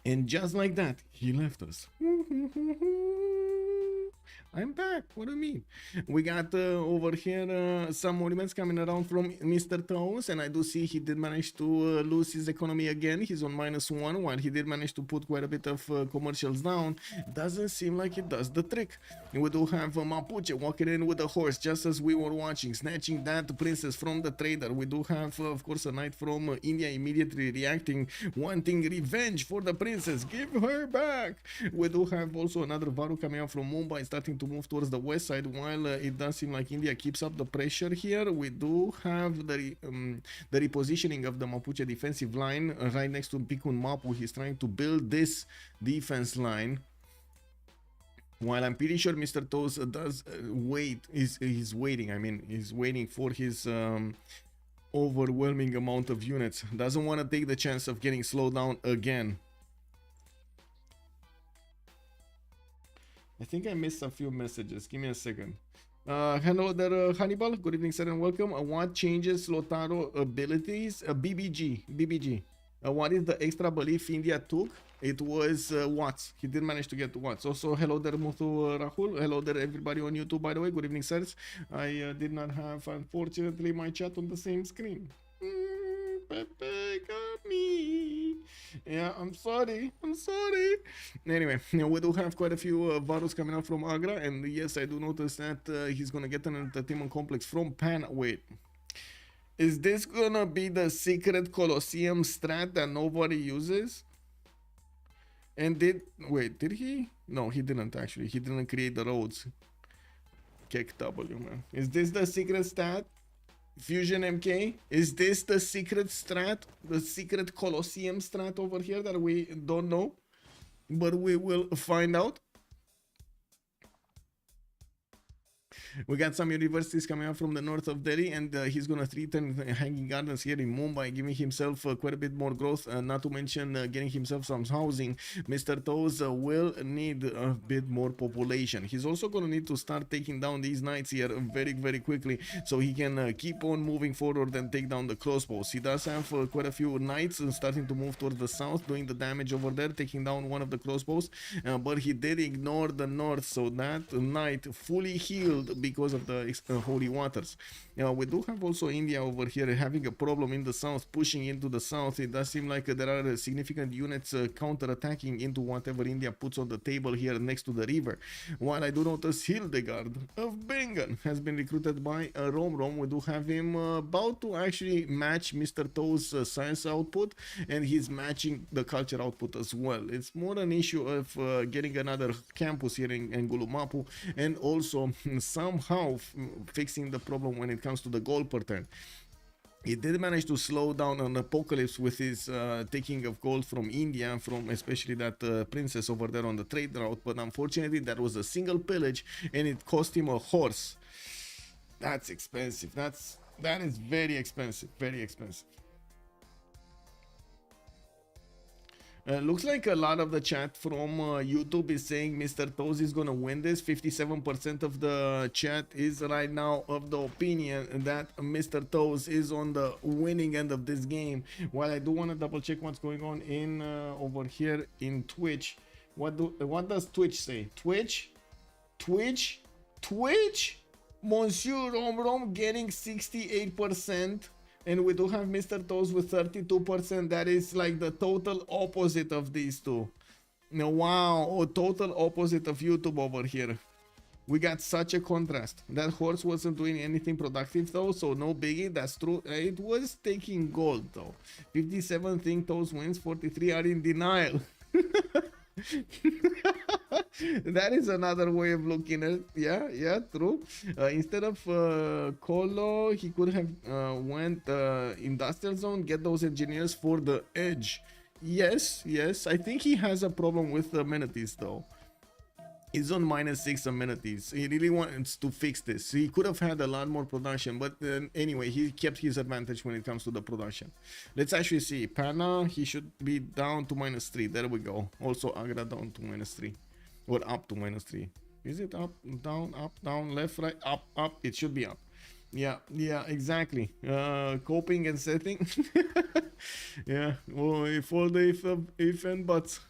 And just like that, he left us. I'm back. What do you mean? We got over here some monuments coming around from Mr. Toes, and I do see he did manage to lose his economy again. He's on -1, while he did manage to put quite a bit of commercials down. Doesn't seem like it does the trick. And we do have Mapuche walking in with a horse, just as we were watching, snatching that princess from the trader. We do have, of course, a knight from India immediately reacting, wanting revenge for the princess. Give her back. We do have also another Varu coming out from Mumbai, starting to move towards the west side, while it does seem like India keeps up the pressure here. We do have the repositioning of the Mapuche defensive line right next to Pikun Mapu. He's trying to build this defense line, while I'm pretty sure Mr. Toes does he's waiting. I mean, he's waiting for his overwhelming amount of units. Doesn't want to take the chance of getting slowed down again. I think I missed a few messages. Give me a second. Hello there, Hannibal. Good evening, sir, and welcome. What changes Lotaro abilities? BBG. What is the extra belief India took? It was Watts. He did manage to get Watts. Also, hello there, Muthu Rahul. Hello there, everybody on YouTube, by the way. Good evening, sirs. I did not have, unfortunately, my chat on the same screen. Pepe got me. Yeah, I'm sorry. Anyway, we do have quite a few Varus coming out from Agra, and yes, I do notice that he's gonna get an entertainment complex from Pan. Wait, is this gonna be the secret Colosseum strat that nobody uses? And did he? No, he didn't actually. He didn't create the roads. Kick W, man. Is this the secret stat? Fusion MK, is this the secret strat, the secret Colosseum strat over here that we don't know, but we will find out? We got some universities coming out from the north of Delhi, and he's gonna threaten hanging gardens here in Mumbai, giving himself quite a bit more growth, not to mention getting himself some housing. Mr. Toes will need a bit more population. He's also gonna need to start taking down these knights here very, very quickly, so he can keep on moving forward and take down the crossbows. He does have quite a few knights starting to move towards the south, doing the damage over there, taking down one of the crossbows, but he did ignore the north, so that knight fully healed because of the holy waters. We do have also India over here having a problem in the south, pushing into the south. It does seem like there are significant units counter-attacking into whatever India puts on the table here next to the river. While I do notice Hildegard of Bengal has been recruited by Romrom. We do have him about to actually match Mr. Toe's science output, and he's matching the culture output as well. It's more an issue of getting another campus here in Gulumapu, and also somehow fixing the problem when it comes to the gold per turn. He did manage to slow down an apocalypse with his taking of gold from India, from especially that princess over there on the trade route, but unfortunately that was a single pillage and it cost him a horse. That's expensive. That is very expensive, very expensive. Looks like a lot of the chat from YouTube is saying Mr. Toes is gonna win this. 57% of the chat is right now of the opinion that Mr. Toes is on the winning end of this game. While I do want to double check what's going on in over here in Twitch. What does Twitch say? Twitch, Monsieur Romrom getting 68%. And we do have Mr. Toes with 32%. That is like the total opposite of these two. No, wow, oh, total opposite of YouTube over here. We got such a contrast. That horse wasn't doing anything productive though, so no biggie, that's true. It was taking gold though. 57 think those wins, 43 are in denial. That is another way of looking at it. Yeah, true. Instead of Colo, he could have went industrial zone, get those engineers for the edge. Yes, I think he has a problem with the amenities though. He's on -6 amenities. He really wants to fix this. He could have had a lot more production, but anyway, he kept his advantage when it comes to the production. Let's actually see. Pana, he should be down to -3. There we go. Also Agra down to -3. Or up to -3. Is it up, down, left, right, up? It should be up. Yeah, exactly. Coping and setting. Yeah, well, for the if and buts.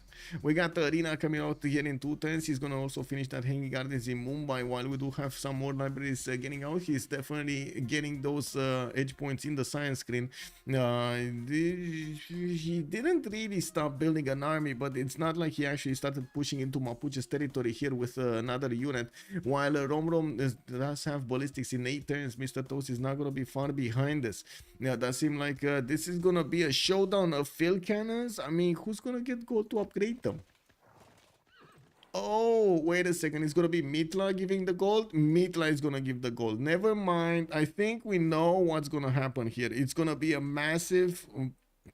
We got the arena coming out here in 2 turns. He's gonna also finish that Hanging Gardens in Mumbai. While we do have some more libraries getting out, he's definitely getting those edge points in the science screen. He didn't really stop building an army, but it's not like he actually started pushing into Mapuche's territory here with another unit. While Romrom does have ballistics in 8 turns, Mr. Toast is not gonna be far behind us. Yeah, that seems like this is gonna be a showdown of field cannons. I mean, who's gonna get gold to upgrade them? Oh, wait a second. It's gonna be Mitla giving the gold. Mitla is gonna give the gold. Never mind. I think we know what's gonna happen here. It's gonna be a massive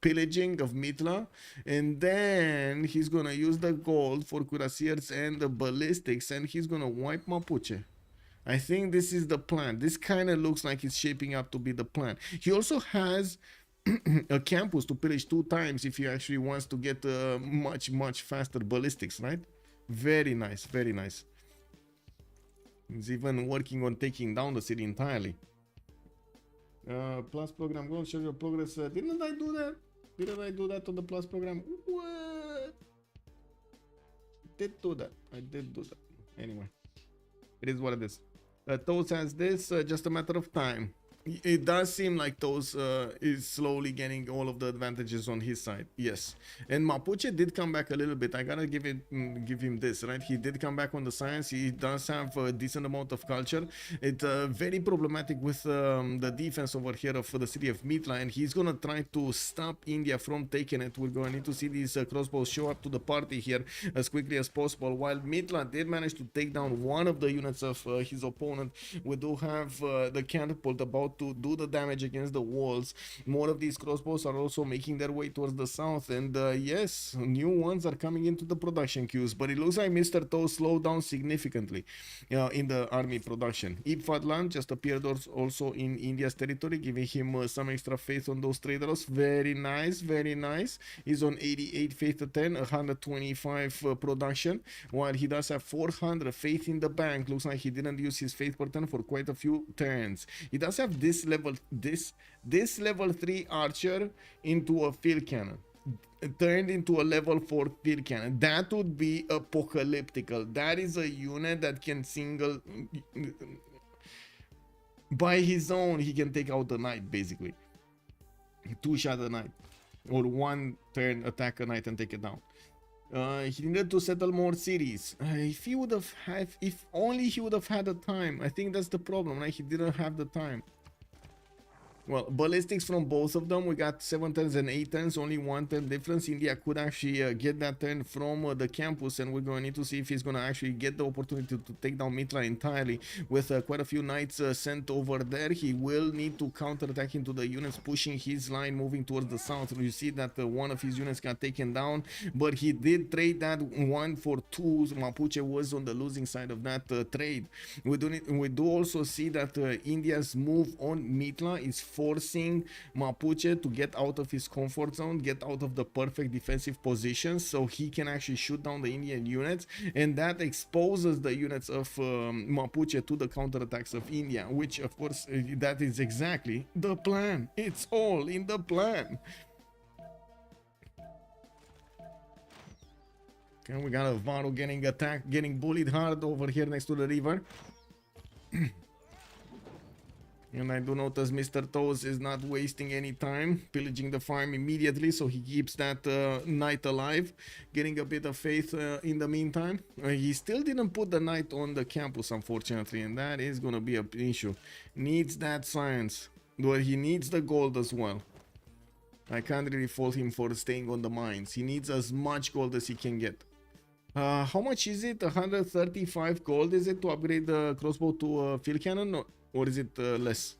pillaging of Mitla, and then he's gonna use the gold for cuirassiers and the ballistics, and he's gonna wipe Mapuche. I think this is the plan. This kind of looks like it's shaping up to be the plan. He also has a campus to pillage 2 times if he actually wants to get much faster ballistics, right? Very nice, very nice. He's even working on taking down the city entirely. Plus program goal, show your progress. Didn't I do that? Didn't I do that on the plus program? What? Did do that. I did do that. Anyway, it is what it is. Toast has this, just a matter of time. It does seem like Toast is slowly getting all of the advantages on his side. Yes, and Mapuche did come back a little bit. I gotta give him this, right? He did come back on the science. He does have a decent amount of culture. It's very problematic with the defense over here of the city of Mitla, and he's gonna try to stop India from taking it. We're going to need to see these crossbows show up to the party here as quickly as possible. While Mitla did manage to take down one of the units of his opponent, we do have the catapult about to do the damage against the walls. More of these crossbows are also making their way towards the south, and yes, new ones are coming into the production queues, but it looks like Mr. Toast slowed down significantly in the army production. Ibfadlan just appeared also in India's territory, giving him some extra faith on those traders. Very nice, very nice. He's on 88 faith to 10, 125 production, while he does have 400 faith in the bank. Looks like he didn't use his faith per turn for quite a few turns. He does have this level 3 archer into a field cannon, turned into a level 4 field cannon. That would be apocalyptical. That is a unit that can single by his own. He can take out the knight, basically 2-shot a knight, or 1 turn attack a knight and take it down. He needed to settle more cities. If only he would have had the time. I think that's the problem, right? He didn't have the time. Well, ballistics from both of them. We got 7 turns and 8 turns, only 1 turn difference. India could actually get that turn from the campus, and we're going to need to see if he's going to actually get the opportunity to take down Mitla entirely. With quite a few knights sent over there, he will need to counterattack into the units pushing his line moving towards the south. You see that one of his units got taken down, but he did trade that 1 for 2. Mapuche was on the losing side of that trade. We do also see that India's move on Mitla is forcing Mapuche to get out of his comfort zone, get out of the perfect defensive position, so he can actually shoot down the Indian units, and that exposes the units of Mapuche to the counterattacks of India, which of course that is exactly the plan. It's all in the plan. Okay, we got a Varu getting attacked, getting bullied hard over here next to the river. And I do notice Mr. Toes is not wasting any time pillaging the farm immediately, so he keeps that knight alive, getting a bit of faith in the meantime. He still didn't put the knight on the campus, unfortunately, and that is gonna be an issue. Needs that science, but he needs the gold as well. I can't really fault him for staying on the mines. He needs as much gold as he can get. How much is it? 135 gold is it to upgrade the crossbow to field cannon, or is it less?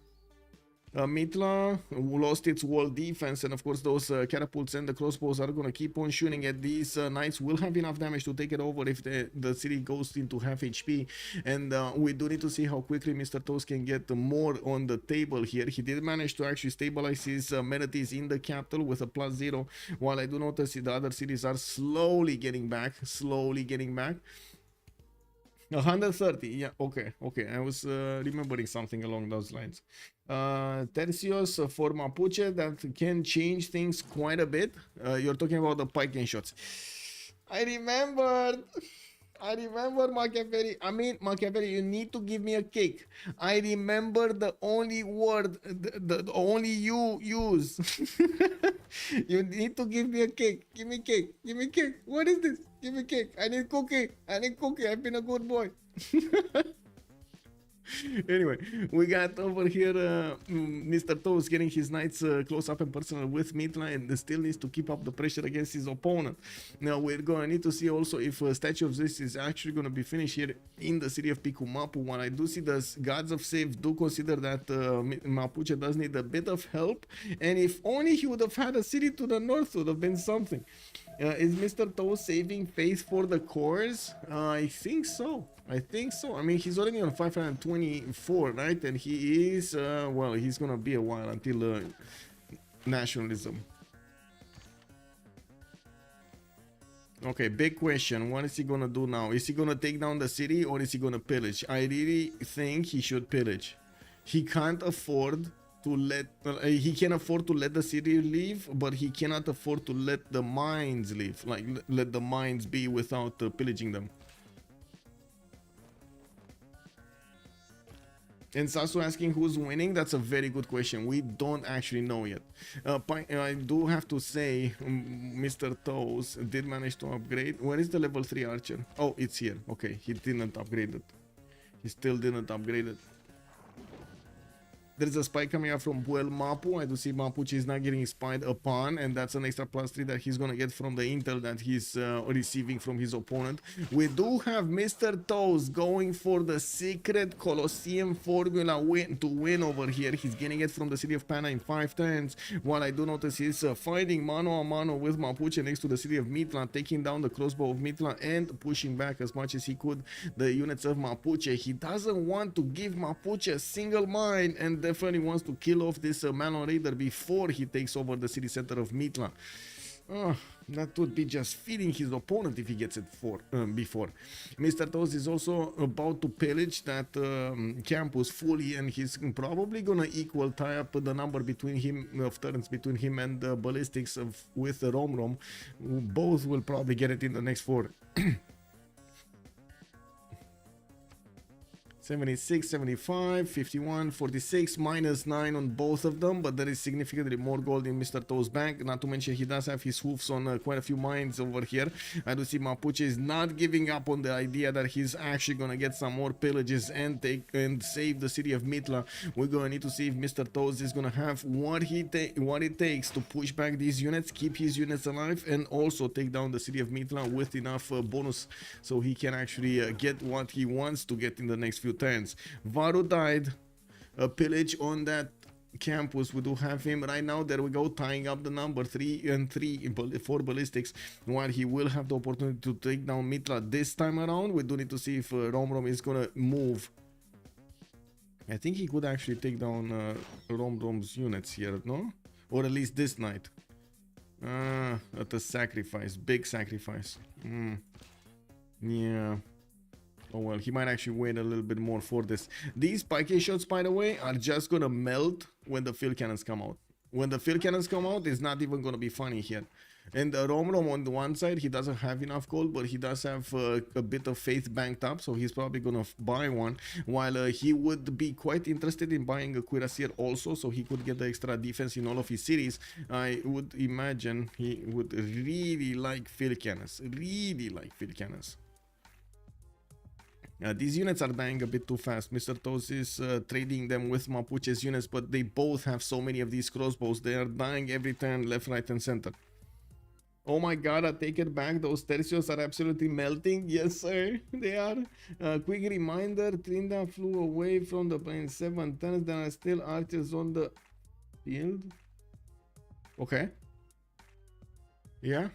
Mitla lost its wall defense, and of course those catapults and the crossbows are gonna keep on shooting at these knights. Will have enough damage to take it over if the city goes into half HP, and we do need to see how quickly Mr. Toast can get more on the table here. He did manage to actually stabilize his amenities in the capital with a +0, while I do notice the other cities are slowly getting back. 130, yeah, okay, I was remembering something along those lines. Tercios for Mapuche, that can change things quite a bit. You're talking about the pike shots. I remembered Machiavelli. I mean, Machiavelli, you need to give me a cake. I remember the only word, the only you use. You need to give me a cake. Give me cake. What is this? Give me cake. I need cookie. I've been a good boy. Anyway, we got over here Mr. Toes getting his knights close up and personal with Mitla, and still needs to keep up the pressure against his opponent. Now we're going to need to see also if Statue of Zeus is actually going to be finished here in the city of Picumapu. When I do see the gods of Civ do consider that Mapuche does need a bit of help, and if only he would have had a city to the north, would have been something. Is Mr. Toes saving face for the cores? I think so. I mean, he's already on 524, right? And he is, well, he's gonna be a while until nationalism. Okay, big question. What is he gonna do now? Is he gonna take down the city, or is he gonna pillage? I really think he should pillage. He can't afford to let he can afford to let the city leave, but he cannot afford to let the mines leave, like let the mines be without pillaging them. And Sasu asking who's winning, that's a very good question. We don't actually know yet. I do have to say Mr. Toes did manage to upgrade. Where is the level 3 archer? Oh, it's here. Okay, he didn't upgrade it. He still didn't upgrade it. There's a spy coming out from Buel Mapu. I do see Mapuche is not getting spied upon, and that's an extra +3 that he's gonna get from the intel that he's receiving from his opponent. We do have Mr. Toes going for the secret Colosseum formula to win over here. He's getting it from the city of Pana in 5 turns, while I do notice he's fighting mano a mano with Mapuche next to the city of Mitla, taking down the crossbow of Mitla and pushing back as much as he could the units of Mapuche. He doesn't want to give Mapuche a single mine, and definitely wants to kill off this Malon Raider before he takes over the city center of Mitla. That would be just feeding his opponent if he gets it before. Mr. Toes is also about to pillage that campus fully, and he's probably gonna tie up the number between him of turns between him and the ballistics with the Romrom. Both will probably get it in the next 4. 76, 75, 51, 46, -9 on both of them, but there is significantly more gold in Mr. Toes' bank. Not to mention he does have his hoofs on quite a few mines over here. I do see Mapuche is not giving up on the idea that he's actually gonna get some more pillages and save the city of Mitla. We're gonna need to see if Mr. Toes is gonna have what it takes to push back these units, keep his units alive, and also take down the city of Mitla with enough bonus so he can actually get what he wants to get in the next few turns. Varu died. A pillage on that campus. We do have him right now. There we go, tying up the number 3 and 3 for ballistics, while he will have the opportunity to take down Mitla this time around. We do need to see if Romrom is gonna move. I think he could actually take down Romrom's units here, no? Or at least this night. At a sacrifice, big sacrifice. Yeah. Oh well, he might actually wait a little bit more for this. These pike shots, by the way, are just gonna melt when the field cannons come out. When the field cannons come out, it's not even going to be funny here. And Romrom on the one side, he doesn't have enough gold, but he does have a bit of faith banked up, so he's probably going to buy one. While he would be quite interested in buying a Cuirassier also, so he could get the extra defense in all of his cities. I would imagine he would really like field cannons. Really like field cannons. These units are dying a bit too fast. Mr. Toes is trading them with Mapuche's units, but they both have so many of these crossbows. They are dying every turn, left, right, and center. Oh my god, I take it back. Those tercios are absolutely melting. Yes, sir, they are. Quick reminder, Trinda flew away from the plane 7 turns. There are still archers on the field. Okay. Yeah.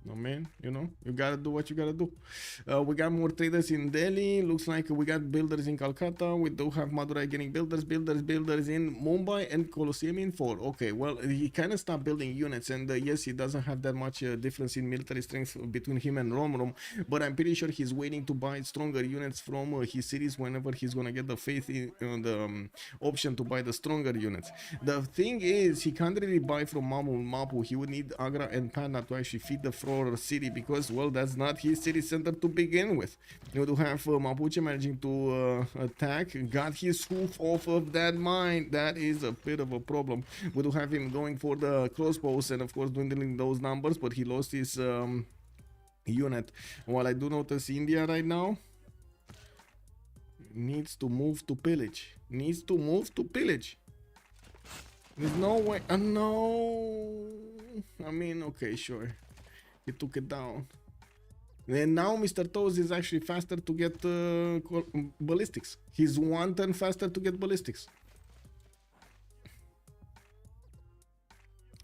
No, man, you know, you gotta do what you gotta do. We got more traders in Delhi. Looks like we got builders in Calcutta. We do have Madurai getting builders in Mumbai, and Colosseum in 4. Okay, well, he kind of stopped building units, and yes, he doesn't have that much difference in military strength between him and Romrom, but I'm pretty sure he's waiting to buy stronger units from his cities whenever he's gonna get the faith in the option to buy the stronger units. The thing is, he can't really buy from Mapu. He would need Agra and Patna to actually feed the city, because, well, that's not his city center to begin with. You do have Mapuche managing to attack, got his hoof off of that mine. That is a bit of a problem. We do have him going for the crossbows and of course dwindling those numbers, but he lost his unit. While I do notice India right now needs to move to pillage. There's no way. No, I mean, okay, sure. He took it down. And now Mr. Toes is actually faster to get ballistics. He's 1 turn faster to get ballistics.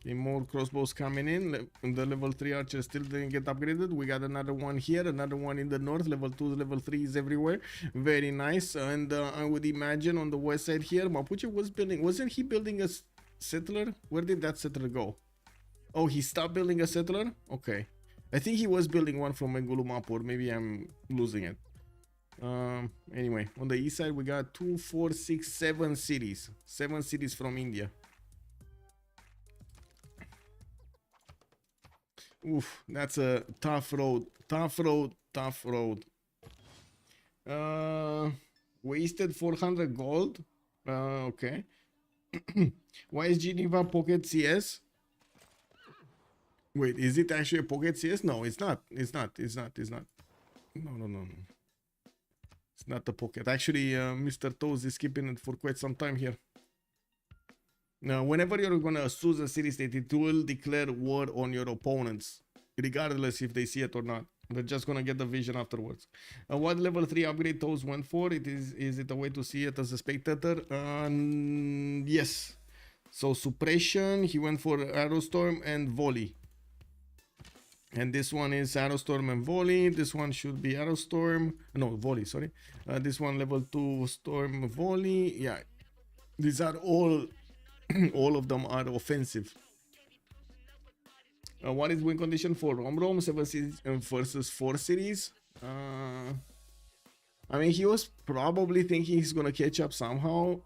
Okay, more crossbows coming in. The level 3 archers still didn't get upgraded. We got another one here, another one in the north. Level 2, level 3 is everywhere. Very nice. And I would imagine on the west side here, Mapuche was building. Wasn't he building a settler? Where did that settler go? Oh, he stopped building a settler? Okay. I think he was building one from Mengulu, or maybe I'm losing it. Anyway, on the east side, we got 2, 4, 6, 7 cities. 7 cities from India. Oof, that's a tough road. Tough road. Wasted 400 gold. Okay. Why is Geneva Pocket CS? Wait, is it actually a Pocket CS? No, it's not. No. It's not the Pocket. Actually, Mr. Toes is keeping it for quite some time here. Now, whenever you're gonna choose a city state, it will declare war on your opponents, regardless if they see it or not. They're just gonna get the vision afterwards. What level 3 upgrade Toes went for? Is it a way to see it as a spectator? Yes. So suppression, he went for Arrowstorm and Volley. And this one is Arrowstorm and Volley. This one should be Arrowstorm. No, Volley, sorry. This one level 2 Storm Volley. Yeah. These are all of them are offensive. What is win condition for Romrom? 7 cities versus 4 cities. I mean, he was probably thinking he's gonna catch up somehow.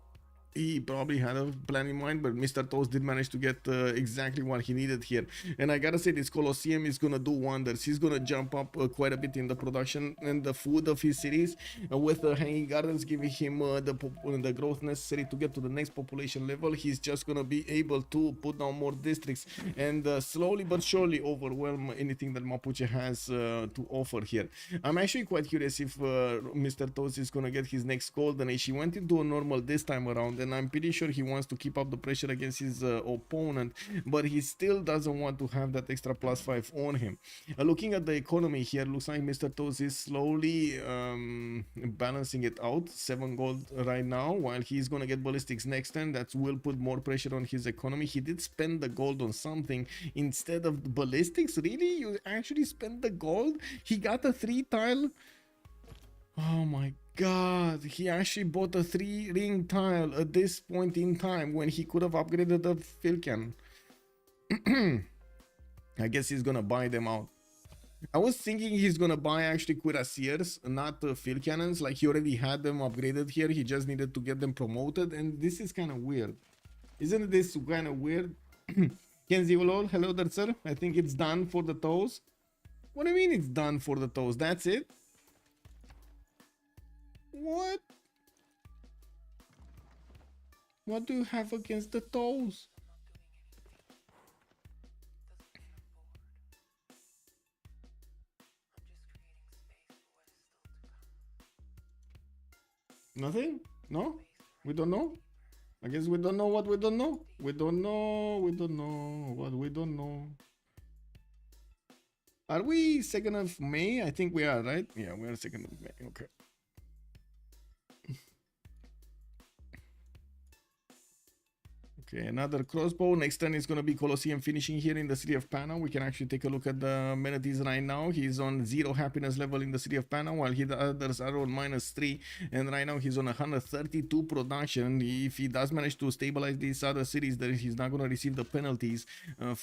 He probably had a plan in mind, but Mr. Toast did manage to get exactly what he needed here. And I gotta say, this Colosseum is gonna do wonders. He's gonna jump up quite a bit in the production and the food of his cities, with the hanging gardens giving him the growth necessary to get to the next population level. He's just gonna be able to put down more districts and slowly but surely overwhelm anything that Mapuche has to offer here. I'm actually quite curious if Mr. Toast is gonna get his next golden age. He went into a normal this time around, and I'm pretty sure he wants to keep up the pressure against his opponent, but he still doesn't want to have that extra +5 on him. Looking at the economy here, looks like Mr. Toes is slowly balancing it out. 7 gold right now, while he's gonna get ballistics next turn. That will put more pressure on his economy. He did spend the gold on something instead of the ballistics. Really? You actually spent the gold? He got a 3 tile? Oh my god, he actually bought a 3-ring tile at this point in time when he could have upgraded the field cannon. I guess he's gonna buy them out. I was thinking he's gonna buy actually cuirassiers, not field cannons. Like, he already had them upgraded here, he just needed to get them promoted, and this is kind of weird. Isn't this kind of weird? Kenzie Ulol, hello there, sir. I think it's done for the toes. What do you mean it's done for the toes? That's it? What? What do you have against the toes? Nothing? No? We don't know? I guess we don't know what we don't know. We don't know what we don't know. Are we 2nd of May? I think we are, right? Yeah, we are 2nd of May. Okay. Okay, another crossbow. Next turn is going to be Colosseum finishing here in the city of Pana. We can actually take a look at the amenities right now. He's on 0 happiness level in the city of Pana, while the others are on -3. And right now he's on 132 production. If he does manage to stabilize these other cities, then he's not going to receive the penalties of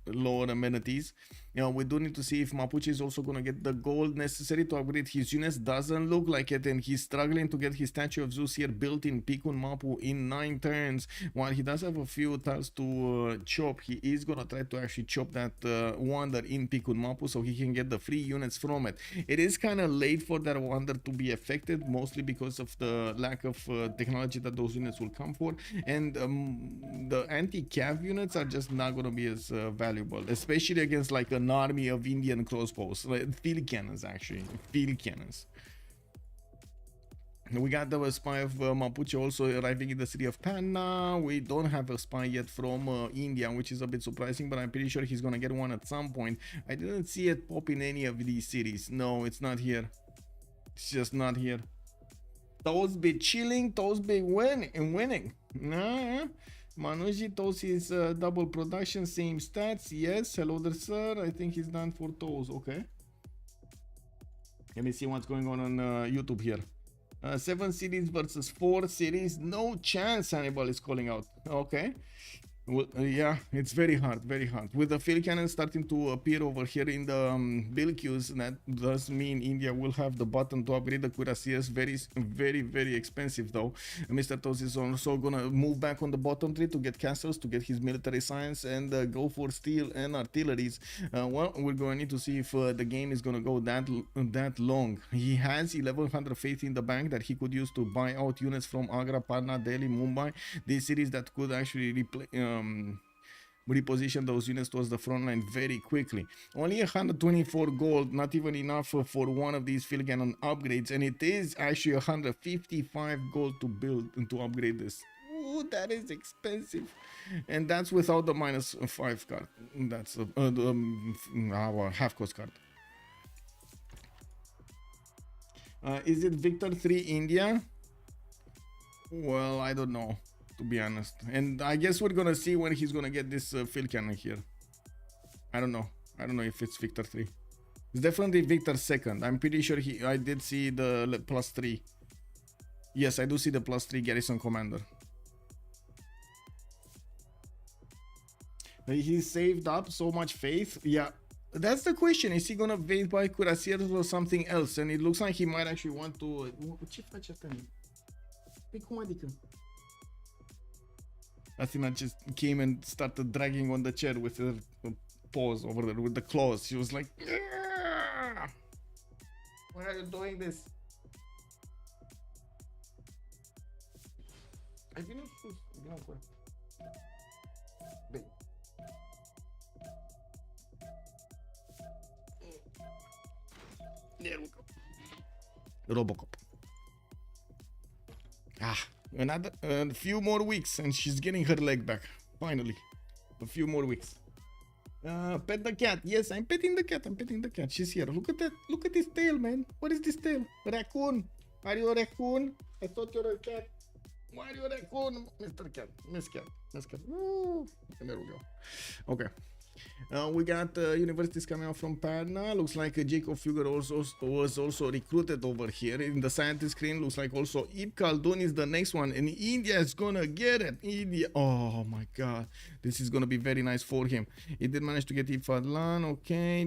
lower amenities. We do need to see if Mapuche is also going to get the gold necessary to upgrade his units. Doesn't look like it, and he's struggling to get his statue of Zeus here built in Pikun Mapu in 9 turns. While he does have a few tiles to chop, he is going to try to actually chop that wonder in Pikun Mapu so he can get the free units from it. It is kind of late for that wonder to be affected, mostly because of the lack of technology that those units will come for, and the anti-cav units are just not going to be as valuable, especially against like an army of Indian crossbows, field cannons, actually field cannons. We got the spy of Mapuche also arriving in the city of Panna. We don't have a spy yet from India, which is a bit surprising, but I'm pretty sure he's gonna get one at some point. I didn't see it pop in any of these cities. No, it's not here. It's just not here. Toes be chilling, toes be winning. Nah. Manuji Toes is double production, same stats. Yes, hello there, sir. I think he's done for Toes. Okay. Let me see what's going on YouTube here. 7 cities versus 4 cities. No chance Hannibal is calling out. Okay. Well, yeah, it's very hard, very hard. With the field cannon starting to appear over here in the build queues, that does mean India will have the button to upgrade the cuirassiers. Very expensive though. Mr. Toz is also gonna move back on the bottom tree to get castles, to get his military science, and go for steel and artilleries. Well, we're going to need to see if the game is gonna go that long. He has 1100 faith in the bank that he could use to buy out units from Agra, Patna, Delhi, Mumbai. These cities that could actually reposition those units towards the front line very quickly. Only 124 gold, not even enough for one of these field cannon upgrades, and it is actually 155 gold to build and to upgrade this. Ooh, that is expensive, and that's without the -5 card. That's our half cost card. Is it Victor 3 India? Well, I don't know, to be honest, and I guess we're gonna see when he's gonna get this field cannon here. I don't know if it's Victor 3. It's definitely Victor 2nd. I'm pretty sure I did see the +3. Yes, I do see the +3 garrison commander. He saved up so much faith. Yeah, that's the question. Is he gonna wait by cuirassiers or something else? And it looks like he might actually want to... Ce face asta? Păi cum adică? Athena just came and started dragging on the chair with her paws over there, with the claws. She was like, "Yeah! Why are you doing this?" I finished sus. Vină cu Bine. There we go. Robocop. Another few more weeks and she's getting her leg back. Finally. A few more weeks. Pet the cat. Yes, I'm petting the cat. She's here. Look at that. Look at this tail, man. What is this tail? Raccoon. Are you a raccoon? I thought you're a cat. Why are you a raccoon? Mr. Cat. Miss Cat. Woo. And there we go. Okay. We got universities coming out from Padna. Looks like Jacob Fugger was also recruited over here. In the scientist screen, looks like also Ib Khaldun is the next one, and India is gonna get it. India, oh my god, this is gonna be very nice for him. He did manage to get Ib Fadlan. Okay,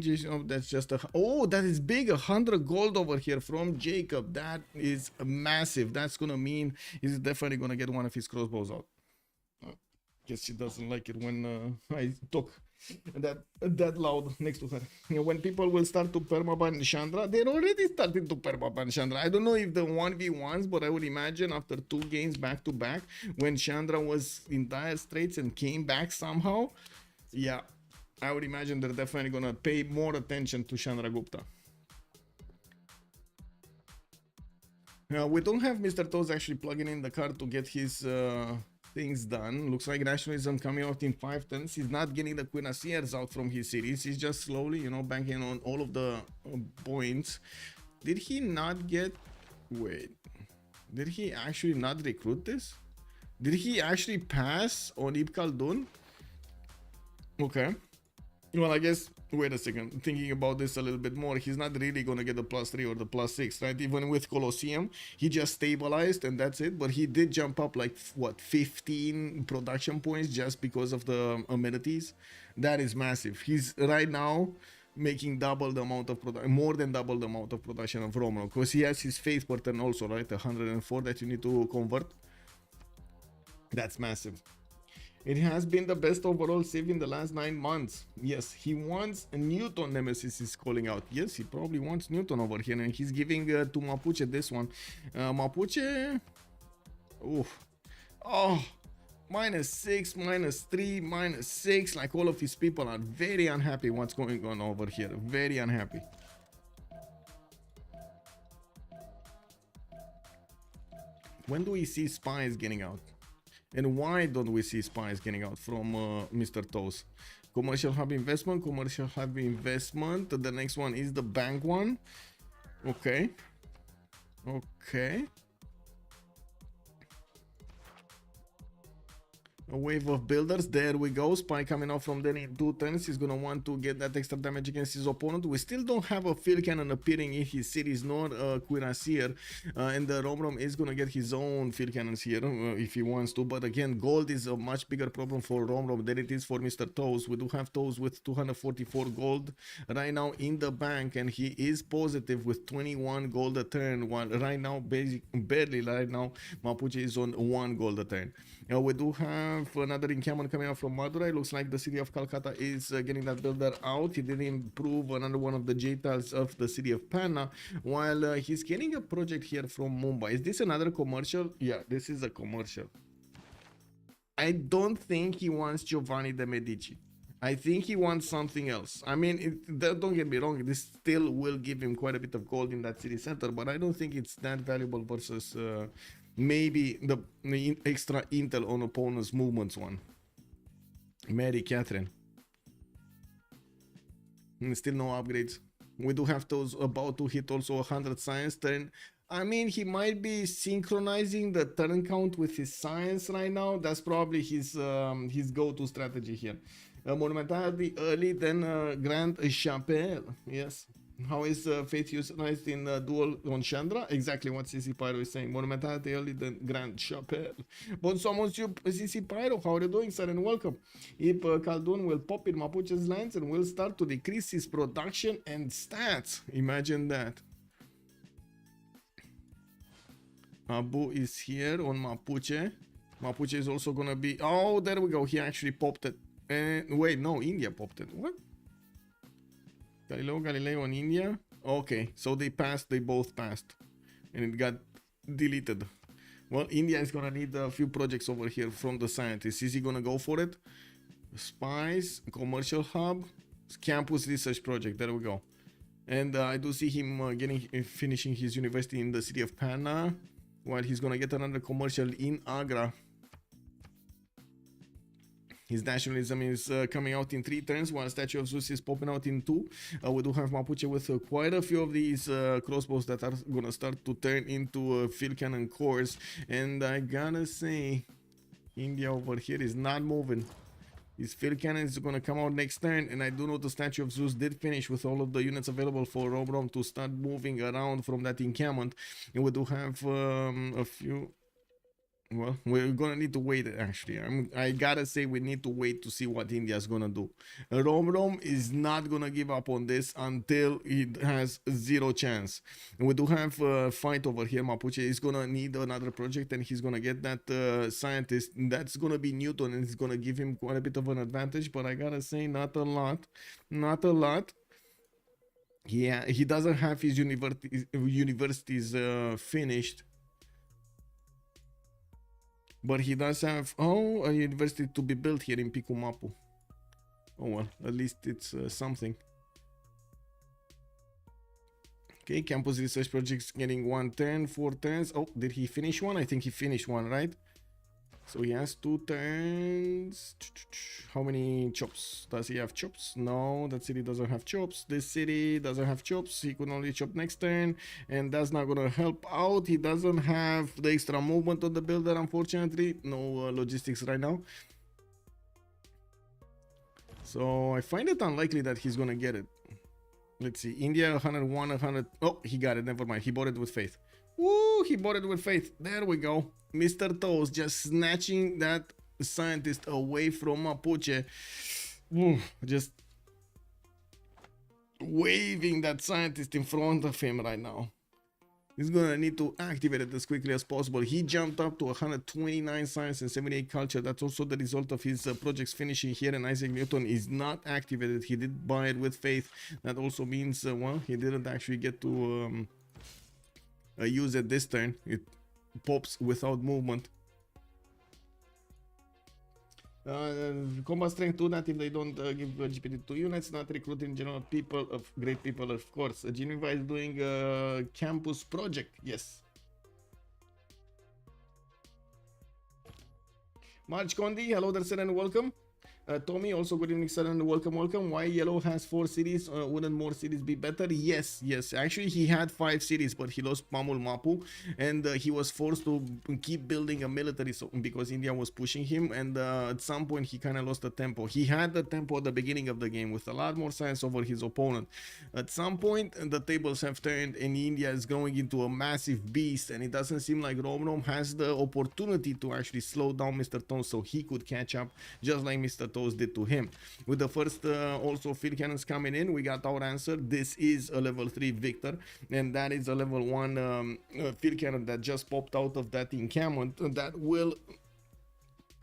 that's just that is big. 100 gold over here from Jacob. That is massive. That's gonna mean he's definitely gonna get one of his crossbows out. Guess she doesn't like it when I talk that loud next to her. You know, when people will start to permaban Chandra, they're already starting to permaban Chandra. I don't know if the 1v1s, but I would imagine after 2 games back to back, when Chandra was in dire straits and came back somehow, yeah, I would imagine they're definitely gonna pay more attention to Chandra Gupta. We don't have Mr. Toes actually plugging in the card to get his things done. Looks like nationalism coming out in 5 turns. He's not getting the cuirassiers out from his cities. He's just slowly, you know, banking on all of the points. Did he not get... Wait. Did he actually not recruit this? Did he actually pass on Ibn Khaldun? Okay. Well, I guess, wait a second, thinking about this a little bit more, he's not really going to get the +3 or the +6, right? Even with Colosseum, he just stabilized and that's it. But he did jump up like, what, 15 production points just because of the amenities? That is massive. He's right now making double the amount of production, more than double the amount of production of Romrom, because he has his faith per turn also, right? 104 that you need to convert. That's massive. It has been the best overall Civ in the last 9 months. Yes, he wants a Newton. Nemesis is calling out. Yes, he probably wants Newton over here, and he's giving to Mapuche this one. Mapuche, oof. Oh, -6, -3, -6. Like all of his people are very unhappy what's going on over here. Very unhappy. When do we see spies getting out? And why don't we see spies getting out from Mr. Toes? Commercial hub investment, commercial hub investment. The next one is the bank one. Okay. Okay. A wave of builders. There we go. Spy coming out from there in 2 turns. He's gonna want to get that extra damage against his opponent. We still don't have a field cannon appearing in his cities, nor a cuirassier. And the Romrom is gonna get his own field cannons here if he wants to. But again, gold is a much bigger problem for Romrom than it is for Mr. Toes. We do have Toes with 244 gold right now in the bank, and he is positive with 21 gold a turn. While right now, barely right now, Mapuche is on 1 gold a turn. We do have another encampment coming out from Madurai. Looks like the city of Calcutta is getting that builder out. He did improve another one of the J-tiles of the city of Panna, while he's getting a project here from Mumbai. Is this another commercial? Yeah, this is a commercial. I don't think he wants Giovanni de Medici. I think he wants something else. I mean, don't get me wrong, this still will give him quite a bit of gold in that city center, but I don't think it's that valuable versus maybe the extra intel on opponent's movements one. Mary Catherine. Still no upgrades. We do have those about to hit also 100 science turn. I mean, he might be synchronizing the turn count with his science right now. That's probably his go-to strategy here. Monumentality early, then Grand Chapelle. Yes. How is Faith utilized in duel on Chandra? Exactly what CC Pyro is saying. Monumentality early, then Grand Chapelle. Bonsoir, monsieur CC Pyro. How are you doing, sir? And welcome. Ibn Khaldun will pop in Mapuche's lands and will start to decrease his production and stats. Imagine that. Abu is here on Mapuche. Mapuche is also gonna be... Oh, there we go. He actually popped it. Wait, no, India popped it. What? Galileo and India. Okay, so they both passed. And it got deleted. Well, India is gonna need a few projects over here from the scientists. Is he gonna go for it? Spies, commercial hub, campus research project. There we go. And I do see him finishing his university in the city of Panna, while he's gonna get another commercial in Agra. His nationalism is coming out in 3 turns, while Statue of Zeus is popping out in 2. We do have Mapuche with quite a few of these crossbows that are gonna start to turn into field cannon cores. And I gotta say, India over here is not moving. His field cannon is gonna come out next turn, and I do know the Statue of Zeus did finish with all of the units available for Romrom to start moving around from that encampment. And we do have a few... Well, we're gonna need to wait. Actually, I gotta say we need to wait to see what India's gonna do. Romrom is not gonna give up on this until it has zero chance. And we do have a fight over here. Mapuche is gonna need another project, and he's gonna get that scientist. That's gonna be Newton, and it's gonna give him quite a bit of an advantage. But I gotta say, not a lot, not a lot. Yeah, he doesn't have his universities finished. But he does have, oh, a university to be built here in Picumapu. Oh well, at least it's something. Okay, campus research projects getting 1 turn, 4 turns. Oh, did he finish one? I think he finished one, right? So he has 2 turns. How many chops? Does he have chops? No, that city doesn't have chops. This city doesn't have chops. He could only chop next turn, and that's not gonna help out. He doesn't have the extra movement on the builder, unfortunately. No logistics right now. So I find it unlikely that he's gonna get it. Let's see. India 101, 100. Oh, he got it. Never mind. He bought it with faith. Woo! He bought it with faith. There we go. Mr. Toes just snatching that scientist away from Mapuche. Woo, just waving that scientist in front of him right now. He's gonna need to activate it as quickly as possible. He jumped up to 129 science and 78 culture. That's also the result of his projects finishing here, and Isaac Newton is not activated. He did buy it with faith. That also means, well, he didn't actually get to use it this turn. It pops without movement. Combat strength 2, that if they don't give GPT 2 units, not recruiting general people of great people, of course. Geneva is doing a campus project, yes. March Condi, hello there, sir, and welcome. Tommy, also good evening, sir, and welcome. Why yellow has 4 cities? Wouldn't more cities be better? Yes. Actually, he had 5 cities, but he lost Pamul Mapu, and he was forced to keep building a military because India was pushing him, and at some point he kind of lost the tempo. He had the tempo at the beginning of the game with a lot more science over his opponent. At some point, the tables have turned, and India is going into a massive beast, and it doesn't seem like Romrom has the opportunity to actually slow down Mr. Tones so he could catch up, just like Mr. Did to him. With the first also field cannons coming in, we got our answer. This is a level 3 Victor, and that is a level 1 field cannon that just popped out of that encampment that will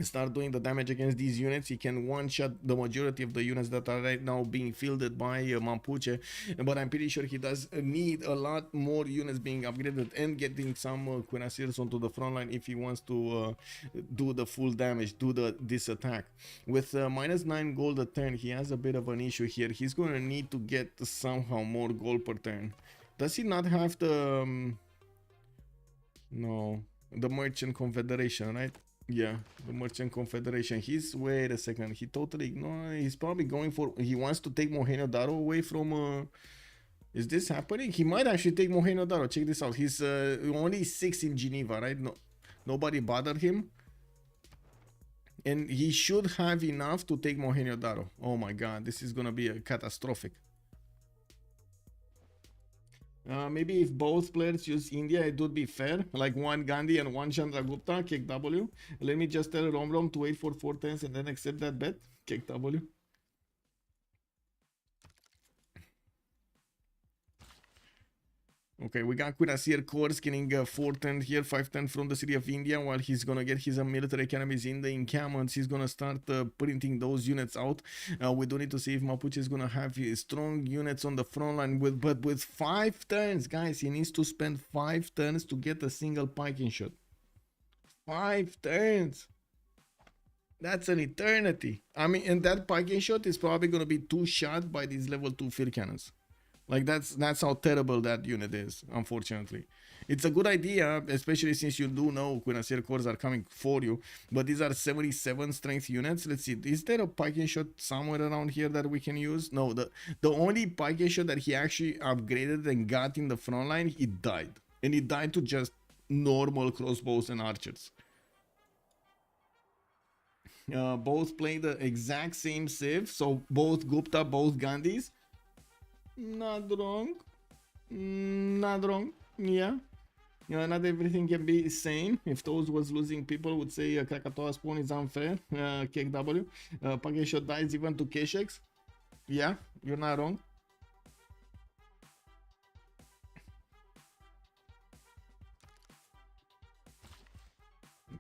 start doing the damage against these units. He can one-shot the majority of the units that are right now being fielded by Mapuche, but I'm pretty sure he does need a lot more units being upgraded and getting some cuirassiers onto the front line if he wants to do the full damage, do this attack. With -9 gold a turn, he has a bit of an issue here. He's going to need to get somehow more gold per turn. Does he not have the no, the Merchant Confederation, right? Yeah, the Merchant Confederation. Wait a second, he totally ignored. He's probably going for, he wants to take Mohenjo-Daro away from is this happening? He might actually take Mohenjo-Daro. Check this out. He's only 6 in Geneva, right? No, nobody bothered him, and he should have enough to take Mohenjo-Daro. Oh my god, this is gonna be a catastrophic. Maybe if both players use India, it would be fair. Like 1 Gandhi and 1 Chandragupta, kick W. Let me just tell Romrom to wait for 4 turns and then accept that bet. Kick W. Okay, we got Cuirassier Corps getting 4 turns here, 5 turns from the city of India, while he's gonna get his military academies in the encampments. He's gonna start printing those units out. We do need to see if Mapuche is gonna have strong units on the front line, but with 5 turns, guys, he needs to spend 5 turns to get a single piking shot. 5 turns. That's an eternity. I mean, and that piking shot is probably gonna be 2 shot by these level 2 field cannons. Like that's how terrible that unit is, unfortunately. It's a good idea, especially since you do know Cuirassier Corps are coming for you, but these are 77 strength units. Let's see, is there a piking shot somewhere around here that we can use? No, the only piking shot that he actually upgraded and got in the front line, he died. And he died to just normal crossbows and archers. Both play the exact same Civ, so both Gupta, both Gandhis. Not wrong. Not wrong. Yeah. Not everything can be sane. If Toes was losing, people would say Krakatoa spawn is unfair. KW. Package shot dies even to Keshex. Yeah, you're not wrong.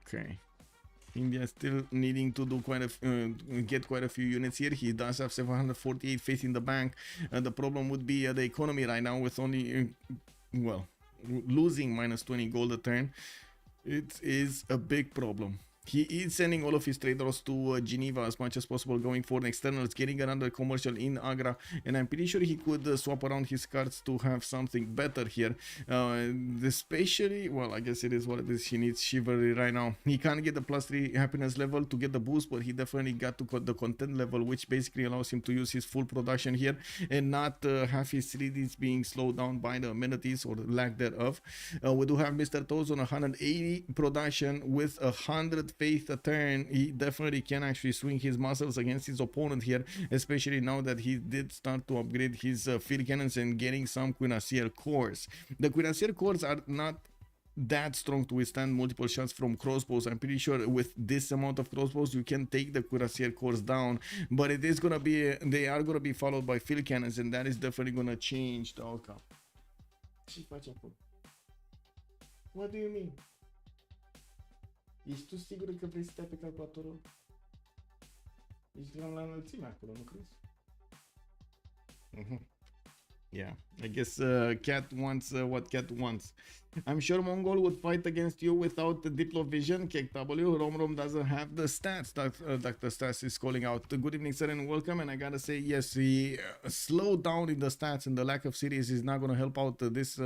Okay. India still needing to do get quite a few units here. He does have 748 faith in the bank. The problem would be the economy right now with only, well, losing minus 20 gold a turn. It is a big problem. He is sending all of his traders to Geneva as much as possible, going for an externals, getting another commercial in Agra, and I'm pretty sure he could swap around his cards to have something better here. Especially, well, I guess it is what it is. He needs chivalry right now. He can't get the +3 happiness level to get the boost, but he definitely got to the content level, which basically allows him to use his full production here and not have his 3Ds being slowed down by the amenities or the lack thereof. We do have Mr. Toes on 180 production with 100 faith a turn. He definitely can actually swing his muscles against his opponent here, especially now that he did start to upgrade his field cannons and getting some cuirassier cores. The cuirassier cores are not that strong to withstand multiple shots from crossbows. I'm pretty sure with this amount of crossbows you can take the cuirassier cores down, but it is gonna be, they are gonna be followed by field cannons, and that is definitely gonna change the outcome. What do you mean? Ești tu sigură că vrei să stai pe calculatorul? Ești la înălțime acolo, nu crezi? Yeah, I guess Cat wants what Cat wants. I'm sure Mongol would fight against you without the Diplo vision. KW, Romrom doesn't have the stats that Dr. Stats is calling out. Good evening, sir, and welcome. And I gotta say, yes, he slowed down in the stats, and the lack of series is not gonna help out this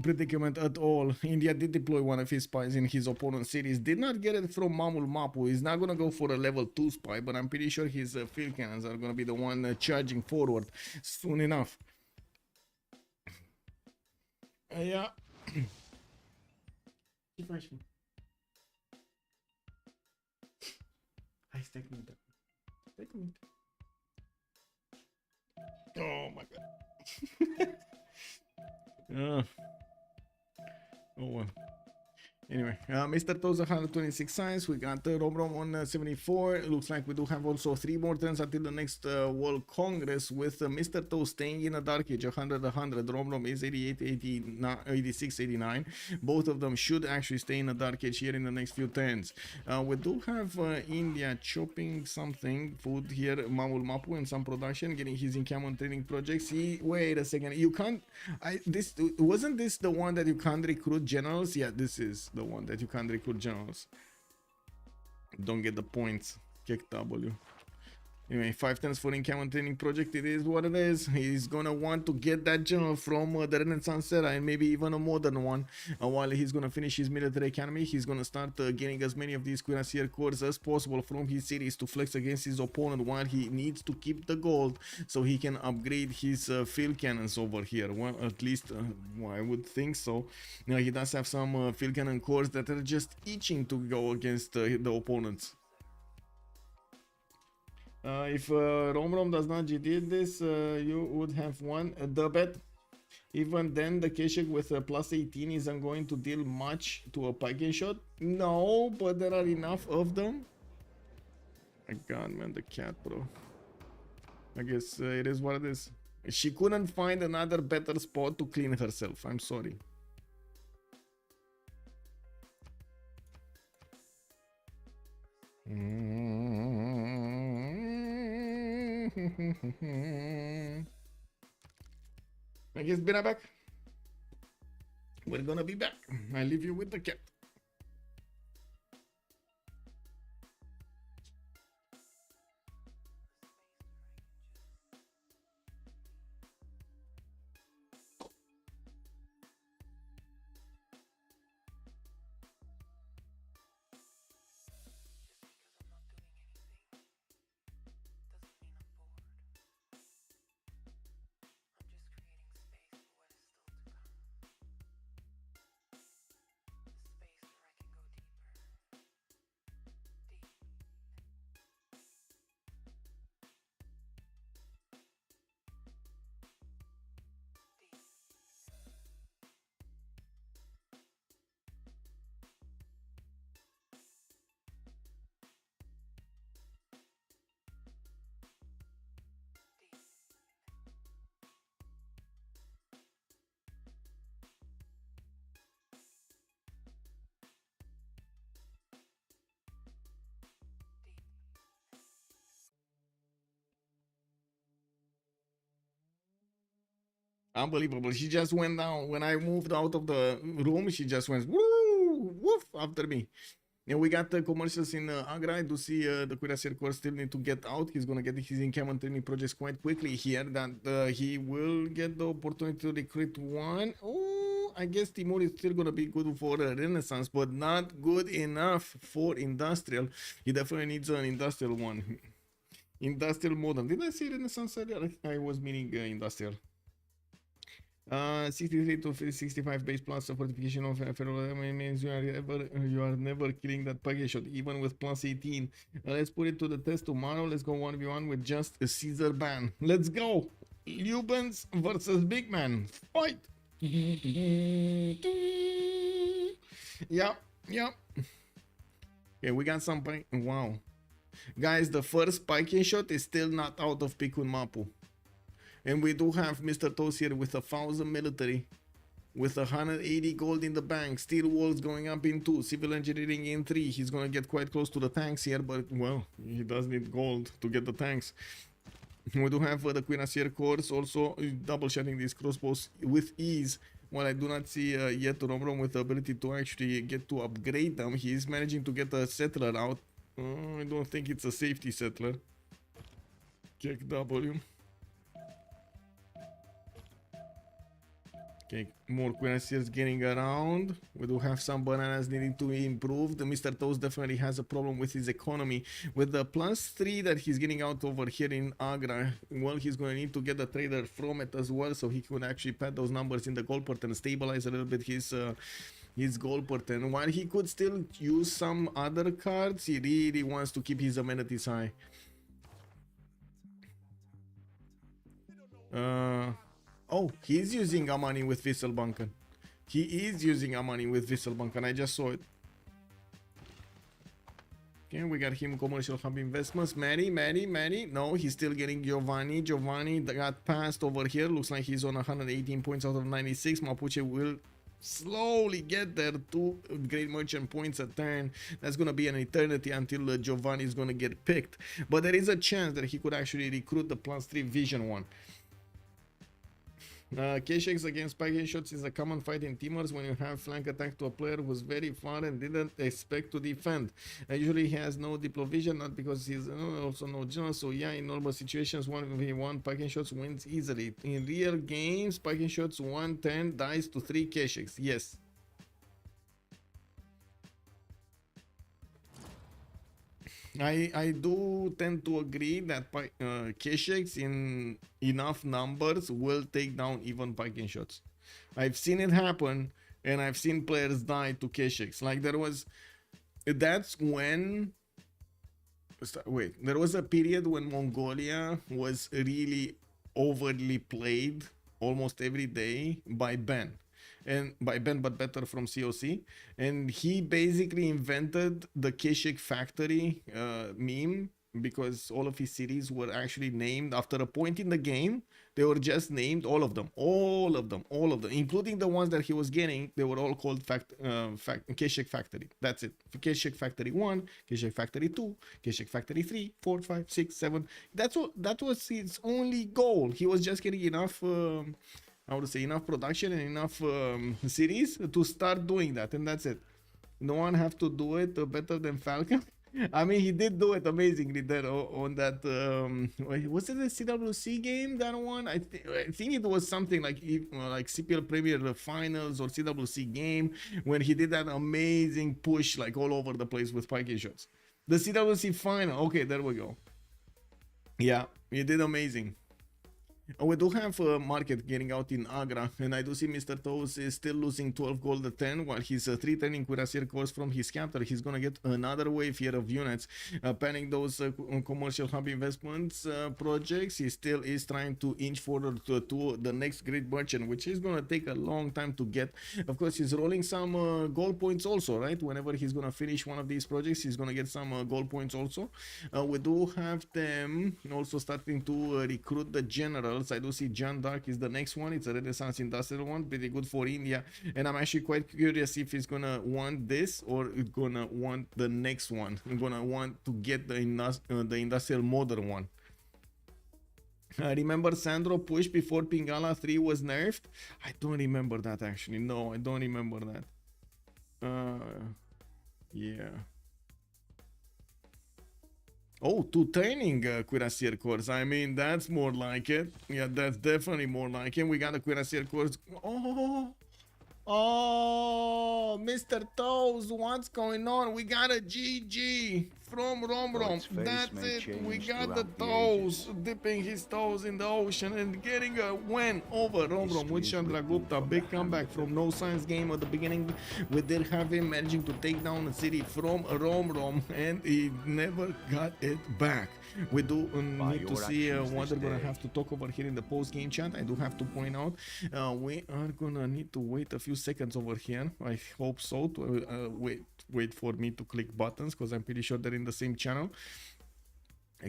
predicament at all. India did deploy one of his spies in his opponent's series. Did not get it from Mamul Mapu. He's not gonna go for a level 2 spy, but I'm pretty sure his field cannons are gonna be the one charging forward soon enough. Yeah. Ce faci, mă? Hai, stai cu minte. Stai cu minte. Oh my god. Oh well. Anyway, Mr. Toes 126 science. We got Romrom on 74. It looks like we do have also 3 more turns until the next World Congress with Mr. Toes staying in a Dark Age 100. Romrom is 88, 89, 86, 89. Both of them should actually stay in a Dark Age here in the next few turns. We do have India chopping something food here. Mamul Mapu and some production, getting his encampment training projects. Wait a second. You can't. Wasn't this the one that you can't recruit generals? Yeah, this is the one that you can't recruit generals. Don't get the points. Kick W. Anyway, 5 turns for encampment training project. It is what it is. He's gonna want to get that general from the Renaissance era, and maybe even a modern one. While he's gonna finish his military academy, he's gonna start getting as many of these cuirassier cores as possible from his series to flex against his opponent, while he needs to keep the gold so he can upgrade his field cannons over here. Well, at least I would think so. Now he does have some field cannon cores that are just itching to go against the opponents. If Romrom does not GD this, you would have won the bet. Even then, the Keshek with a +18 isn't going to deal much to a pike shot. No, but there are enough of them. My god, man, the cat, bro. I guess it is what it is. She couldn't find another better spot to clean herself. I'm sorry. I guess be right back. We're gonna be back. I leave you with the cat. Unbelievable. She just went down. When I moved out of the room, she just went woo, woof after me. And we got the commercials in Agra. I do see the Cuirassier Corps still need to get out. He's going to get his encampment training projects quite quickly here. That he will get the opportunity to recruit one. Oh, I guess Timur is still going to be good for Renaissance, but not good enough for Industrial. He definitely needs an Industrial one. Industrial modern. Did I say Renaissance earlier? I was meaning Industrial. 63 to 65 base plus a fortification of ferro means you are never killing that package shot even with plus 18. Let's put it to the test tomorrow. Let's go 1v1 with just a Caesar ban. Let's go. Lubens versus Big Man. Fight. Yeah. Okay, we got some pike. Wow. Guys, the first pike shot is still not out of Pikun Mapu. And we do have Mr. Toast here with 1,000 military, with 180 gold in the bank, steel walls going up in 2, civil engineering in 3. He's gonna get quite close to the tanks here, but well, he does need gold to get the tanks. We do have the Cuirassier Corps also double shotting these crossbows with ease. While I do not see yet Romrom with the ability to actually get to upgrade them, he is managing to get a settler out. I don't think it's a safety settler. Check W. Okay, more Cuirassiers getting around. We do have some bananas needing to be improved. Mr. Toast definitely has a problem with his economy. With the +3 that he's getting out over here in Agra, well, he's going to need to get the trader from it as well, so he can actually pad those numbers in the gold port and stabilize a little bit his gold port. And while he could still use some other cards, he really wants to keep his amenities high. Oh, he's using Amani with Wisselbanken. He is using Amani with Wisselbanken. I just saw it. Okay, we got him commercial hub investments. Many. No, he's still getting Giovanni. Giovanni got passed over here. Looks like he's on 118 points out of 96. Mapuche will slowly get there. 2 great merchant points a turn. That's gonna be an eternity until Giovanni is gonna get picked. But there is a chance that he could actually recruit the +3 vision one. K-Shakes against package shots is a common fight in teamers when you have flank attack to a player who's very far and didn't expect to defend. Usually he has no diplovision, not because he's also no general, so yeah, in normal situations 1v1 package shots wins easily. In real games, package shots 1 turn dies to 3 K-Shakes. Yes. I do tend to agree that K-Shakes in enough numbers will take down even Piking shots. I've seen it happen, and I've seen players die to K-Shakes. Like there was a period when Mongolia was really overly played almost every day by Ben. And by Ben, but better from COC, and he basically invented the Keshik Factory meme, because all of his cities were actually named after a point in the game. They were just named, all of them, including the ones that he was getting. They were all called Keshik Factory. That's it. Keshik Factory 1, Keshik Factory 2, Keshik Factory 3, 4, 5, 6, 7. That was his only goal. He was just getting enough I would say enough production and enough cities to start doing that, and that's it. No one have to do it better than Falcon. I mean, he did do it amazingly there on that. Was it a CWC game? That one? I think it was something like CPL Premier Finals or CWC game when he did that amazing push like all over the place with Pike shots. The CWC final. Okay, there we go. Yeah, he did amazing. We do have a market getting out in Agra, and I do see Mr. Toes is still losing 12 gold a 10, while he's 3 turning Cuirassier course from his captor. He's gonna get another wave here of units, panning those commercial hub investments projects. He still is trying to inch forward to the next great merchant, which is gonna take a long time to get. Of course, he's rolling some gold points also, right? Whenever he's gonna finish one of these projects, he's gonna get some gold points also. We do have them also starting to recruit the general. I do see John Dark is the next one. It's a Renaissance Industrial one, pretty good for India, and I'm actually quite curious if he's gonna want this or it's gonna want the next one. I'm gonna want to get the industrial modern one. I remember Sandro push before Pingala 3 was nerfed. I don't remember that actually. No, I don't remember that. Yeah. Oh, two training cuirassier cores. I mean, that's more like it. Yeah, that's definitely more like it. We got a cuirassier cores. Oh, Mr. Toes, what's going on? We got a GG from Romrom. That's it. We got the Toes dipping his toes in the ocean and getting a win over Romrom with Chandragupta. Big comeback from no science game at the beginning. We did have him managing to take down the city from Romrom, and he never got it back. We do need to see what they're gonna have to talk over here in the post-game chat. I do have to point out we are gonna need to wait a few seconds over here. I hope so. To wait for me to click buttons, because I'm pretty sure they're in the same channel.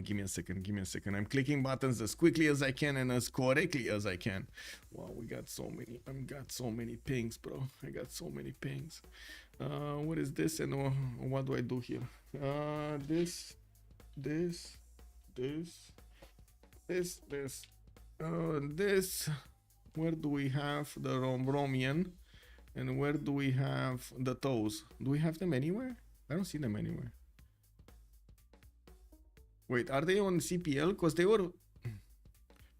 Give me a second. I'm clicking buttons as quickly as I can and as correctly as I can. Wow, we got so many. I got so many pings, bro. I got so many pings. What is this, and what do I do here? This. Where do we have the Romromian, and where do we have the Toes? Do we have them anywhere? I don't see them anywhere. Wait, are they on CPL? Because they were...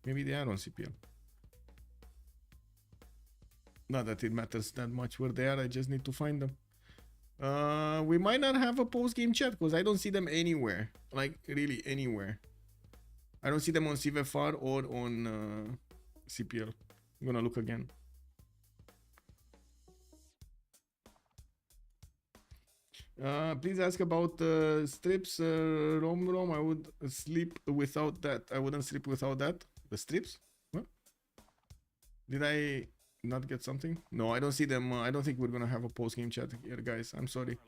Maybe they are on CPL. Not that it matters that much where they are, I just need to find them. We might not have a post-game chat because I don't see them anywhere. Like, really anywhere. I don't see them on CVFR or on CPL. I'm gonna look again. Please ask about strips, Romrom. I would sleep without that. I wouldn't sleep without that. The strips? What? Did I not get something? No, I don't see them. I don't think we're gonna have a post-game chat here, guys. I'm sorry.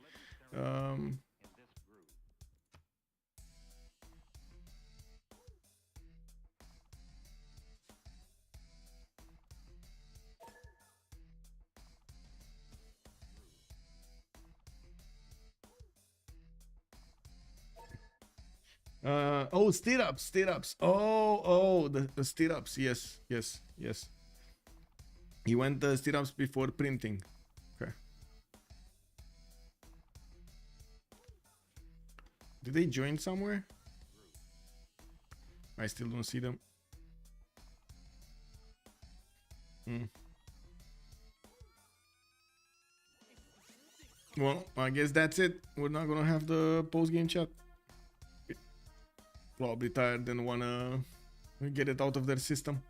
Oh, stirrups. Oh, the stirrups. Yes. He went the stirrups before printing. Okay. Did they join somewhere? I still don't see them. Well, I guess that's it. We're not gonna have the post-game chat. Probably tired and wanna get it out of their system.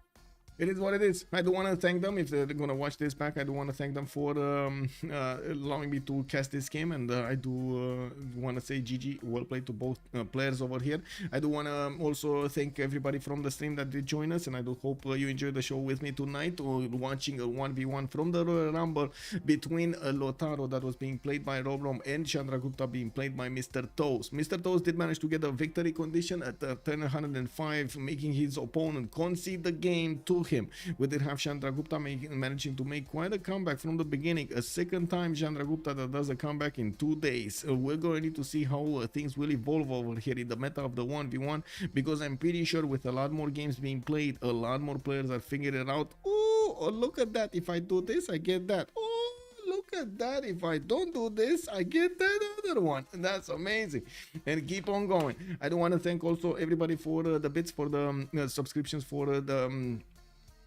It is what it is. I do want to thank them if they're gonna watch this back. I do want to thank them for allowing me to cast this game, and I do want to say GG, well played to both players over here. I do want to also thank everybody from the stream that did join us, and I do hope you enjoyed the show with me tonight, or watching a 1v1 from the Royal Rumble between Lotaro that was being played by Romrom and Chandragupta being played by Mr. Toes. Mr. Toes did manage to get a victory condition at turn 105, making his opponent concede the game to him. We did have Chandragupta managing to make quite a comeback from the beginning. A second time Chandragupta that does a comeback in 2 days. We're going to need to see how things will evolve over here in the meta of the 1v1, because I'm pretty sure with a lot more games being played, a lot more players are figuring it out. Oh, look at that. If I do this, I get that. Oh, look at that. If I don't do this, I get that other one. That's amazing. And keep on going. I do want to thank also everybody for the bits, for the subscriptions, for the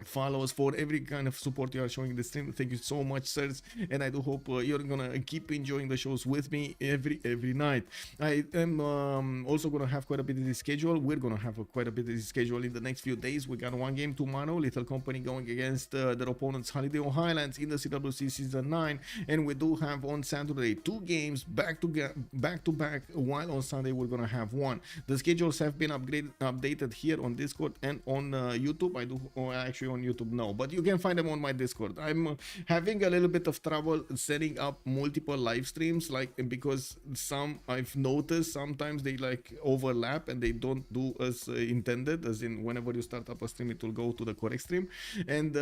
follows, for every kind of support you are showing the stream. Thank you so much, sirs, and I do hope you're gonna keep enjoying the shows with me every night. I am also gonna have quite a bit of the schedule. We're gonna have quite a bit of the schedule in the next few days. We got one game tomorrow, Little Company going against their opponents Holiday on Highlands in the CWC Season 9, and we do have on Saturday 2 games back to back, while on Sunday we're gonna have 1. The schedules have been updated here on Discord and on YouTube. I do actually on YouTube no, but you can find them on my Discord. I'm having a little bit of trouble setting up multiple live streams, like, because some I've noticed sometimes they like overlap and they don't do as intended, as in whenever you start up a stream it will go to the correct stream, and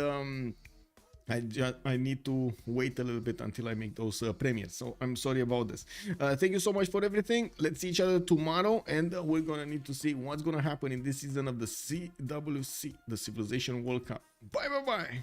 I need to wait a little bit until I make those premieres, so I'm sorry about this. Thank you so much for everything. Let's see each other tomorrow, and we're gonna need to see what's gonna happen in this season of the CWC, the Civilization World Cup. Bye.